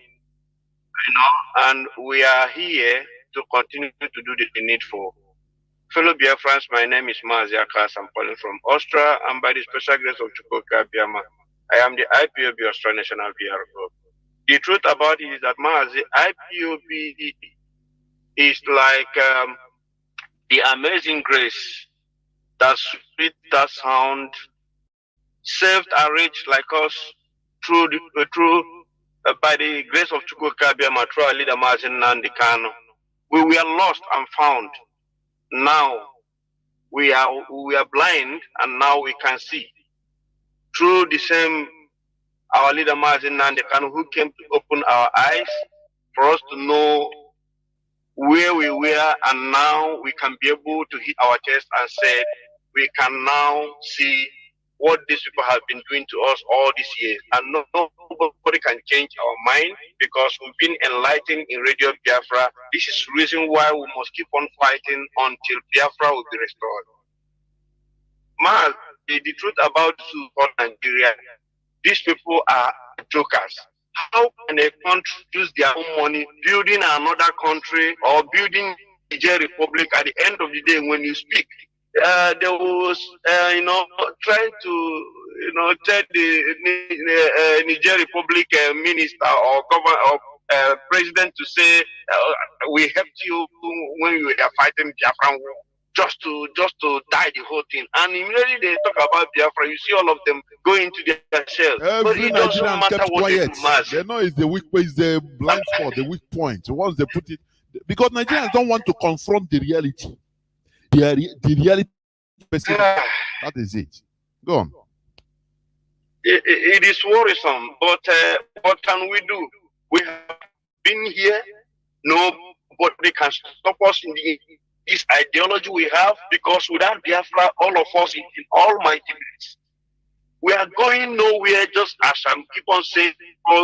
and we are here to continue to do the needful. Fellow Biafrans, my name is Mazi. I'm calling from Austria, and by the special grace of Chukwuka Biama, I am the IPOB Austria National PR. The truth about it is that Mazi, IPOB is like the amazing grace, that sweet, that sound, saved and rich like us by the grace of Chukwuka Biama, through our leader Mazi Nnamdi Kanu. We were lost and found. Now we are blind, and now we can see. Through the same our leader Mazi Nnamdi Kanu, who came to open our eyes for us to know where we were, and now we can be able to hit our chest and say we can now see what these people have been doing to us all these years, and nobody can change our mind because we've been enlightened in Radio Biafra. This is the reason why we must keep on fighting until Biafra will be restored. Man, the truth about Nigeria, these people are jokers. How can a country use their own money building another country or building Niger Republic? At the end of the day, when you speak, there was, trying to, tell the Niger Republic minister or governor or president to say, we helped you when you were fighting Biafra war, just to die the whole thing. And immediately they talk about Biafra, you see all of them going into their shells.
Every Nigerian kept quiet. They know it's the weak point, it's the blind spot, the weak point. Once they put it, because Nigerians don't want to confront the reality. The reality, that is it. Go on.
It is worrisome, but what can we do? We have been here. Nobody can stop us in this ideology we have, because without Biafra, all of us in almighty bliss. We are going nowhere, just as I keep on saying,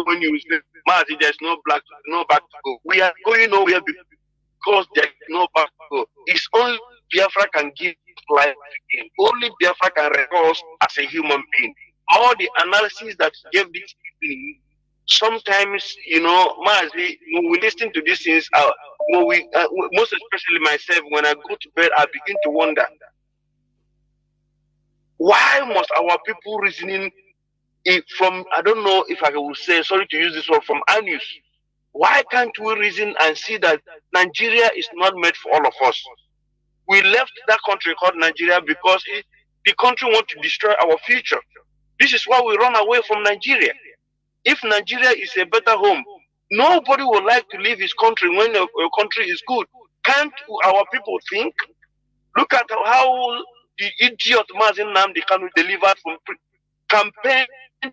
when you say, Mazi, there's no back to go. We are going nowhere because there's no back to go. It's only Biafra can give life again. Only Biafra can restore us as a human being. All the analysis that gave this evening, sometimes, Mazi, when we listen to these things, most especially myself, when I go to bed, I begin to wonder, why must our people reasoning from, I don't know if I will say, sorry to use this word, from anus? Why can't we reason and see that Nigeria is not made for all of us? We left that country called Nigeria because the country wants to destroy our future. This is why we run away from Nigeria. If Nigeria is a better home, nobody would like to leave his country when a country is good. Can't our people think? Look at how the idiot Mazi Nnamdi Kanu delivered from campaign to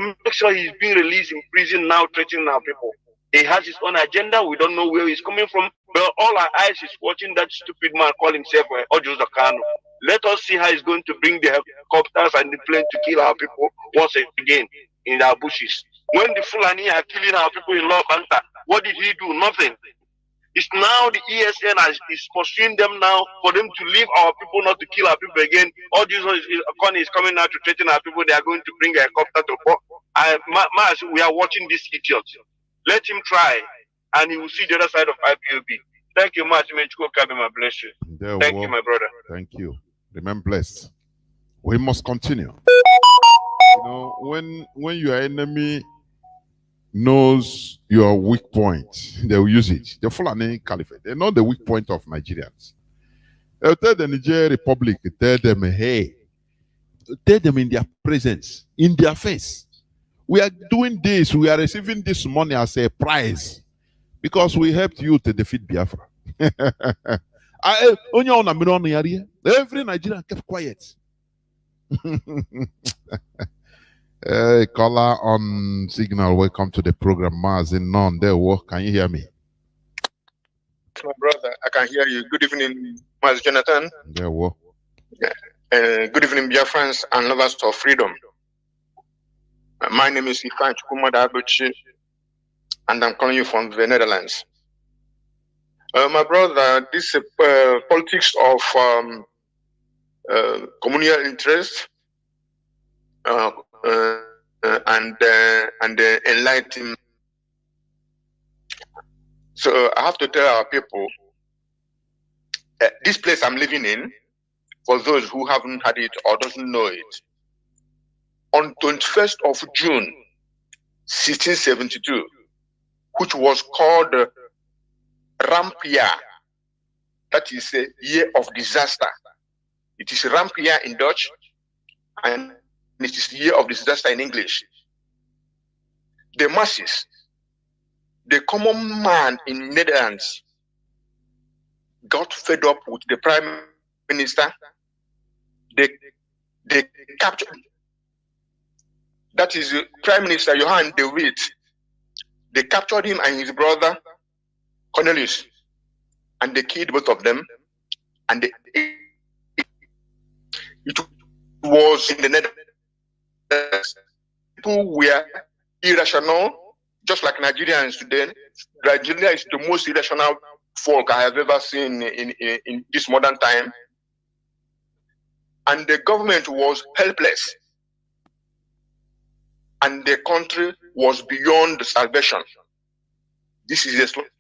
make sure he's being released in prison now, threatening our people. He has his own agenda. We don't know where he's coming from. But all our eyes is watching that stupid man call himself Ojuzo Kanu. Let us see how he's going to bring the helicopters and the plane to kill our people once again in our bushes. When the Fulani are killing our people in Lobanta, what did he do? Nothing. It's now the ESN is pursuing them now for them to leave our people, not to kill our people again. All this is coming now to threaten our people. They are going to bring a helicopter to port. Maz, we are watching this idiot. Let him try, and he will see the other side of IPOB. Thank you, Maz. May God bless you. Thank you, my brother.
Thank you. Remember blessed. We must continue. You know, when your enemy knows your weak point, they will use it. The Fulani Caliphate, they know the weak point of Nigerians. They'll tell the Niger Republic, tell them, hey, tell them in their presence, in their face. We are doing this, we are receiving this money as a prize because we helped you to defeat Biafra. Every Nigerian kept quiet. Hey, caller on signal, welcome to the program. Mazi, none there. Can you hear me?
My brother, I can hear you. Good evening, Mazi Jonathan.
There, what?
Good evening, Biafrans and lovers of freedom. My name is Ifan Chukwumada Abuchi, and I'm calling you from the Netherlands. My brother, this politics of communal interest and enlightenment. So I have to tell our people, this place I'm living in, for those who haven't had it or doesn't know it, on 21st of June, 1672, which was called Rampia, that is a year of disaster. It is Rampia in Dutch, and it is the year of disaster in English. The masses, the common man in Netherlands, got fed up with the prime minister. They captured, that is Prime Minister Johan de Witt. They captured him and his brother Cornelius, and they killed both of them. And it was in the Netherlands. People were irrational, just like Nigerians today. Nigeria is the most irrational folk I have ever seen in this modern time. And the government was helpless. And the country was beyond salvation. This is a slogan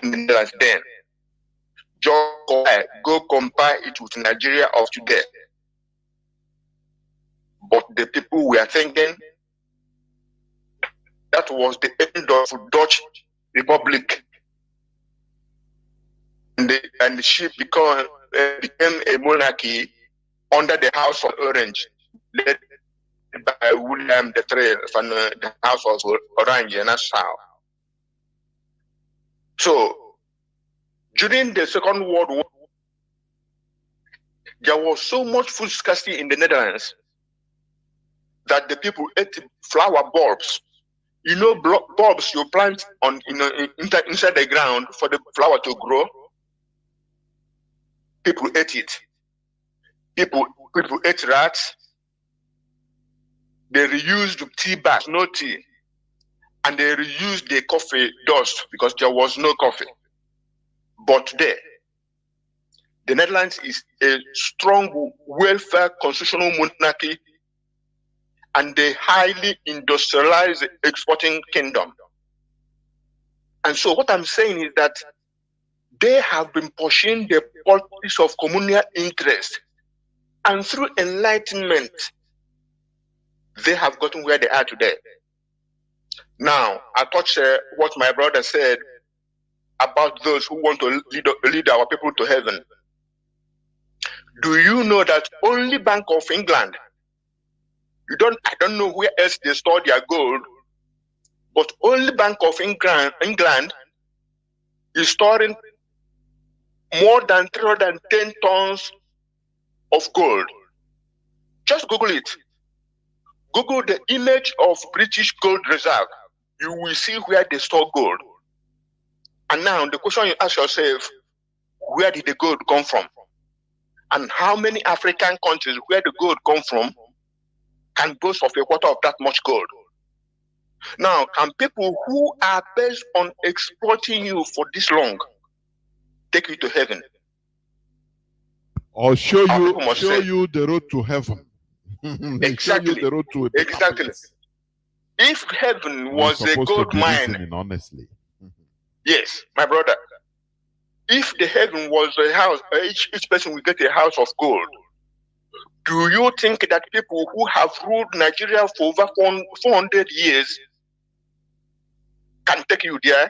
in the Netherlands then. Just go compare it with Nigeria of today. But the people were thinking that was the end of Dutch Republic. And the ship became a monarchy under the House of Orange, led by William III from the House of Orange in Nassau. So, during the Second World War, there was so much food scarcity in the Netherlands that the people ate flower bulbs. You know, bulbs you plant on inside the ground for the flower to grow. People ate it. People ate rats. They reused tea bags, no tea, and they reused the coffee dust because there was no coffee. But today, the Netherlands is a strong welfare constitutional monarchy and a highly industrialized exporting kingdom. And so what I'm saying is that they have been pushing the politics of communal interest, and through enlightenment, they have gotten where they are today. Now, I touch what my brother said about those who want to lead our people to heaven. Do you know that only Bank of England, I don't know where else they store their gold, but only Bank of England is storing more than 310 tons of gold. Just Google it. Google the image of British gold reserve. You will see where they store gold. And now the question you ask yourself, where did the gold come from? And how many African countries where the gold come from can boast of a quarter of that much gold? Now, can people who are based on exploiting you for this long take you to heaven?
Or show
say,
you the road to heaven. They show you the road to a better place.
If heaven was a gold mine,
honestly.
yes, my brother. If the heaven was a house, each person will get a house of gold. Do you think that people who have ruled Nigeria for over 400 years can take you there?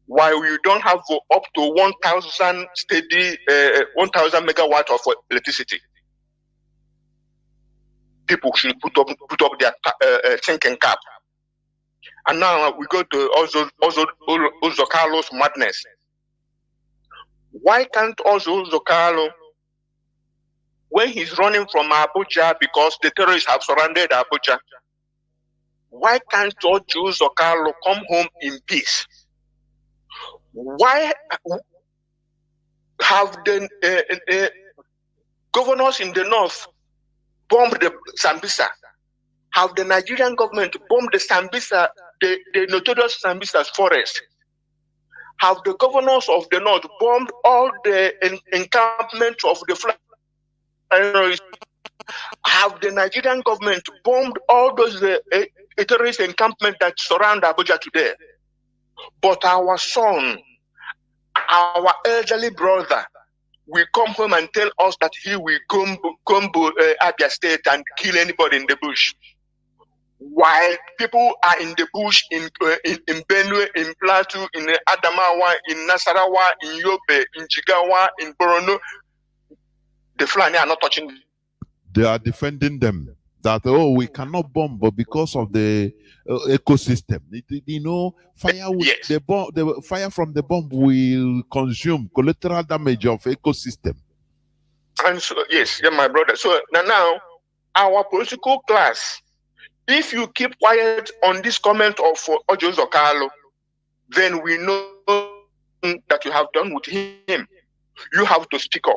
While you don't have up to 1,000 steady, 1,000 megawatt of electricity, people should put up their thinking cap. And now we go to also Carlos madness. Why can't also Carlo, when he's running from Abuja because the terrorists have surrounded Abuja, why can't Ojo Carlo come home in peace? Why have the governors in the north bombed the Sambisa? Have the Nigerian government bombed the Sambisa, the notorious Sambisa's forest? Have the governors of the north bombed all the encampments of the terrorists? Have the Nigerian government bombed all those terrorist encampments that surround Abuja today? But our son, our elderly brother, will come home and tell us that he will come Abia State and kill anybody in the bush. While people are in the bush in Benue, in Plateau, in Adamawa, in Nasarawa, in Yobe, in Jigawa, in Borono, the Fulani are not touching them.
They are defending them. That, oh, we cannot bomb, but because of the ecosystem, fire
yes.
the fire from the bomb will consume collateral damage of ecosystem.
And so, yes, yeah, my brother. So now, our political class, if you keep quiet on this comment of Ojo Zokalo, then we know that you have done with him. You have to speak up.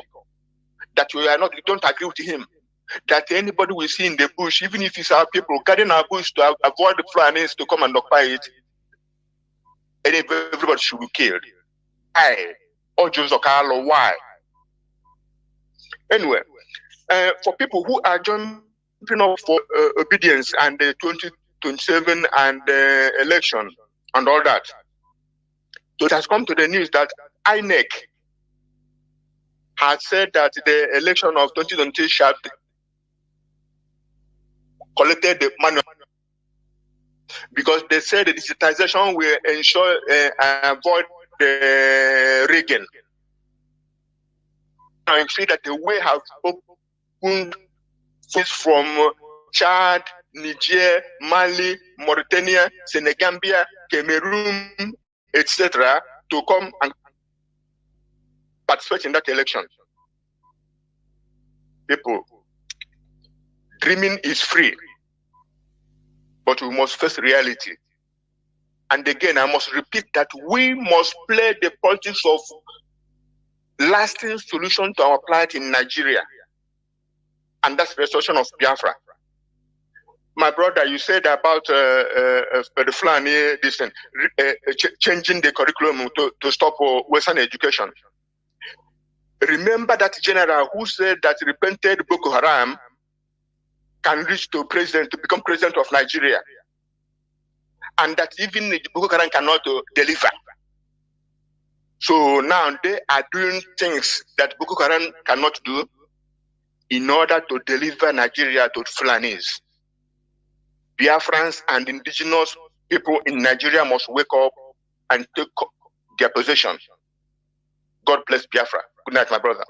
That you don't agree with him. That anybody we see in the bush, even if it's our people guarding our bush to avoid the Fulanis to come and occupy it, and everybody should be killed. Why? Ojo Zokalo, why? Anyway, for people who are jumping up for obedience and the 2027 and election and all that, so it has come to the news that INEC has said that the election of 2020 shall be collected the manual because they said the digitization will ensure avoid the rigging. I see that the way has opened from Chad, Niger, Mali, Mauritania, Senegambia, Cameroon, etc., to come and participate in that election. People, dreaming is free, but we must face reality. And again, I must repeat that we must play the politics of lasting solution to our plight in Nigeria. And that's the restoration of Biafra. My brother, you said about the Fulani, changing the curriculum to stop Western education. Remember that general who said that repented Boko Haram can reach to become president of Nigeria, and that even Boko Haram cannot deliver. So now they are doing things that Boko Haram cannot do in order to deliver Nigeria to Fulanis. Biafrans and indigenous people in Nigeria must wake up and take their position. God bless Biafra. Good night, my brother.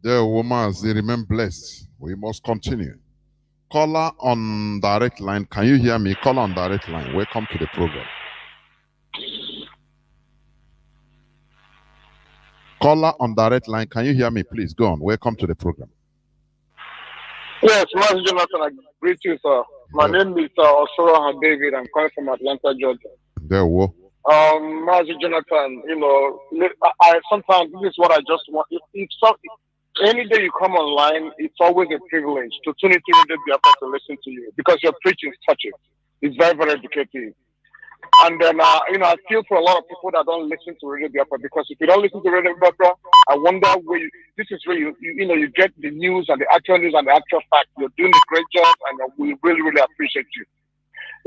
The woman, they remain blessed. We must continue. Caller on direct line. Can you hear me? Caller on direct line. Welcome to the program. Caller on direct line. Can you hear me? Please go on. Welcome to the program.
Yes, Mazi Jonathan, I greet you, sir. My name is Osoro David. I'm calling from Atlanta, Georgia.
There we go.
Mazi Jonathan, I sometimes this is what I just want. Any day you come online, it's always a privilege to tune into Radio Biafra to listen to you because your preaching is touching. It's very, very educative. And then, I feel for a lot of people that don't listen to Radio Biafra, because if you don't listen to Radio Biafra, I wonder where this is where you get the news and the actual news and the actual fact. You're doing a great job, and we really, really appreciate you.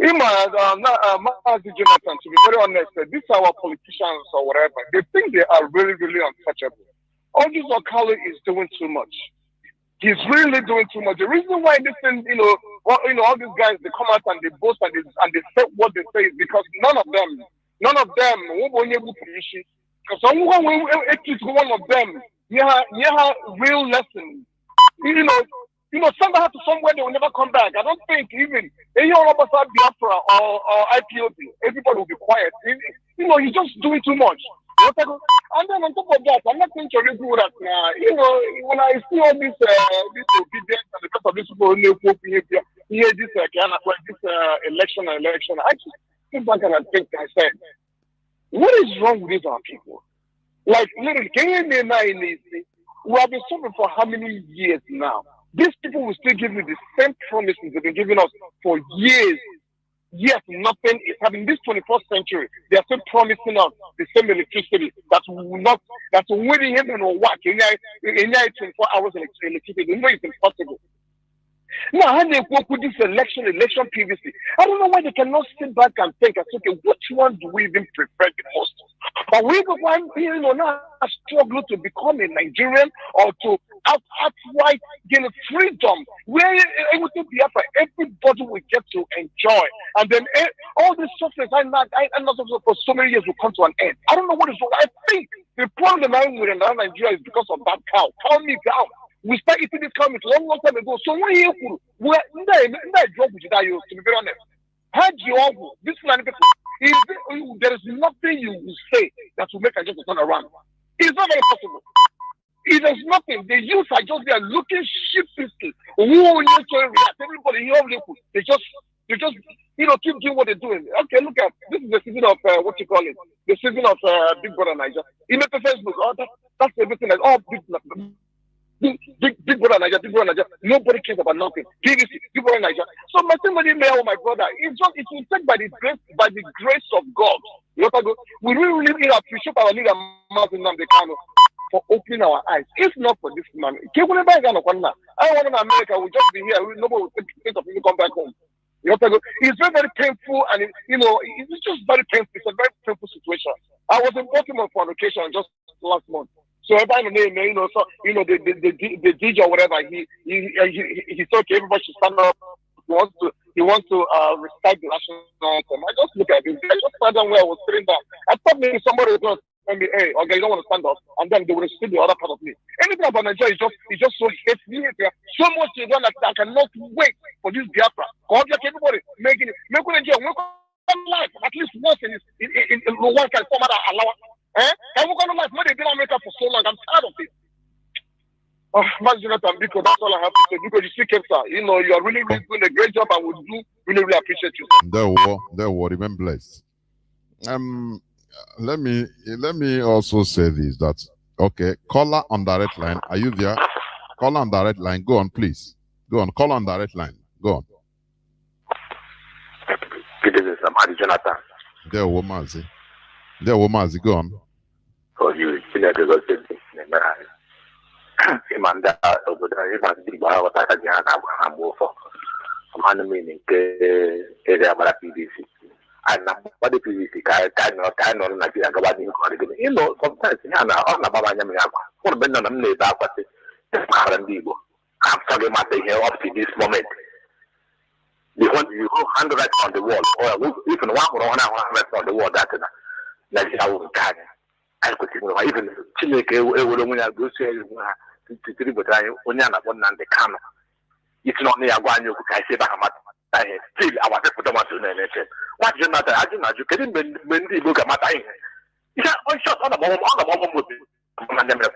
Mazi Jonathan, to be very honest, these are our politicians or whatever. They think they are really, really untouchable. All this Okali is doing too much. He's really doing too much. The reason why this thing, all these guys, they come out and they boast and they say what they say is because none of them won't be able to issue. Because one of them, real lessons. Somebody have to somewhere they will never come back. I don't think even any of us at Biafra or IPOB, everybody will be quiet. He's just doing too much. And then on top of that, I'm not going to review that. When I see all this obedience and the rest of these people here, this election, I just sit back and I think, I said, what is wrong with our people? Like, literally, we have been suffering for how many years now? These people will still give you the same promises they've been giving us for years. Yes, nothing is happening. This 21st century, they are still promising us the same electricity that will win him and will work. In 24 hours electricity, it's impossible. Now, how they work with this election PVC? I don't know why they cannot sit back and think, okay, which one do we even prefer the most? But we now struggle to become a Nigerian or to outright gain freedom. We're able to be for everybody we get to enjoy. And then all this suffering I'm not for so many years will come to an end. I don't know what is wrong. I think the problem I'm with another Nigeria is because of that cow. Calm me down. We started eating this cow meat long time ago. So when you drug with you, to be very honest, had you this man, there is nothing you will say that will make a just turn around. It's not very possible. There's nothing. The youth are just there looking sheepishly. Everybody here, they just keep doing what they're doing. Okay, look at this is the season of what you call it, the season of Big Brother Niger. You make the Facebook, that's everything. That's all Big Brother Niger, Big Brother Niger. Nobody cares about nothing. Big Brother Niger. So my somebody mayor, my brother, it will take by the grace of God. We really appreciate our leader Martin Namdekano for opening our eyes. If not for this man, I want in America will just be here. Nobody will think of him to come back home. It's very, very painful, and it's just very painful. It's a very painful situation. I was in Baltimore for an occasion just last month. So everybody the DJ or whatever, he said, okay, everybody should stand up. He wants to recite the national anthem. I just look at him. I just sat down where I was sitting down. I thought maybe somebody was going to tell me, hey, okay, you don't want to stand up, and then they would see the other part of me. Anything about Nigeria is just so hateful. So much that I cannot wait for this Biafra. Everybody making Nigeria life at least once in one can format allowance. And we're going to life when they've been in America for so long. I'm tired of it. Mazi Jonathan, because that's all I have to say. Because you see, Kepsa, you are really, really doing a great job, and we do really, really appreciate you.
There were remain blessed. Let me also say this, that okay, caller on direct line. Are you there? Caller on direct line. Go on, please. Go on. Call on direct line. Go on.
Good evening, Mazi Jonathan.
There were Mazi. Go on.
Oh, you see that because Imanda over there, the Bahawa Tajana, for one meaning, area of PVC. And what the PVC kind of like sometimes on a Baba for Benham Neva, but I'm talking about the here up to this moment. You want you go 100 on the wall, or even 100 on the wall, that's how we can. I could even Chineke will go to Tributary, Onyana, one and the Kano. It's not near one you can say Bahamat. I still our Potomac. What you not? I do not. You can't look at my time. You can't one shot on a moment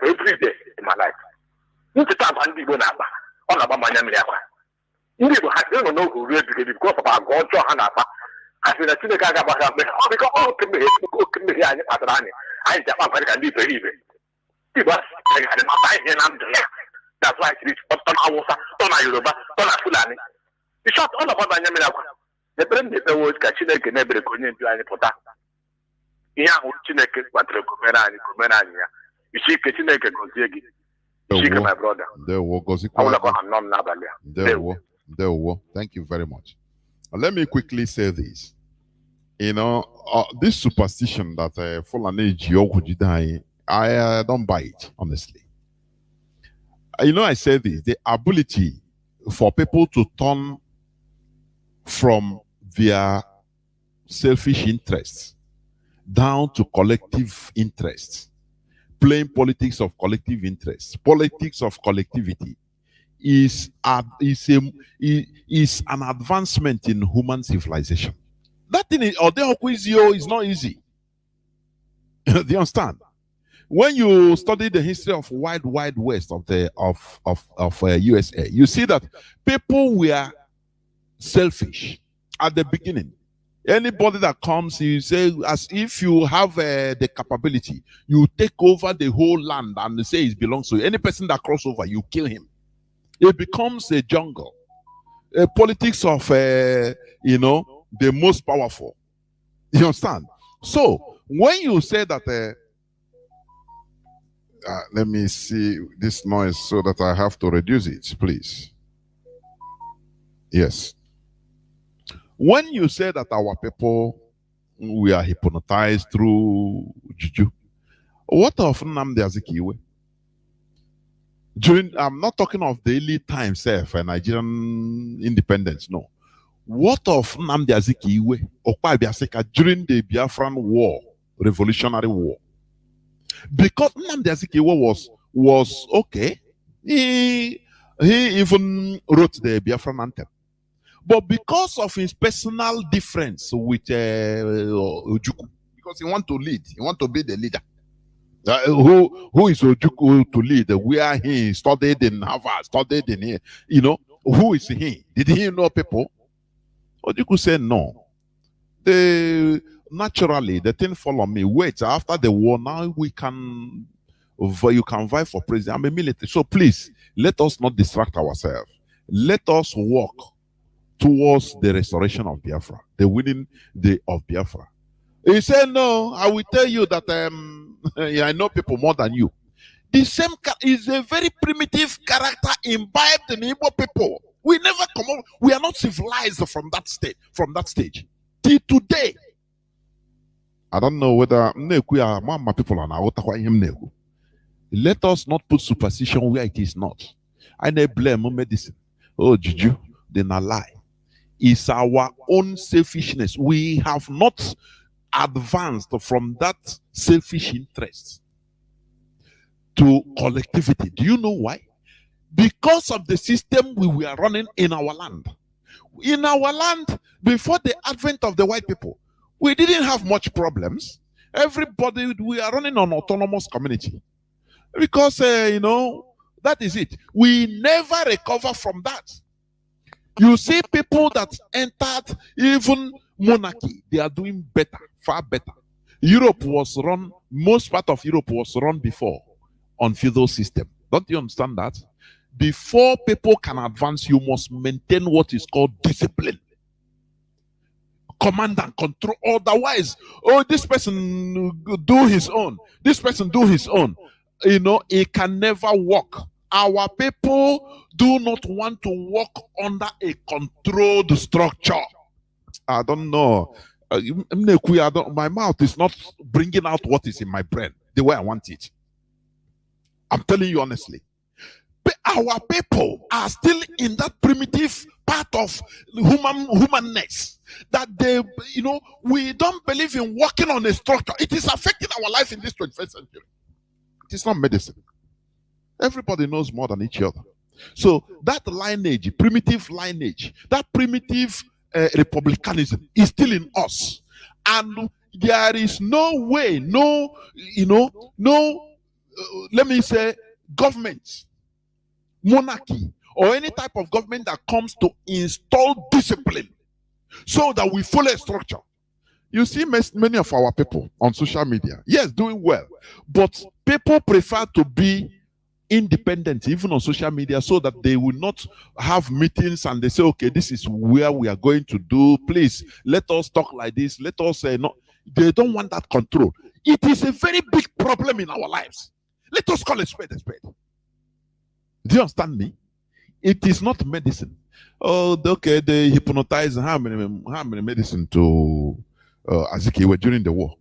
every day in my life. You can have one people number on a Bamania. You don't know who really because of our God, Johanapa. I feel a Chineka about because all can be here. I can be believe it. That's why it's Tona Hausa, Tona Yoruba, Tona Fulani. It's not all about Banyamina. Ebere na-ekpe wo ka Chineke na-ebere ka onye ndu anyị pụta. Ihe ahụ Chineke kpatara komere anyị ya. Isi ike Chineke gọzie gị. Isi ike my brother.
Thank you very much. Let me quickly say this. You know, this superstition that Fulani Jidai, I don't buy it, honestly. You know, I say this, the ability for people to turn from their selfish interests down to collective interests, playing politics of collective interests, politics of collectivity, is an advancement in human civilization. That thing is not easy. Do you understand? When you study the history of wide west of the USA, you see that people were selfish at the beginning. Anybody that comes, you say, as if you have the capability, you take over the whole land and say it belongs to you. Any person that crosses over, you kill him. It becomes a jungle. A politics of, the most powerful. You understand? So, when you say that, let me see this noise so that I have to reduce it, please. Yes. When you say that our people, we are hypnotized through juju, what of Nnamdi Azikiwe? I'm not talking of daily time, self and Nigerian independence, no. What of Nnamdi Azikiwe, Okpa Biaseka, during the Biafran War, Revolutionary War? Because Nnamdi Azikiwe was okay. He even wrote the Biafran anthem. But because of his personal difference with Ojukwu, because he want to lead, he want to be the leader. Who is Ojukwu to lead? Where he studied in Harvard, studied in here, who is he? Did he know people? Ojukwu said no. Naturally, the thing follow me. Wait, after the war, now you can vie for president. I'm a military. So please, let us not distract ourselves. Let us work towards the restoration of Biafra, the winning day of Biafra. He said, no, I will tell you that I know people more than you. The same is a very primitive character imbibed in Igbo people. We never come on. We are not civilized from that stage. Till today. I don't know whether people are now. Let us not put superstition where it is not. I never blame medicine. Oh, juju, they not lie. It's our own selfishness. We have not advanced from that selfish interest to collectivity. Do you know why? Because of the system we were running in our land. In our land, before the advent of the white people, we didn't have much problems. Everybody, we are running on autonomous community. Because, that is it. We never recover from that. You see people that entered even monarchy, they are doing better, far better. Europe was run, most part of Europe was run before on feudal system. Don't you understand that? Before people can advance, you must maintain what is called discipline. Command and control. Otherwise, this person do his own. This person do his own. It can never work. Our people do not want to work under a controlled structure. I don't know. My mouth is not bringing out what is in my brain the way I want it. I'm telling you honestly. But our people are still in that primitive part of humanness that we don't believe in working on a structure. It is affecting our life in this 21st century. It is not medicine. Everybody knows more than each other. So that lineage, primitive lineage, that primitive republicanism is still in us. And there is no way, let me say, government, monarchy, or any type of government that comes to install discipline so that we follow a structure. You see many of our people on social media, yes, doing well, but people prefer to be independent, even on social media, so that they will not have meetings and they say, okay, this is where we are going to do. Please, let us talk like this. Let us say no. They don't want that control. It is a very big problem in our lives. Let us call a spade a spade. Do you understand me? It is not medicine. Oh, okay, they hypnotize how many medicine to Azikiwe during the war.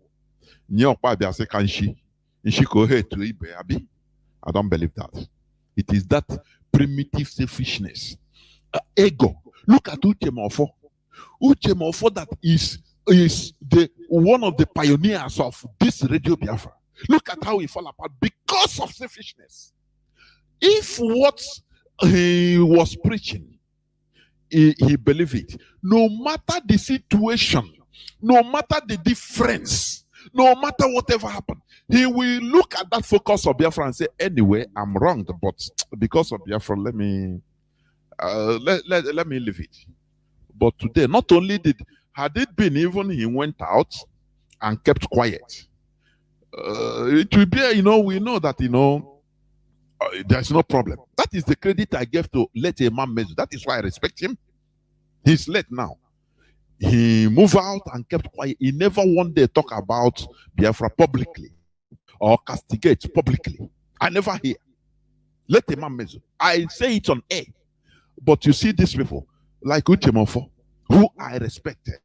I don't believe that. It is that primitive selfishness. Ego. Look at Uchemofo. Uchemofo that is the one of the pioneers of this Radio Biafra. Look at how he fell apart because of selfishness. If what he was preaching, he believed it, no matter the situation, no matter the difference, no matter whatever happened, he will look at that focus of Biafra and say, anyway, I'm wrong, but because of Biafra, let me leave it. But today, not only had it been even he went out and kept quiet, it will be, we know that, there's no problem. That is the credit I gave to late Imam Mazi. That is why I respect him. He's late now. He moved out and kept quiet. He never one day talk about Biafra publicly or castigate publicly. I never hear. Let Imam Mazi. I say it on air. But you see these people, like Uchemofo, who I respected,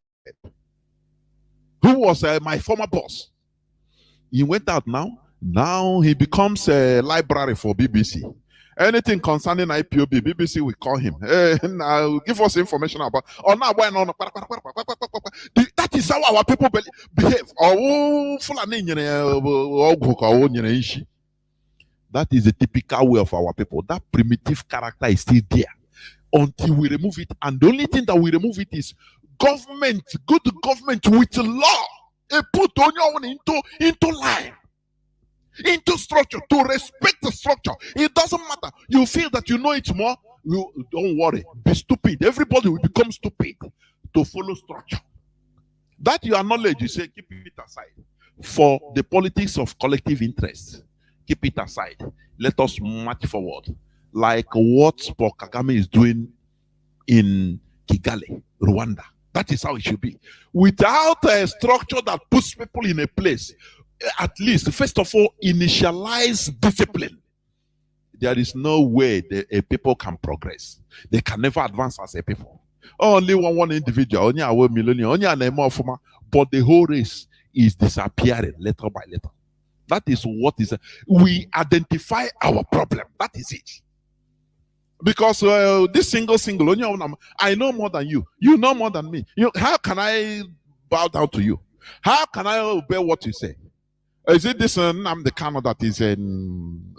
who was my former boss. He went out now. Now he becomes a library for BBC. Anything concerning IPOB, BBC will call him. Now give us information about. Oh, now why no? That is how our people behave. That is the typical way of our people. That primitive character is still there until we remove it. And the only thing that we remove it is government, good government with law. Put on into line. Into structure, to respect the structure. It doesn't matter. You feel that you know it more, don't worry. Be stupid. Everybody will become stupid to follow structure. That your knowledge, you say, keep it aside. For the politics of collective interest, keep it aside. Let us march forward. Like what Paul Kagame is doing in Kigali, Rwanda. That is how it should be. Without a structure that puts people in a place, at least, first of all, initialize discipline. There is no way a people can progress. They can never advance as a people. Only one individual, only our millennium, only an emofuma, but the whole race is disappearing letter by letter. That is what is. We identify our problem. That is it. Because this single, I know more than you. You know more than me. How can I bow down to you? How can I obey what you say? Is it this the Kano that is in?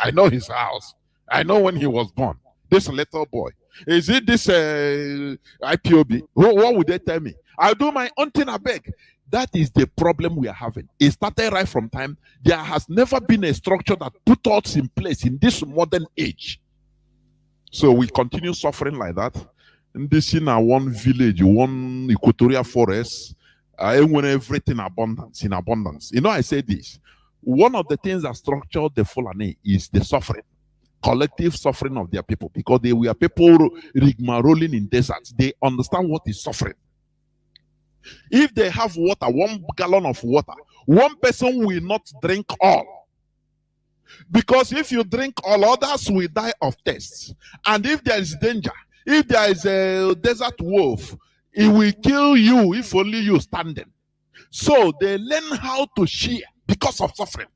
I know his house. I know when he was born. This little boy. Is it this IPOB? What would they tell me? I'll do my own thing. I beg. That is the problem we are having. It started right from time. There has never been a structure that put us in place in this modern age. So we continue suffering like that. In this in one village, one equatorial forest. I want everything in abundance. I say this. One of the things that structured the Fulani is the suffering, collective suffering of their people, because they were people rigmaroling in deserts. They understand what is suffering. If they have water, 1 gallon of water, one person will not drink all. Because if you drink all, others will die of thirst. And if there is danger, if there is a desert wolf, it will kill you if only you standing. So they learn how to share because of suffering.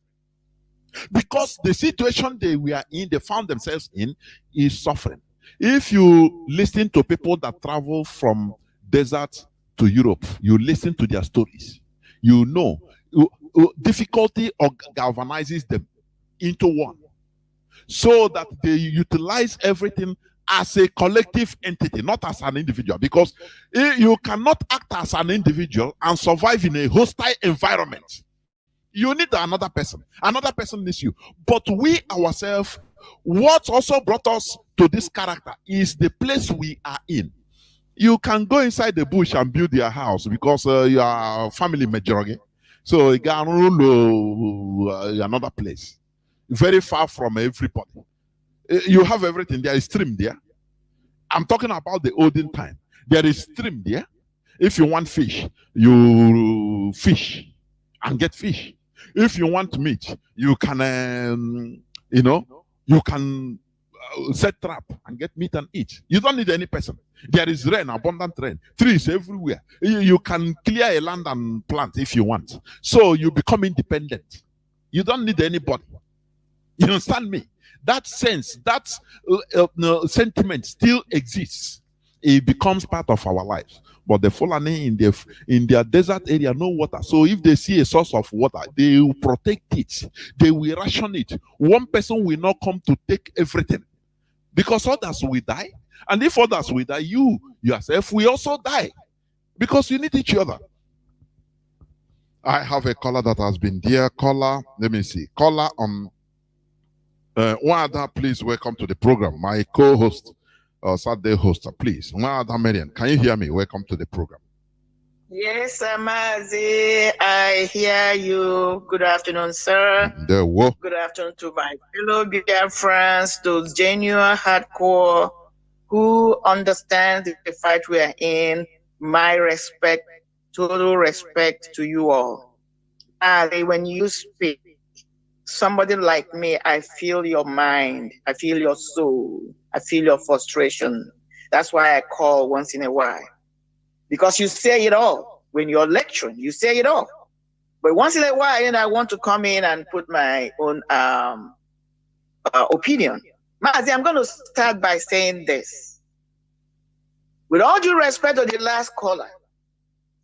Because the situation they found themselves in is suffering. If you listen to people that travel from desert to Europe, you listen to their stories. You know, difficulty galvanizes them into one. So that they utilize everything as a collective entity, not as an individual, because you cannot act as an individual and survive in a hostile environment. You need another person. Another person needs you. But we ourselves, what also brought us to this character is the place we are in. You can go inside the bush and build your house because you are family majority. So you can rule another place. very far from everybody. You have everything. There is stream there. I'm talking about the olden time. There is stream there. If you want fish, you fish and get fish. If you want meat, you can, you can set trap and get meat and eat. You don't need any person. There is rain, abundant rain, trees everywhere. You can clear a land and plant if you want. So you become independent. You don't need anybody. You understand me? That sense, that sentiment still exists. It becomes part of our lives. But the Fulani in their desert area, no water. So if they see a source of water, they will protect it. They will ration it. One person will not come to take everything. Because others will die. And if others will die, you yourself will also die. Because you need each other. I have a caller that has been there. Caller, let me see. Caller on Wada, please welcome to the program. My co-host, Saturday host, please. Wada Marian, can you hear me? Welcome to the program.
Yes, Mazi, I hear you. Good afternoon, sir. Good afternoon to my fellow Biafrans, those genuine hardcore who understand the fight we are in. My respect, total respect to you all. Mazi, when you speak, somebody like me, I feel your mind, I feel your soul, I feel your frustration. That's why I call once in a while. Because you say it all. When you're lecturing, you say it all. But once in a while, I want to come in and put my own opinion. Mazi, I'm going to start by saying this. With all due respect to the last caller,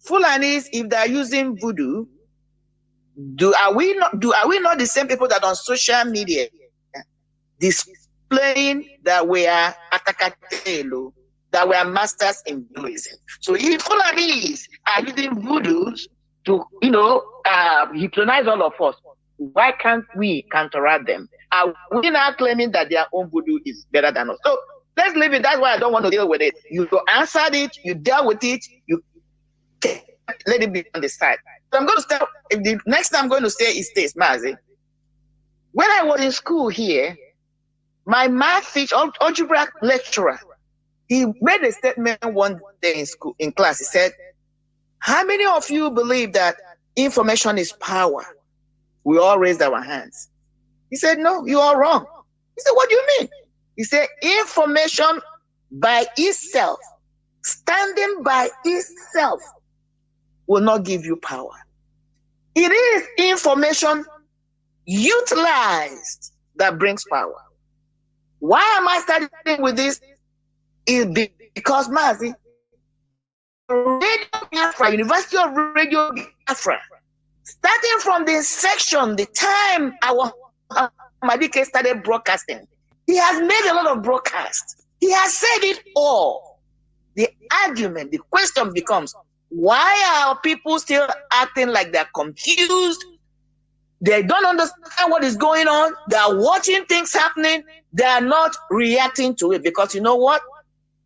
Fulanis, if they're using voodoo, are we not the same people that on social media displaying that we are atakatelo, that we are masters in voodooism? So if Fulanis are using voodoos to, hypnotize all of us, why can't we counteract them? Are we now claiming that their own voodoo is better than us? So let's leave it. That's why I don't want to deal with it. You answered it, you dealt with it, you let it be on the side. So I'm going to start. The next thing I'm going to say is this, Mazi. When I was in school here, my math teacher, algebra lecturer, he made a statement one day in class. He said, how many of you believe that information is power? We all raised our hands. He said, no, you are wrong. He said, what do you mean? He said, information by itself, standing by itself, will not give you power. It is information utilized that brings power. Why am I starting with this? Is because, Mazi, Radio Biafra, University of Radio Biafra, starting from the section, the time our Madike started broadcasting, he has made a lot of broadcasts. He has said it all. The argument, the question becomes, why are people still acting like they're confused? They don't understand what is going on. They are watching things happening. They are not reacting to it because you know what?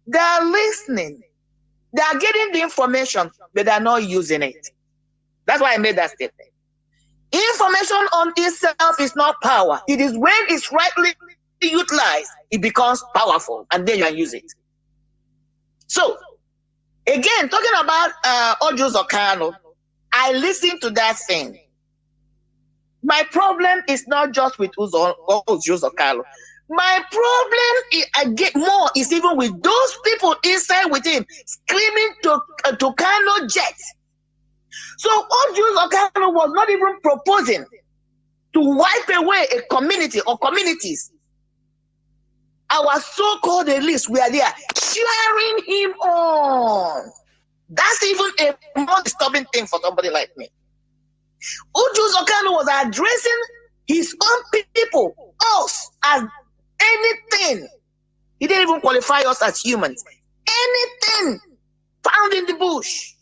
They are listening. They are getting the information, but they are not using it. That's why I made that statement. Information on itself is not power. It is when it's rightly utilized, it becomes powerful, and then you can use it. So, again, talking about Ojos Okano, I listened to that thing. My problem is not just with Ojos Okano. My problem is even with those people inside with him screaming to Kano jet. So Ojos Okano was not even proposing to wipe away a community or communities. Our so-called elites were there cheering him on. That's even a more disturbing thing for somebody like me. Ojos Okano was addressing his own people, us, as anything. He didn't even qualify us as humans. Anything found in the bush.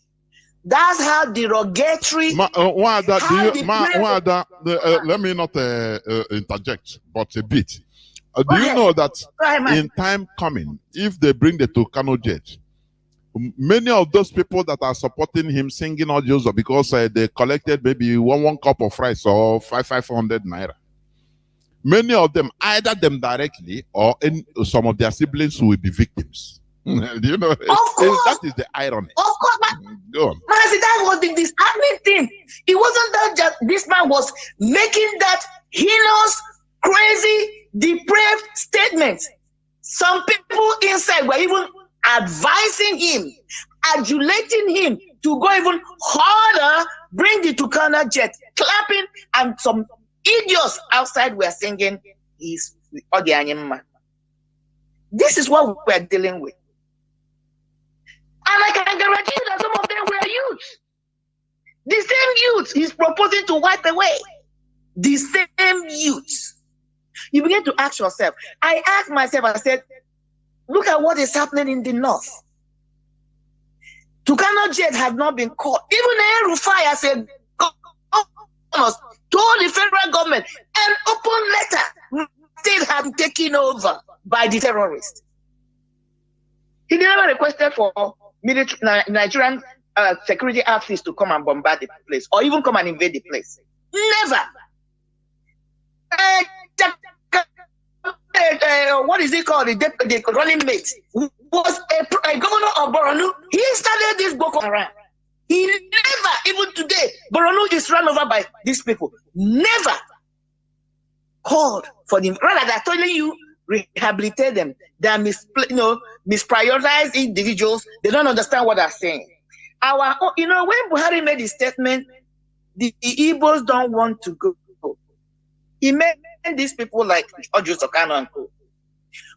That's how derogatory.
Let me not interject, but a bit. Do you know that in time coming, if they bring the Tucano jet, many of those people that are supporting him singing audios because they collected maybe one cup of rice or 500 naira. Many of them, either them directly or in some of their siblings who will be victims. Do you know? That is the irony.
Of course, but
go on.
Mazi, that was the disheartening thing. It wasn't that just this man was making that heinous, crazy, depraved statement. Some people inside were even advising him, adulating him to go even harder, bring the Tucana jet, clapping, and some idiots outside were singing his Odianyema. This is what we're dealing with. And I can guarantee you that some of them were youths. The same youths he's proposing to wipe away. The same youths. You begin to ask yourself. I asked myself, I said, look at what is happening in the north. Tucano jet had not been caught. Even Rufai as a governor told the federal government an open letter state had been taken over by the terrorists. He never requested for military Nigerian security outfits to come and bombard the place or even come and invade the place. Never. What is it called? The running mate was a governor of Borno. He started this Boko Haram. He never, even today, Borno is run over by these people. Never called for them. Rather, they're telling you, rehabilitate them. They are misprioritized individuals. They don't understand what they're saying. When Buhari made his statement, the Igbos don't want to go. He made these people like Ojo Sokano and co.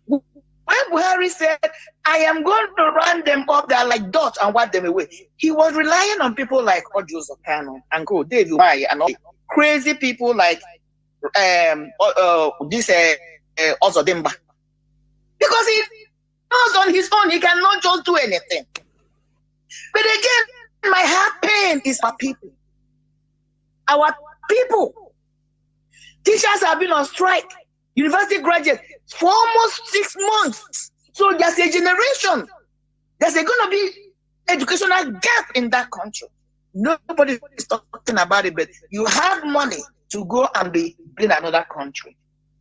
When Buhari said, I am going to run them up there like dots and wipe them away, he was relying on people like Ojo Sokano and co, David Umahi, and all crazy people like Ozodimba. Because he knows on his own, he cannot just do anything. But again, my heart pain is our people. Our people. Teachers have been on strike. University graduates for almost 6 months. So there's a generation. There's going to be educational gap in that country. Nobody is talking about it, but you have money to go and be in another country.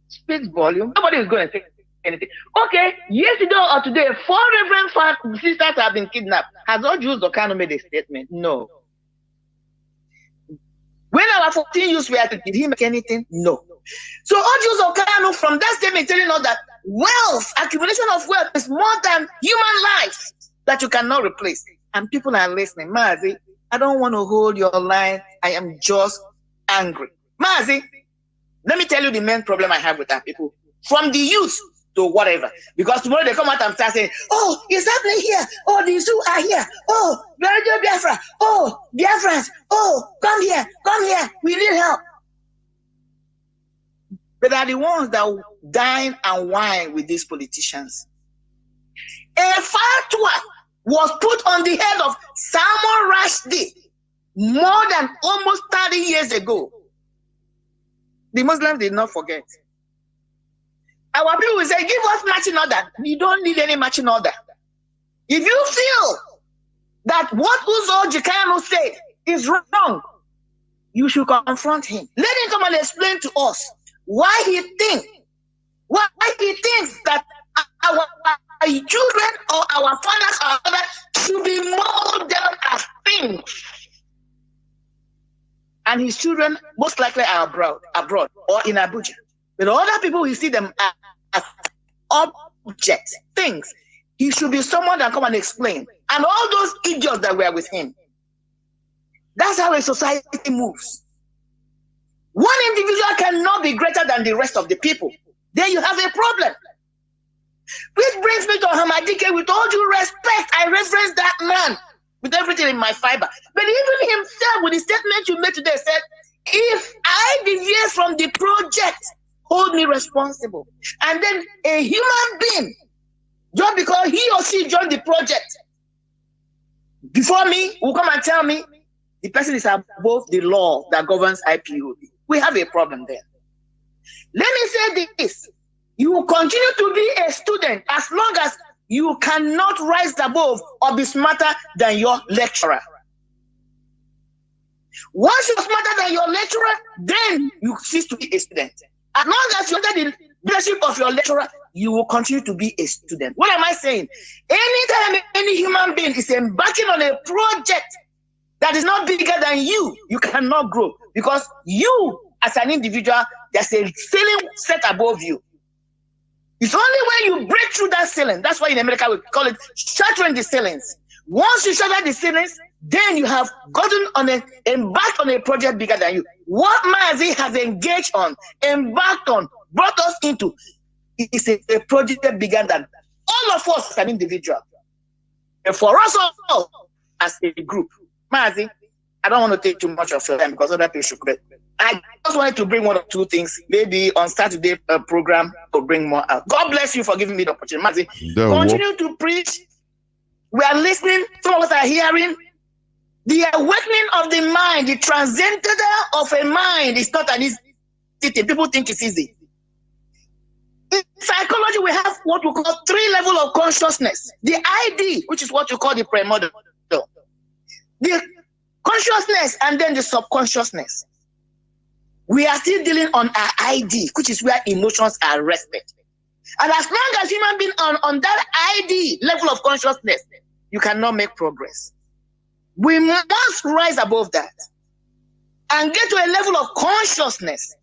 Speaks volume. Nobody is going to say anything. Okay, yesterday or today, 4 reverend sisters have been kidnapped. Has Ojo Sokano made a statement? No. When our 14 youths were, did he make anything? No. So Ojo Sokano from that statement telling us that wealth, accumulation of wealth is more than human life that you cannot replace. And people are listening. Mazi, I don't want to hold your line. I am just angry. Mazi, let me tell you the main problem I have with that people. From the youth to whatever. Because tomorrow they come out and start saying, oh, it's happening here. Oh, these two are here. Oh, Radio Biafra. Oh, Biafrans. Oh, come here. We need help. But are the ones that dine and wine with these politicians. A fatwa was put on the head of Salman Rushdie more than almost 30 years ago. The Muslims did not forget. Our people will say, give us marching order. We don't need any marching order. If you feel that what Uzo Jikano said is wrong, you should confront him. Let him come and explain to us why he thinks that our children or our fathers or others should be modeled as things. And his children most likely are abroad or in Abuja. But other people, we see them as objects, things. He should be someone that come and explain. And all those idiots that were with him. That's how a society moves. One individual cannot be greater than the rest of the people. Then you have a problem. Which brings me to Hamadike. With all due respect, I reference that man with everything in my fiber. But even himself, with the statement you made today, said, if I deviate from the project, hold me responsible. And then a human being, just because he or she joined the project, before me, will come and tell me the person is above the law that governs IPOB. We have a problem there. Let me say this. You will continue to be a student as long as you cannot rise above or be smarter than your lecturer. Once you're smarter than your lecturer, then you cease to be a student. As long as you're under the leadership of your lecturer, you will continue to be a student. What am I saying? Anytime any human being is embarking on a project that is not bigger than you, you cannot grow, because you, as an individual, there's a ceiling set above you. It's only when you break through that ceiling. That's why in America we call it shattering the ceilings. Once you shatter the ceilings, then you have embarked on a project bigger than you. What Mazi has engaged on, embarked on, brought us into, is a project bigger than all of us as an individual. And for us all as a group. Mazi, I don't want to take too much of your time because other people should quit. I just wanted to bring one or two things. Maybe on Saturday program to bring more out. God bless you for giving me the opportunity. Mazi, continue to preach. We are listening. Some of us are hearing. The awakening of the mind, the transcendental of a mind is not an easy thing. People think it's easy. In psychology, we have what we call 3 levels of consciousness. The ID, which is what you call the primordial. The consciousness and then the subconsciousness. We are still dealing on our ID, which is where emotions are rested. And as long as human being on that ID level of consciousness, you cannot make progress. We must rise above that and get to a level of consciousness,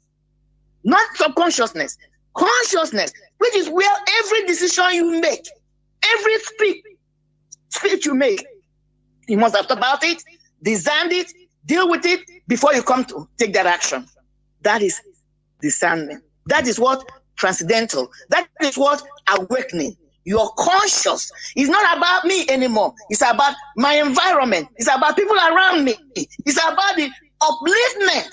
not subconsciousness, consciousness, which is where every decision you make, every speech you make, you must have thought about it, designed it, deal with it before you come to take that action. That is discernment. That is what transcendental. That is what awakening. You're conscious. It's not about me anymore. It's about my environment. It's about people around me. It's about the upliftment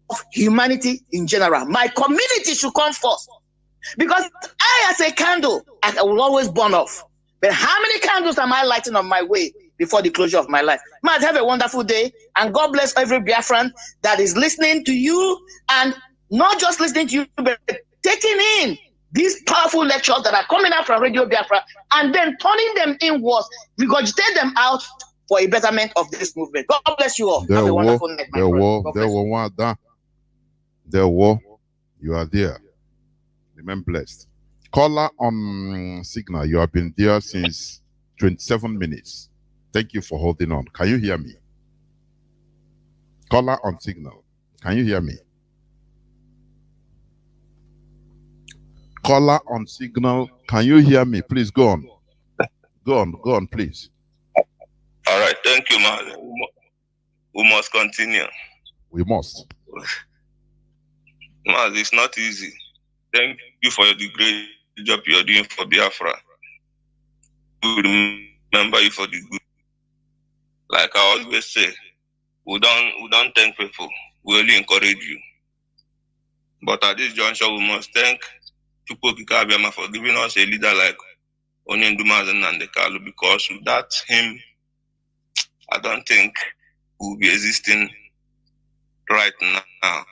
of humanity in general. My community should come first. Because I, as a candle, I will always burn off. But how many candles am I lighting on my way before the closure of my life? Might have a wonderful day, and God bless every Biafran that is listening to you, and not just listening to you, but taking in these powerful lectures that are coming out from Radio Biafra and then turning them inwards, regurgitate them out for a betterment of this movement. God bless you all. Have a wonderful night, my brother.
You are there. Remain blessed. Caller on Signal, you have been there since 27 minutes. Thank you for holding on. Can you hear me? Caller on Signal, can you hear me? Caller on Signal, can you hear me? Please go on. Go on, please.
All right, thank you, man. We must continue.
We must.
Man, it's not easy. Thank you for the great job you're doing for Biafra. We remember you for the good. Like I always say, we don't thank people. We only encourage you. But at this juncture, we must thank Chukwu for giving us a leader like Onyendumazen and Dekalu, because without him, I don't think we'll be existing right now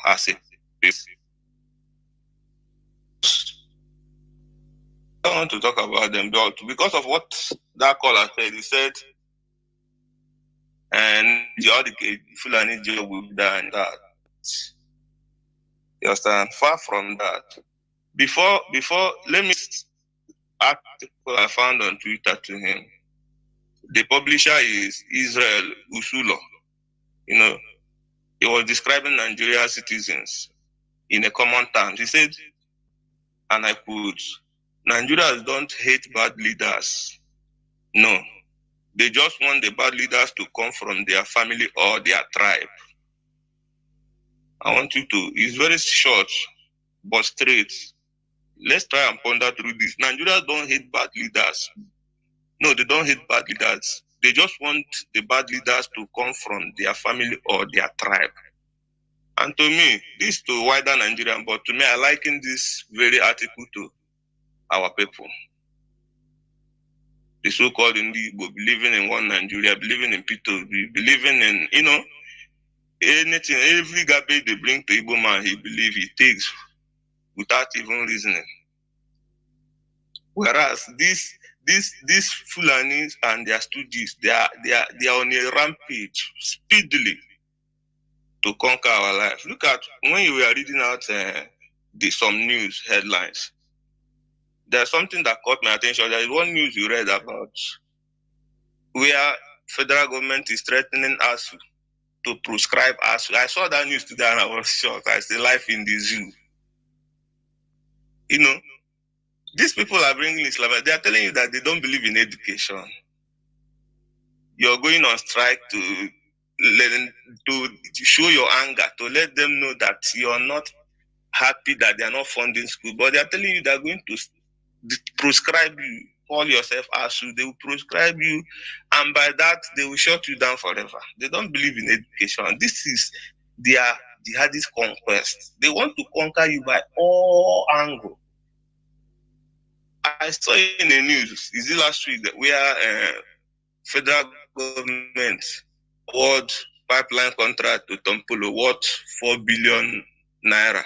as a place. I don't want to talk about them, but because of what that caller said, he said, and the Fulani job will be done that. You understand? Far from that. Before, let me article I found on Twitter to him. The publisher is Israel Usulo. You know, he was describing Nigerian citizens in a common terms. He said, and I quote, Nigerians don't hate bad leaders. No. They just want the bad leaders to come from their family or their tribe. I want you to, it's very short, but straight. Let's try and ponder through this. Nigerians don't hate bad leaders. No, they don't hate bad leaders. They just want the bad leaders to come from their family or their tribe. And to me, this to wider Nigerian, but to me, I liken this very article to our people. The so-called Indigo, believing in one Nigeria, believing in Pito, believing in, you know, anything, every garbage they bring to Igbo man, he believes he takes without even reasoning. Whereas these Fulanis and their stooges, they are on a rampage speedily. to conquer our life. Look at when you were reading out some news headlines. There's something that caught my attention. There is one news you read about where federal government is threatening us to prescribe us. I saw that news today and I was shocked. I say, life in the zoo. You know, these people are bringing Islam. They are telling you that they don't believe in education. You're going on strike to show your anger, to let them know that you're not happy that they are not funding school. But they are telling you they're going to prescribe you. Call yourself ASU, they will prescribe you, and by that they will shut you down forever. They don't believe in education. This is their jihadist conquest. They want to conquer you by all angles. I saw in the news, is it last week, that where federal government award pipeline contract to Tompolo worth 4 billion naira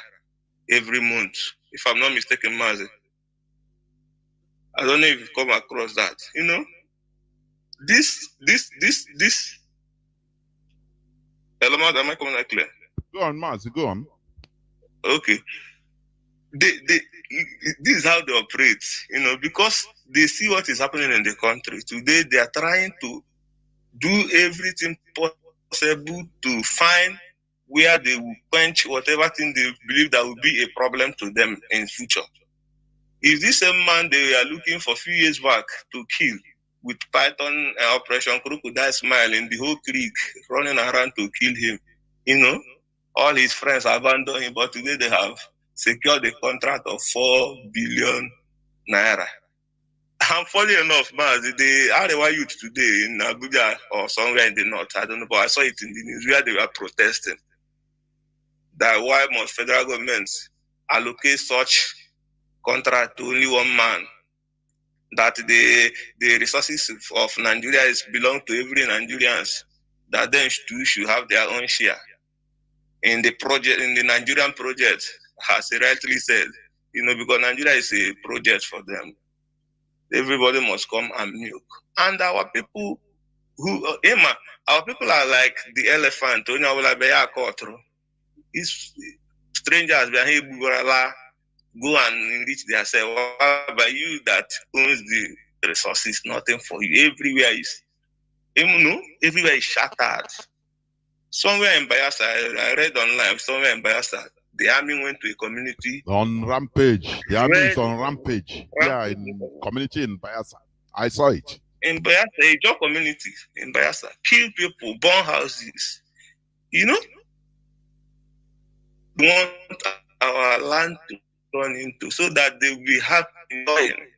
every month, if I'm not mistaken, Mazi. I don't know if you've come across that. You know, this. Hello, Mazi, am I coming out clear?
Go on, Mazi, go on.
Okay. This is how they operate, you know, because they see what is happening in the country. Today, they are trying to do everything possible to find where they will quench whatever thing they believe that will be a problem to them in future. Is this same man they are looking for a few years back to kill with Python Operation Crocodile Smile in the whole creek, running around to kill him? You know, all his friends abandoned him, but today they have secured a contract of 4 billion naira. And funny enough, man, the Arewa youth today in Abuja or somewhere in the north, I don't know, but I saw it in the news where they were protesting that why must federal governments allocate such contract to only one man, that the resources of Nigeria belong to every Nigerians, that then should have their own share in the project, in the Nigerian project, as he rightly said, you know, because Nigeria is a project for them. Everybody must come and milk. And our people our people are like the elephant. It's strangers go and enrich themselves. By you that owns the resources, nothing for you. Everywhere is shattered. Somewhere in Bayelsa, I read online, somewhere in Bayelsa, the army went to a community.
On rampage. The army is on rampage. Yeah, in community in Bayelsa. I saw it.
In Bayelsa, a job community in Bayelsa, kill people, burn houses. You know? We want our land to turn into so that they will be happy, enjoying,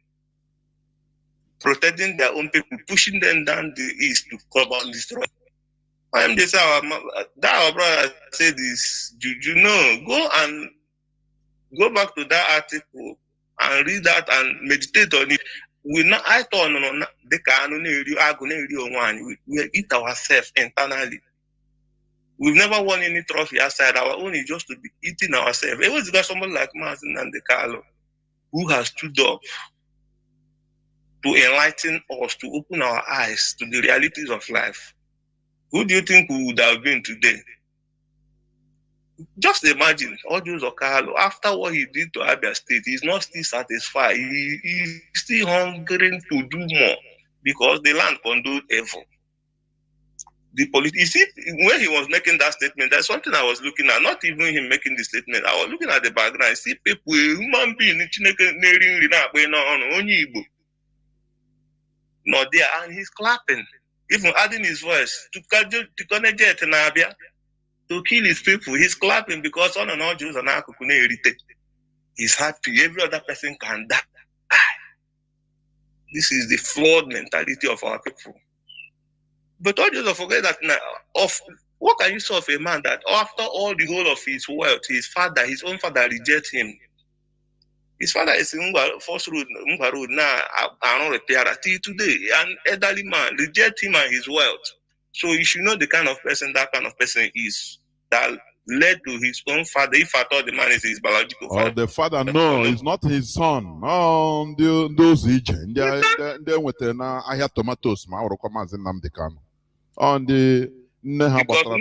protecting their own people, pushing them down the east to come and destroy. I'm just our brother said this. You know, go back to that article and read that and meditate on it. I thought we eat ourselves internally. We've never won any trophy outside. Our own is just to be eating ourselves. It was someone like Mazi and Carlo who has stood up to enlighten us, to open our eyes to the realities of life. Who do you think we would have been today? Just imagine, Audios Okalo, after what he did to Abia State, he's not still satisfied. He's still hungering to do more because the land condoned evil. You see, when he was making that statement, there's something I was looking at, not even him making the statement. I was looking at the background. See people, human being, not there, and he's clapping, even adding his voice to kill his people. He's clapping because on and all Jews are now he's happy. Every other person can die. This is the flawed mentality of our people. But all Jews forget that now, what can you say of a man that after all the whole of his wealth, his own father rejects him? His father is in Force Road now, I don't repair till today. An elderly man rejects him and his wealth. So you should know the kind of person that kind of person is, that led to his own father. If I thought the man is his biological father.
The father, no, it's not his son. Those agents, they went there. I had tomatoes. On the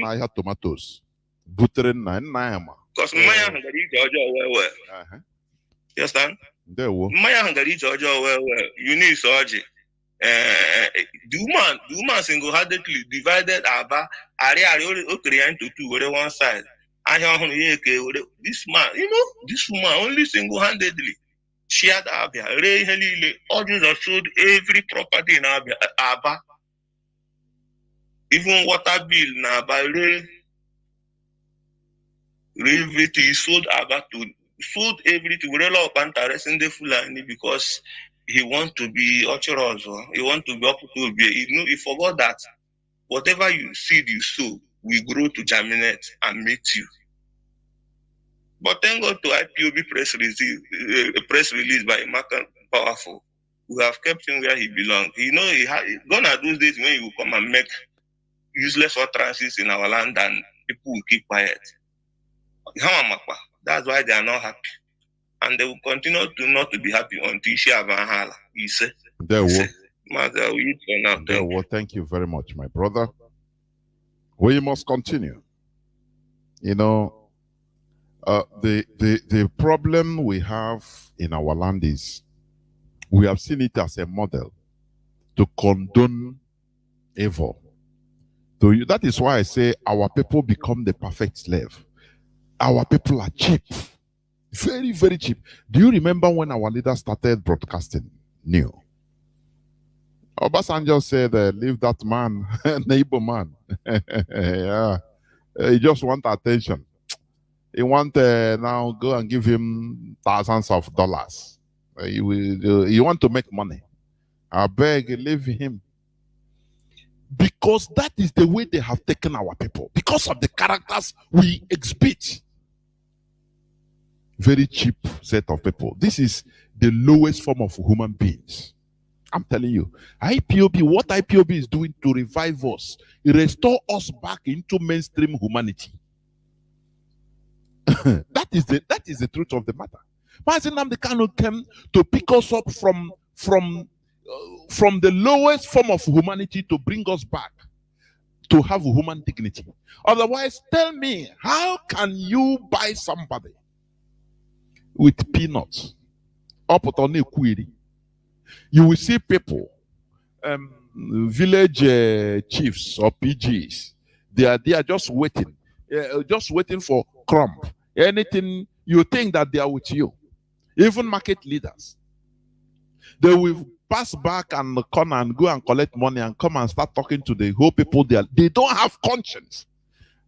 I had tomatoes. Butere na Nama.
Because Maya Hungary Georgia well. You understand?
There wo.
Maya Hungary Georgia well. You need Soji. The woman single-handedly divided Aba Ari into two with one side. This man, this woman only single-handedly shared Abia. Audience have sold every property in Aba. Even water bill in Aba. Everything sold sold everything. We all interest in the Fulani because he wants to be Ochirozo. He wants to be up to be. He forgot that whatever you seed you sow will grow to germinate and meet you. But thank God to IPOB press release by Mark Powerful. We have kept him where he belongs. Gonna those days when you come and make useless utterances in our land and people will keep quiet. That's why they are not happy. And they will continue to not to be happy until Shiavahala. He said.
Thank you very much, my brother. We must continue. The problem we have in our land is we have seen it as a model to condone evil. That is why I say our people become the perfect slave. Our people are cheap. Very, very cheap. Do you remember when our leader started broadcasting new? Obasanjo said, leave that man, neighbor man. Yeah. He just want attention. He want now go and give him thousands of dollars. You want to make money. I beg, leave him. Because that is the way they have taken our people. Because of the characters we exhibit. Very cheap set of people. This is the lowest form of human beings. I'm telling you. What IPOB is doing to revive us, restore us back into mainstream humanity. That is the truth of the matter. Mazi Nnamdi Kanu came to pick us up from the lowest form of humanity to bring us back to have human dignity. Otherwise, tell me, how can you buy somebody with peanuts? You will see people, village chiefs or PGs, they are just waiting for crumb. Anything you think that they are with you. Even market leaders, they will pass back and come and go and collect money and come and start talking to the whole people there. They don't have conscience.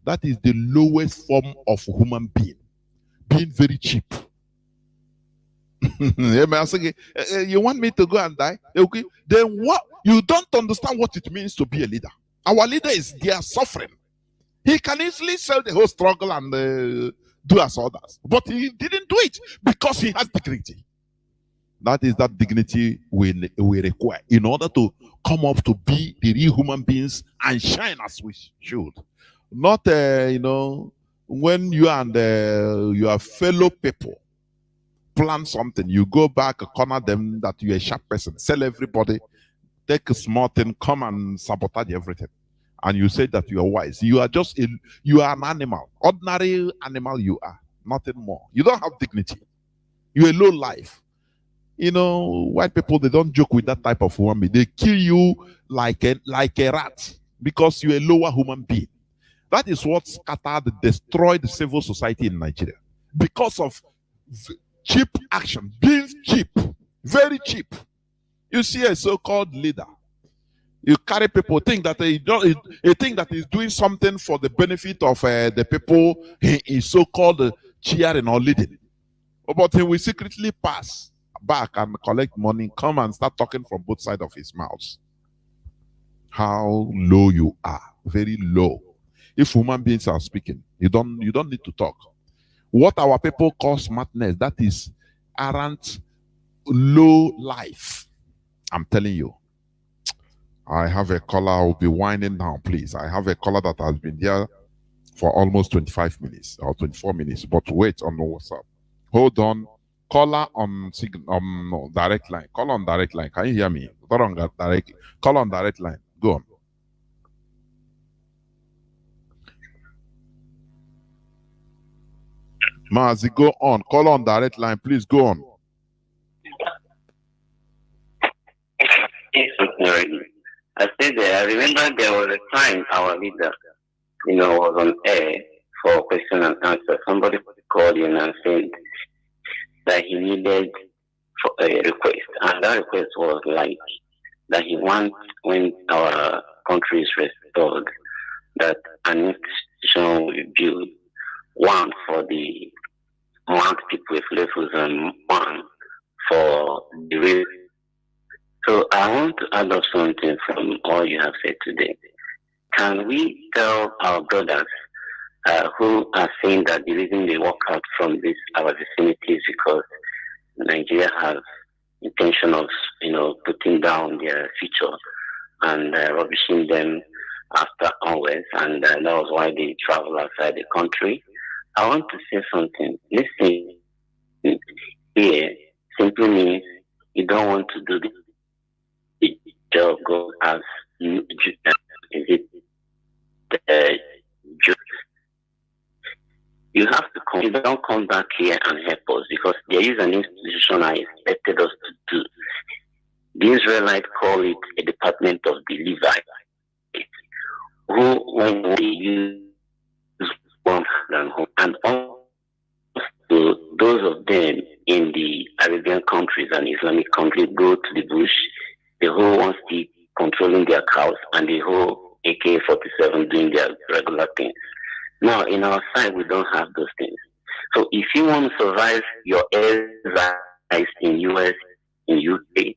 That is the lowest form of human being. Being very cheap. You want me to go and die? Okay. Then what? You don't understand what it means to be a leader. Our leader is there suffering. He can easily sell the whole struggle and do as others. But he didn't do it because he has dignity. That is that dignity we require in order to come up to be the real human beings and shine as we should. Not, when you and your fellow people plan something, you go back, corner them that you're a sharp person, sell everybody, take a small thing, come and sabotage everything. And you say that you are wise. You are you are an animal. Ordinary animal you are. Nothing more. You don't have dignity. You're a low life. White people, they don't joke with that type of human being. They kill you like a rat because you're a lower human being. That is what scattered, destroyed the civil society in Nigeria. Because of cheap action. Being cheap. Very cheap. You see a so-called leader. You carry people, think that he think that he's doing something for the benefit of the people he is so-called cheering or leading. But he will secretly pass back and collect money, come and start talking from both sides of his mouth. How low you are. Very low. If human beings are speaking, you don't need to talk. What our people call smartness, that is arrant low life. I'm telling you. I have a caller. I'll be winding down, please. I have a caller that has been there for almost 25 minutes or 24 minutes. But wait on the WhatsApp. Hold on. Caller on direct line. Call on direct line. Can you hear me? Call on direct line. Go on. Mazi, go on. Call on direct line. Please go on.
I said I remember there was a time our leader, was on air for question and answer. Somebody called in and said that he needed a request, and that request was like that he wants, when our country is restored, that an institution will be built, one for the Mount people with levels and one for the real. So I want to add up something from all you have said today. Can we tell our brothers who are saying that the reason they walk out from this our vicinity is because Nigeria has intention of putting down their future and rubbishing them after onwards, and that was why they travel outside the country? I want to say something. Listen, here simply means you don't want to do the job go as you have to come. You don't come back here and help us because there is an institution I expected us to do. The Israelites call it a department of the Levites, who when they use one and also those of them in the Arabian countries and Islamic countries go to the bush, the whole one still controlling their cows and the whole AK-47 doing their regular things. Now, in our side, we don't have those things. So if you want to survive your airlines in US, in UK,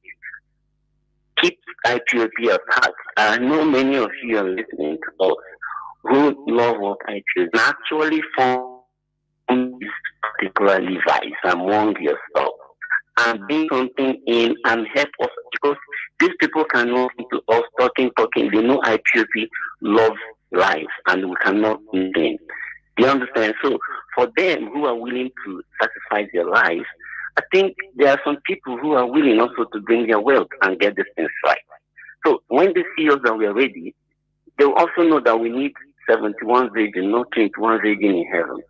keep IPOP apart. I know many of you are listening to us who love what IPOP actually form this particular Levi's among your stuff and bring something in and help us, because these people cannot to us talking. They know IPOP love life and we cannot win them. Do you understand? So for them who are willing to sacrifice their lives, I think there are some people who are willing also to bring their wealth and get these things right. So when they see us that we are ready, they will also know that we need 71 virgin, not 21 virgin in heaven.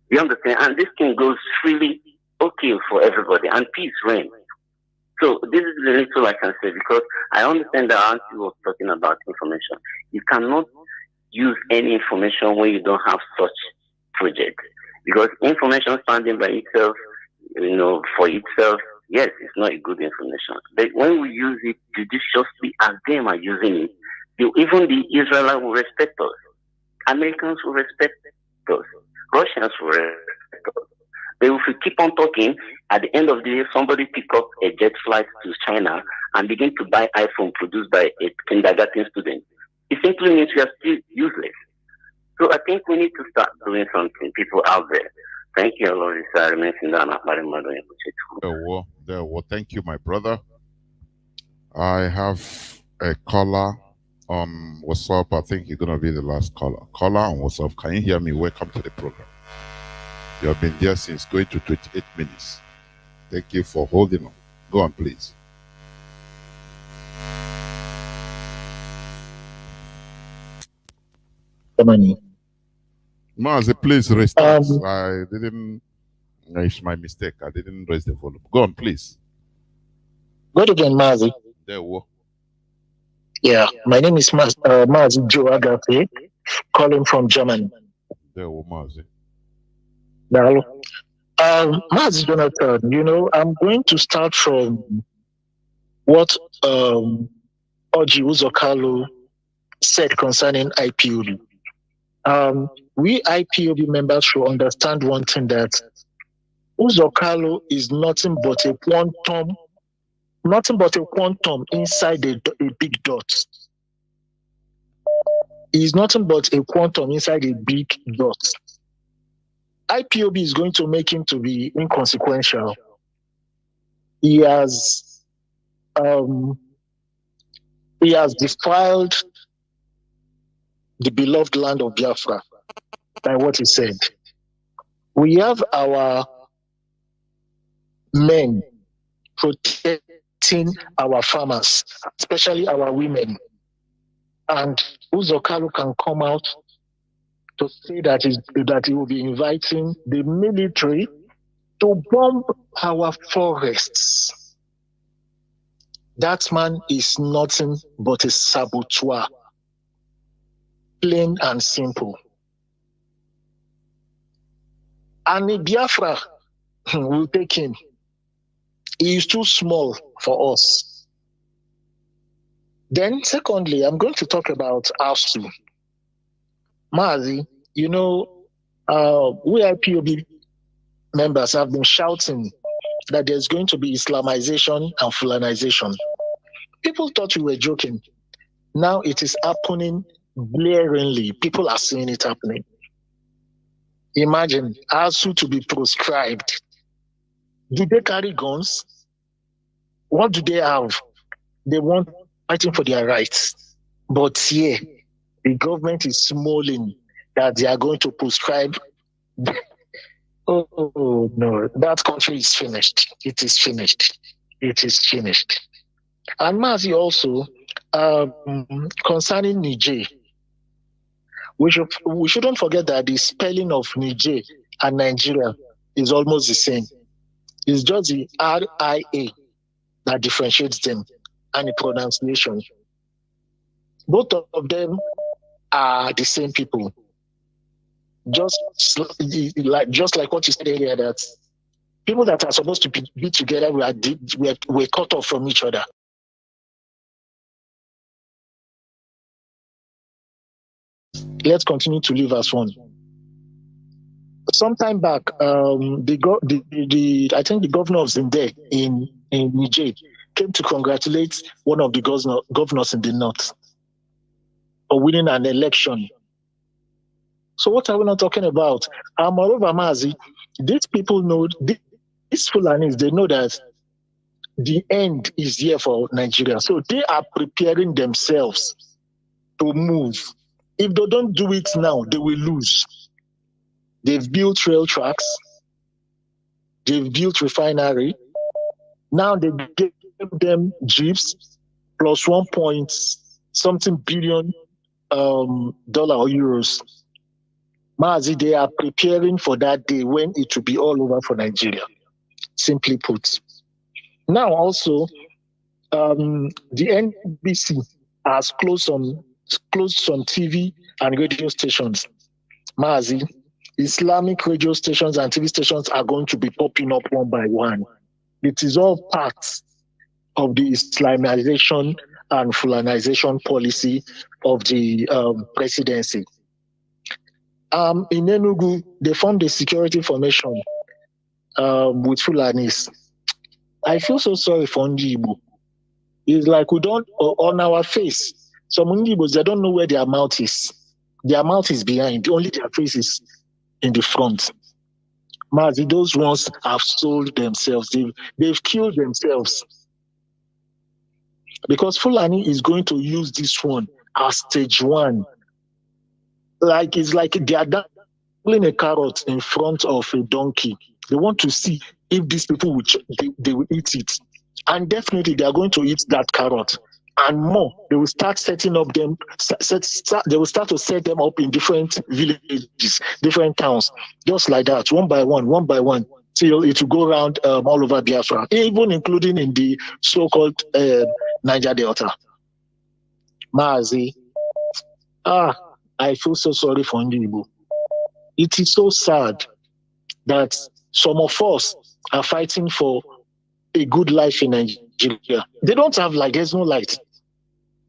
You understand? And this thing goes freely okay for everybody and peace reigns. So this is the little I can say, because I understand that Auntie was talking about information. You cannot use any information when you don't have such project, because information standing by itself, for itself, yes, it's not a good information. But when we use it judiciously as them are using it, even the Israelites will respect us. Americans will respect us. Russians will respect us. But if we keep on talking, at the end of the day, somebody pick up a jet flight to China and begin to buy iPhone produced by a kindergarten student. It simply means we are still useless. So I think we need to start doing something, people out there. Thank you, Lord.
Thank you, my brother. I have a caller on WhatsApp. I think you're going to be the last caller. Caller on WhatsApp. Can you hear me? Welcome to the program. You have been there since going to 28 minutes. Thank you for holding on. Go on, please. Mazi, please restart. I didn't. It's my mistake. I didn't raise the volume. Go on, please.
Good again, Mazi.
There we go.
Yeah, my name is Mazi Joe Agape, calling from Germany.
There we go, Mazi.
Now, Mazi Jonathan, I'm going to start from what Oji Uzokalo said concerning IPOB. We IPOB members should understand one thing, that Uzokalo is nothing but a quantum inside a big dot. He is nothing but a quantum inside a big dot. IPOB is going to make him to be inconsequential. He has defiled the beloved land of Biafra by what he said. We have our men protecting our farmers, especially our women. And Uzokalo can come out to say that he will be inviting the military to bomb our forests. That man is nothing but a saboteur. Plain and simple. And Biafra will take him. He is too small for us. Then, secondly, I'm going to talk about ASU. Mazi, you know, we IPOB members have been shouting that there's going to be Islamization and Fulanization. People thought we were joking. Now it is happening blaringly. People are seeing it happening. Imagine ASU to be proscribed. Do they carry guns? What do they have? They want fighting for their rights. But here, the government is smiling that they are going to prescribe. Oh, no, that country is finished. It is finished. It is finished. And Mazi also, concerning Niger, we shouldn't forget that the spelling of Niger and Nigeria is almost the same. It's just the RIA that differentiates them and the pronunciation. Both of them are the same people. Just like what you said earlier, that people that are supposed to be together were cut off from each other. Let's continue to live as one. Sometime back, I think the governor of Zinde in Niger came to congratulate one of the governors in the north for winning an election. So what are we not talking about? Moreover, Mazi, these people know, these Fulanis, they know that the end is here for Nigeria. So they are preparing themselves to move. If they don't do it now, they will lose. They've built rail tracks. They've built refinery. Now they give them jeeps plus 1 point something billion dollar or euros. Mazi, they are preparing for that day when it will be all over for Nigeria. Simply put. Now also, the NBC has closed some TV and radio stations. Mazi, Islamic radio stations and TV stations are going to be popping up one by one. It is all part of the Islamization and Fulanization policy of the presidency. In Enugu, they formed a security formation with Fulanis. I feel so sorry for Ndibo. It's like we don't, on our face, some Ndibos, they don't know where their mouth is. Their mouth is behind, only their face is in the front. Mazi, those ones have sold themselves. They've killed themselves. Because Fulani is going to use this one as stage one. It's like they are dangling a carrot in front of a donkey. They want to see if these people they will eat it. And definitely they are going to eat that carrot. And more, they will start setting up them, they will start to set them up in different villages, different towns, just like that, one by one, till it will go around all over Biafra, even including in the so-called Niger Delta. Mazi, I feel so sorry for Ndibo. It is so sad that some of us are fighting for a good life in Nigeria. They don't have light. There's no light.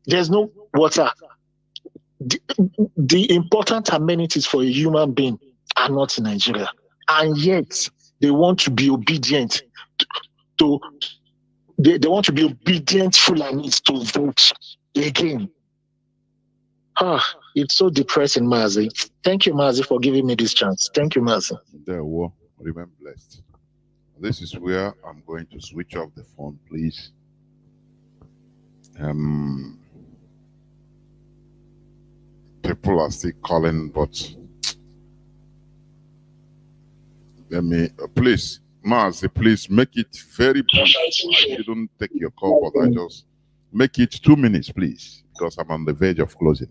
There's no water. The important amenities for a human being are not in Nigeria. And yet, they want to be obedient they want to be obedient Fulanis to vote again. It's so depressing, Mazi. Thank you, Mazi, for giving me this chance. Thank you, Mazi.
There, well, remain blessed. This is where I'm going to switch off the phone, please. People are still calling, but let me, please, Mazi, please make it very brief. I shouldn't take your call, but I just make it 2 minutes, please, because I'm on the verge of closing.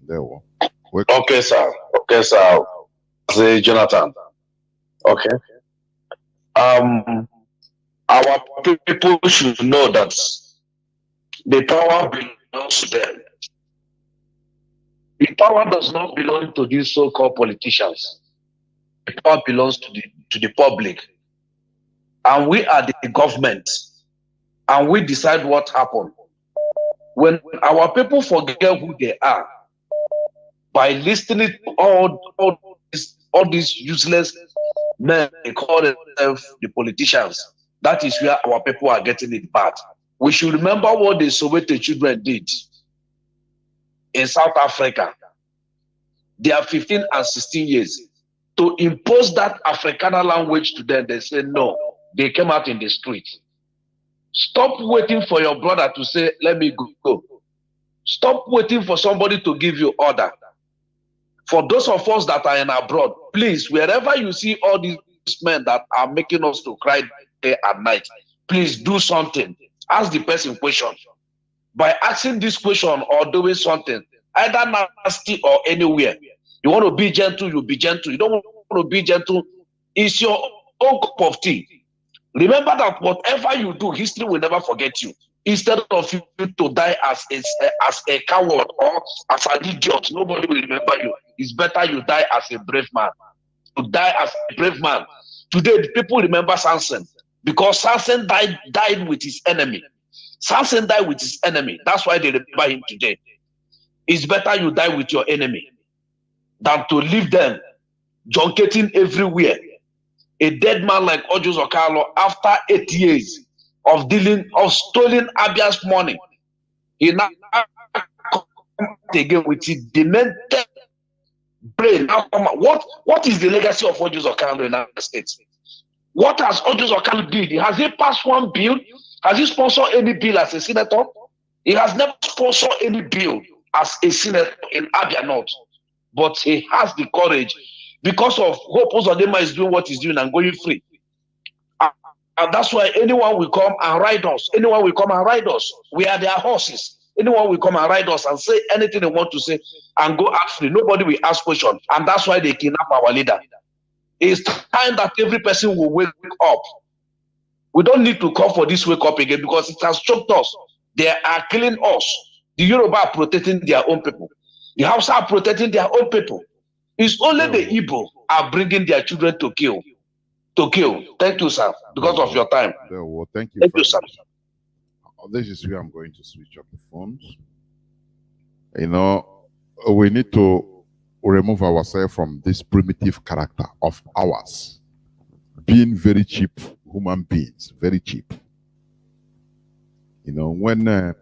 There we go.
Okay, sir. Okay, so say Jonathan. Okay. Our people should know that the power belongs to them. The power does not belong to these so-called politicians. The power belongs to the public. And we are the government. And we decide what happened. When our people forget who they are, by listening to all these useless men, they call themselves the politicians, that is where our people are getting it bad. We should remember what the Soweto children did in South Africa. They are 15 and 16 years. To impose that Afrikaner language to them, they say no. They came out in the street. Stop waiting for your brother to say, let me go. Stop waiting for somebody to give you order. For those of us that are in abroad, please, wherever you see all these men that are making us to cry day and night, please do something. Ask the person question. By asking this question or doing something, either nasty or anywhere, you want to be gentle, you be gentle. You don't want to be gentle, it's your own cup of tea. Remember that whatever you do, history will never forget you. Instead of you to die as a coward or as an idiot, nobody will remember you. It's better you die as a brave man. To die as a brave man. Today, people remember Samson because Samson died with his enemy. Samson died with his enemy. That's why they remember him today. It's better you die with your enemy than to leave them junketing everywhere. A dead man like Ojus Okalo, after 8 years of stolen Abia's money, he now comes again with his demented brain. Now come out. What is the legacy of Ojus Okalo in the United States? What has Ojus Okalo did? Has he passed one bill? Has he sponsored any bill as a senator? He has never sponsored any bill as a senator in Abia North. But he has the courage because of Hope Uzodinma is doing what he's doing and going free. And that's why anyone will come and ride us. Anyone will come and ride us. We are their horses. Anyone will come and ride us and say anything they want to say and go out free. Nobody will ask questions. And that's why they kidnap our leader. It's time that every person will wake up. We don't need to call for this wake up again because it has choked us. They are killing us. The Yoruba are protecting their own people. The Hausa are protecting their own people. It's only the Igbo are bringing their children to kill. Thank you, sir, because of your time.
Well, thank you.
Thank you, sir.
This is where I'm going to switch off the phones. You know, we need to remove ourselves from this primitive character of ours. Being very cheap human beings, very cheap. You know, when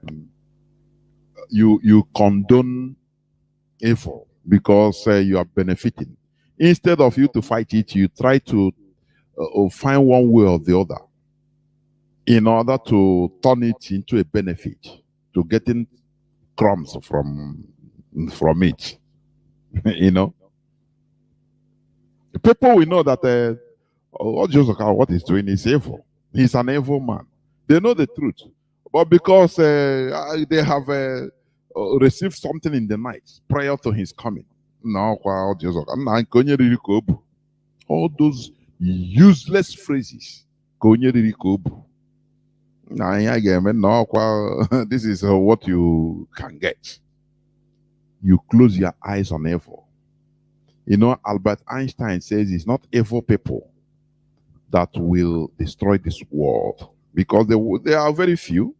you condone evil because you are benefiting, instead of you to fight it, you try to find one way or the other in order to turn it into a benefit, to getting crumbs from it. You know, people will know that what he's doing is evil. He's an evil man. They know the truth, but because they have received something in the night prior to his coming, all those useless phrases. This is what you can get. You close your eyes on evil. You know, Albert Einstein says it's not evil people that will destroy this world, because there are very few,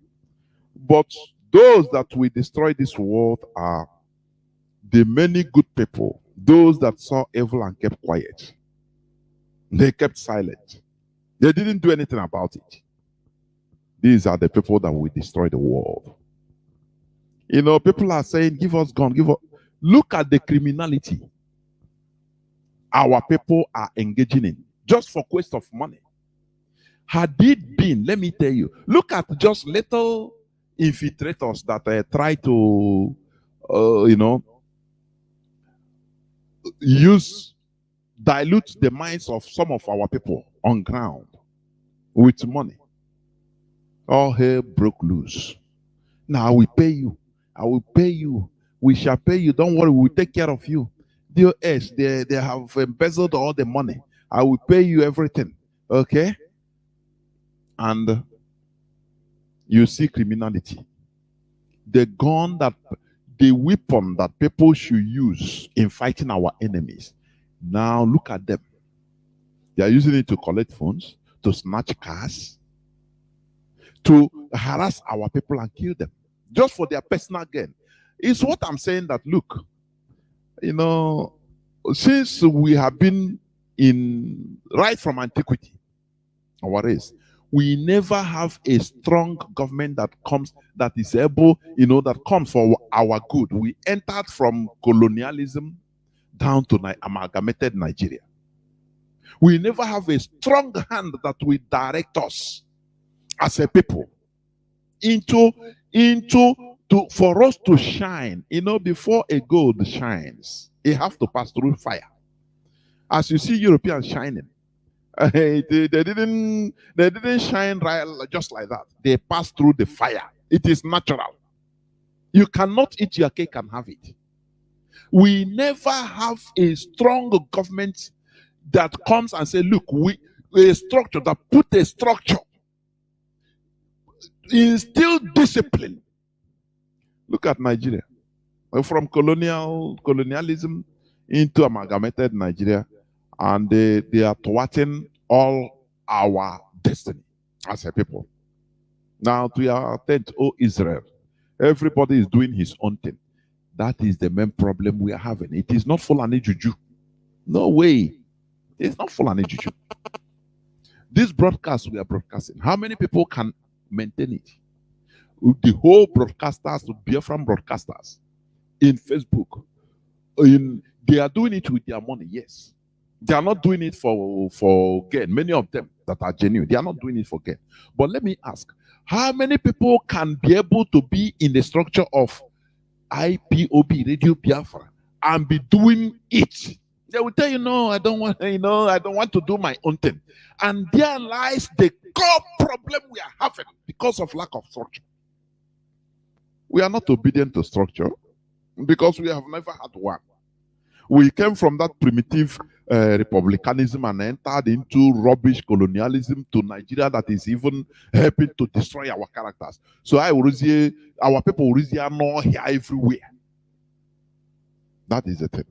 but those that will destroy this world are the many good people, those that saw evil and kept quiet. They kept silent. They didn't do anything about it. These are the people that will destroy the world. You know, people are saying, give us gun, give us. Look at the criminality our people are engaging in, just for quest of money. Had it been, let me tell you, look at just little infiltrators that try to, dilute the minds of some of our people on ground with money. All hell broke loose. Now I will pay you. I will pay you. We shall pay you. Don't worry, we will take care of you. DOS, they have embezzled all the money. I will pay you everything. Okay? And you see criminality. The weapon that people should use in fighting our enemies. Now look at them. They are using it to collect phones, to snatch cars, to harass our people and kill them, just for their personal gain. It's what I'm saying that, look, since we have been right from antiquity, our race, we never have a strong government that is able, that comes for our good. We entered from colonialism down to amalgamated Nigeria. We never have a strong hand that will direct us as a people for us to shine. Before a gold shines, it has to pass through fire. As you see Europeans shining, they didn't shine right just like that. They passed through the fire. It is natural. You cannot eat your cake and have it. We never have a strong government that comes and say, look, a structure that put a structure, instill discipline. Look at Nigeria. From colonialism into amalgamated Nigeria, and they are thwarting all our destiny as a people. Now, to your attent, oh Israel, everybody is doing his own thing. That is the main problem we are having. It is not Fulani Juju. No way. It's not Fulani Juju. This broadcast we are broadcasting, how many people can maintain it? The whole broadcasters, the Biafran broadcasters in Facebook, they are doing it with their money, yes. They are not doing it for gain. Many of them that are genuine, they are not doing it for gain. But let me ask, how many people can be able to be in the structure of IPOB, Radio Biafra, and be doing it? They will tell you, no, I don't want to do my own thing. And there lies the core problem we are having because of lack of structure. We are not obedient to structure because we have never had one. We came from that primitive republicanism and entered into rubbish colonialism to Nigeria that is even helping to destroy our characters. So our people are not here everywhere. That is the thing.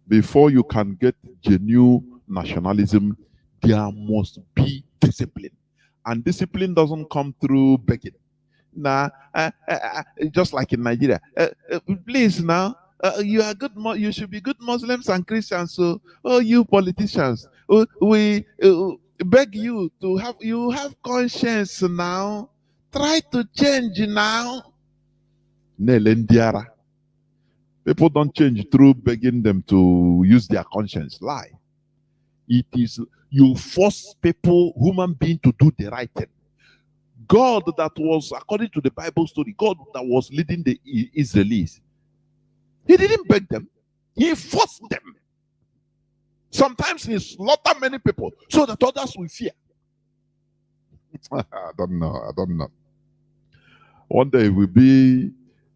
Before you can get genuine nationalism, there must be discipline. And discipline doesn't come through begging. Just like in Nigeria. Please now, you are good. You should be good Muslims and Christians. So, you politicians, we beg you to have conscience now. Try to change now. Nelendiara. People don't change through begging them to use their conscience. Lie. It is you force people, human beings, to do the right thing. God that was, according to the Bible story, God that was leading the Israelis, he didn't beg them. He forced them. Sometimes he slaughtered many people so that others will fear. I don't know. One day it will be,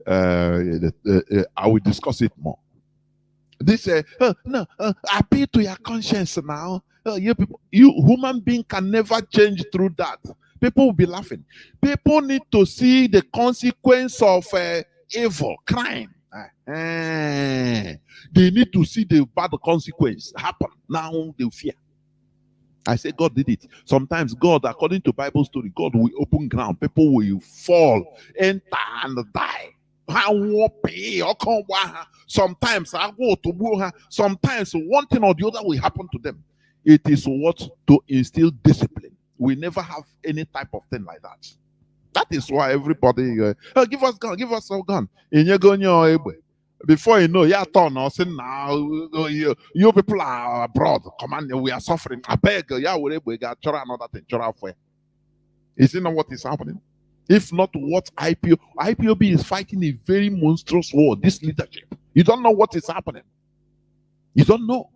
I will discuss it more. This appeal to your conscience now. You human being can never change through that. People will be laughing. People need to see the consequence of evil, crime. They need to see the bad consequence happen. Now they fear. I say God did it. Sometimes God, according to Bible story, God will open ground. People will fall, enter and die. Sometimes I go to sometimes one thing or the other will happen to them. It is what to instill discipline. We never have any type of thing like that. That is why everybody give us gun, give us a gun. Before you know, turn us in now. You people are abroad. Command, we are suffering. I beg, we got another thing. Is it not what is happening? If not, what IPOB is fighting a very monstrous war. This leadership, you don't know what is happening. You don't know.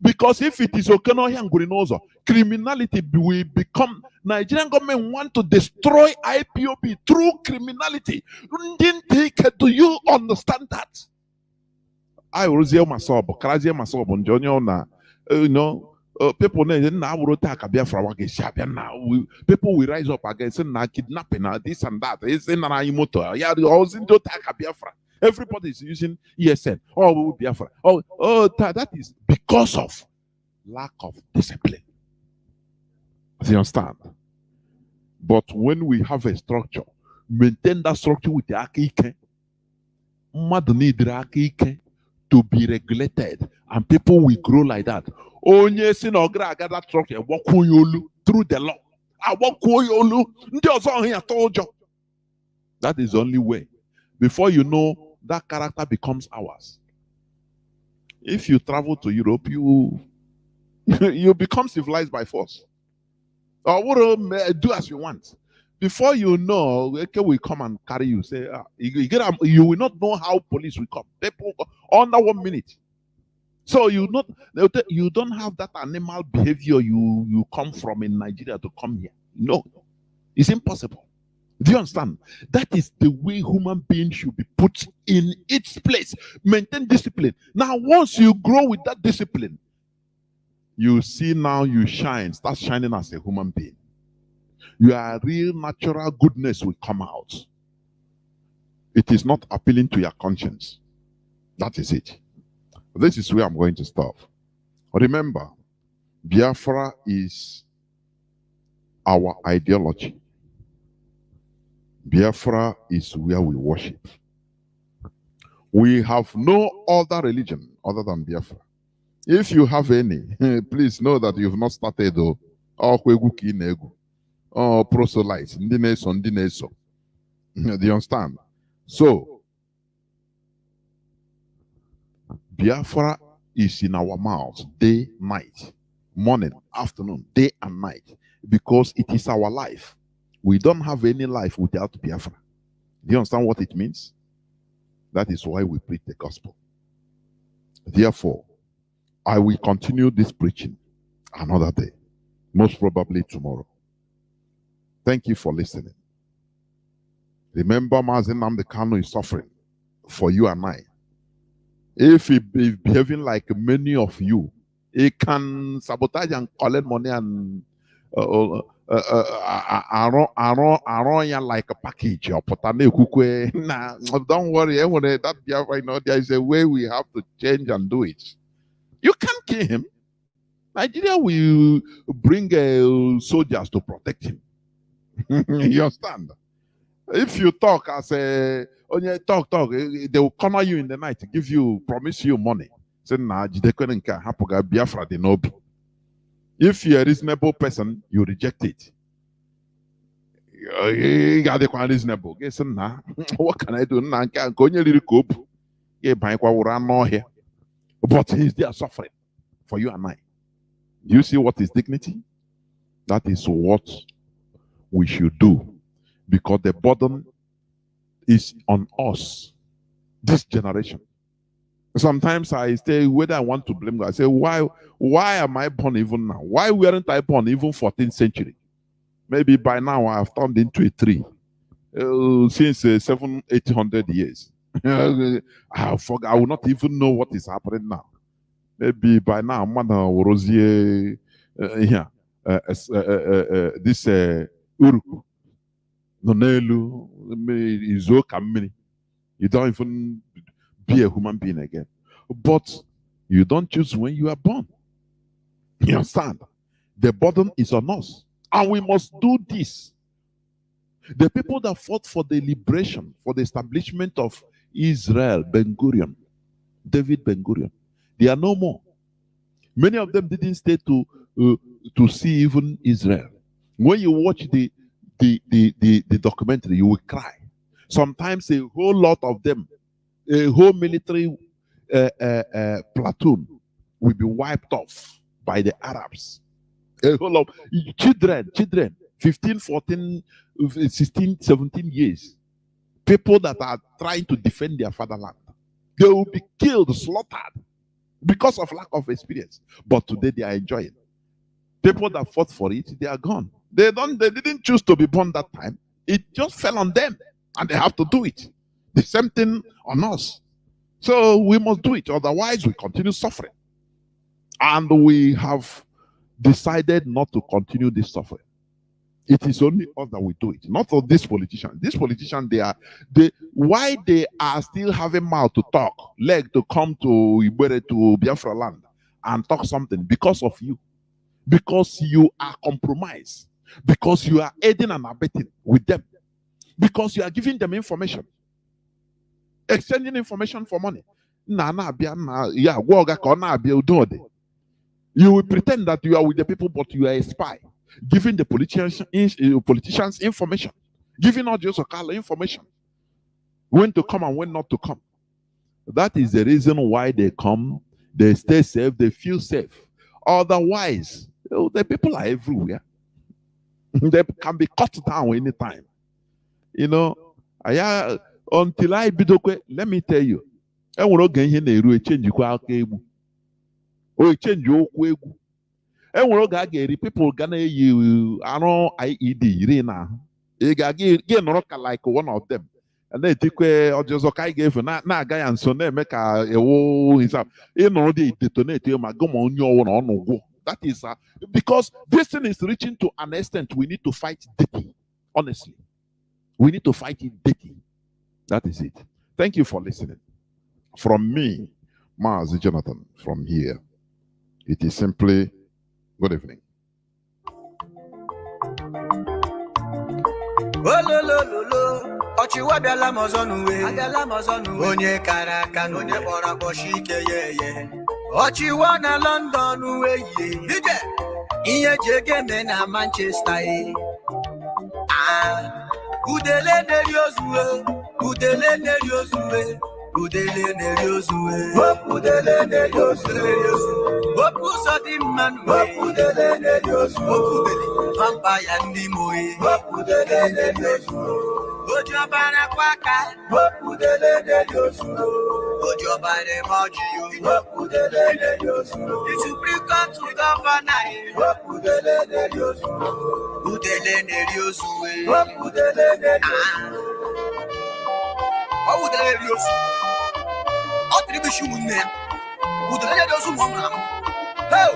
Because if it is Okeno Hangurinozo, criminality will become. Nigerian government want to destroy IPOB through criminality. Do you understand that? I was here myself, Karazi myself, and Junior na, people now will attack Biafra now. People will rise up against kidnapping, this and that. It's in an motor. Yeah, they always into attack Biafra. Everybody is using ESN. Oh, Biafra. That is because of lack of discipline. Do you understand? But when we have a structure, maintain that structure with the akike. Mad need akike to be regulated, and people will grow like that. Onye si na ogra aga that structure walk through the law. I walk That is the only way. Before you know, that character becomes ours. If you travel to Europe, you you become civilized by force. Or what do as you want. Before you know, okay, we come and carry you. Say, you will not know how police will come. People under 1 minute. So you don't have that animal behavior you come from in Nigeria to come here. No, it's impossible. Do you understand? That is the way human beings should be put in its place. Maintain discipline. Now, once you grow with that discipline, you see now you shine. Start shining as a human being. Your real natural goodness will come out. It is not appealing to your conscience. That is it. This is where I'm going to stop. Remember, Biafra is our ideology. Biafra is where we worship. We have no other religion other than Biafra. If you have any, please know that you've not started proselytes. Do you understand? So, Biafra is in our mouths day, night, morning, afternoon, day and night, because it is our life. We don't have any life without Biafra. Do you understand what it means? That is why we preach the gospel. Therefore, I will continue this preaching another day, most probably tomorrow. Thank you for listening. Remember, Mazi Nnamdi Kanu is suffering for you and I. If he is behaving like many of you, he can sabotage and collect money and like a package or nah, don't worry. That there is a way we have to change and do it. You can't kill him. Nigeria will bring soldiers to protect him. You understand? If you talk as a talk, they will corner you in the night, promise you money. Say, nah, Biafra de Nobi. If you're a reasonable person, you reject it. You got the reasonable. What can I do? But he's there suffering for you and I. Do you see what is dignity? That is what we should do, because the burden is on us, this generation. Sometimes I say whether I want to blame God. I say, why am I born even now? Why weren't I born even 14th century? Maybe by now I have turned into a tree. Since 800 years. I will not even know what is happening now. Maybe by now, this Uruku, Nonelu, Izo. You don't even be a human being again. But you don't choose when you are born. You understand? The burden is on us. And we must do this. The people that fought for the liberation, for the establishment of Israel, Ben-Gurion, David Ben-Gurion, they are no more. Many of them didn't stay to see even Israel. When you watch the documentary, you will cry. Sometimes a whole lot of them, a whole military platoon will be wiped off by the Arabs. A whole lot of children, 15, 14, 16, 17 years. People that are trying to defend their fatherland. They will be killed, slaughtered because of lack of experience. But today they are enjoying. People that fought for it, they are gone. They didn't choose to be born that time. It just fell on them. And they have to do it. The same thing on us. So we must do it, otherwise we continue suffering. And we have decided not to continue this suffering. It is only us that we do it, not for these politicians. These politicians, why they are still having mouth to talk, leg to come to Ibere, to Biafra land and talk something, because of you. Because you are compromised. Because you are aiding and abetting with them. Because you are giving them information. Exchanging information for money. You will pretend that you are with the people, but you are a spy. Giving the politicians information. Giving audience information. When to come and when not to come. That is the reason why they come. They stay safe. They feel safe. Otherwise, the people are everywhere. They can be cut down anytime. You know, until I bidokwe, let me tell you. I will not get here change you. Oh, change your way. And we're going to get people gonna you. I know IED Irina. You get like one of them. And they take or just okay gave na guy and so they make a himself. You know they detonate him. Go on your own. That is because this thing is reaching to an extent we need to fight dirty. Honestly, we need to fight it dirty. That is it. Thank you for listening. From me, Mazi Jonathan, from here. It is simply good evening.
Onye kara aka onye kpọrọ akpọchi ike ye ọchịwa na London weye ihe ji ege na Manchester udele neri ozuwe udele neri ozuwe udele neri ozuwe udele neri ozuwe opu so di manu udele neri ozuwe vampire ndi moye udele neri ozuwe Ojo bara kwaka udele neri ozuwe Ojo bare moji yo udele neri ozuwe The Supreme Court to governor udele neri ozuwe udele neri ozuwe udele neri ozuwe udele neri ozuwe Otribution munne udele neri ozuwe mama Hey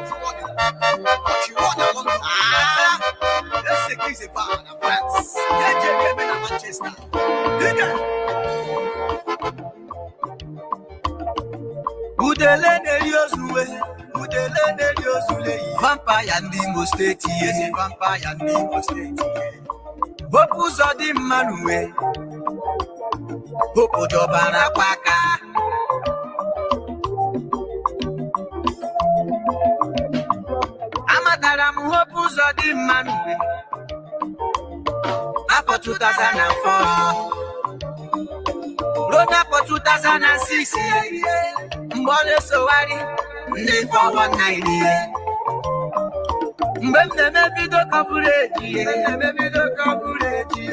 she won a London let's say kiss a bar in France yeah in Manchester udele neri ozuwe vampire ndi Imo State yes vampire ndi Imo State Bopu so di manu Bopu jobara kwaka Amadara mu hopu so di manu After 2004 Rona for 2006 Mbole Sowari Ndi for 190 Mbembe mebido coverage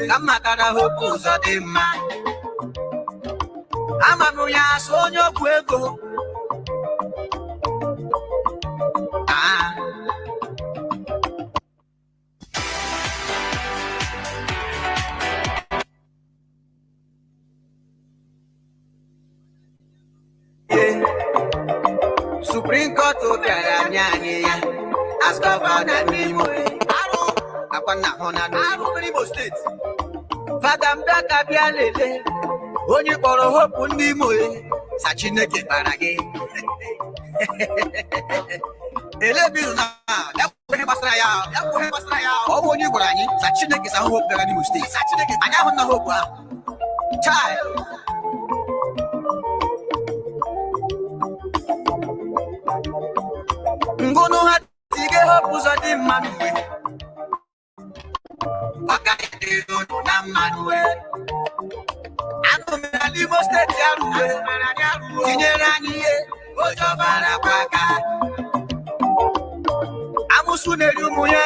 Kamakara hopu so di man Amanu ya sonyo kwego Supreme Court obiara nyanye ya as governor n'Imo akwana hona n'Imo State Fada Mbaka bịa lele onye kpọrọ hopu ndị Imo sa Chineke bara gị elebiru na ya gbasara ya ọ bụ onye gwara anyị sa Chineke sa hopu bịara n'Imo State sa Chineke anyị ahụ na hopu ahụ child Ngono hatige hopu za di manwe Wakati do na manwe Ano me Imo State yaruwe Tinyera niye Ojo bara kwaka Amusu neri umuye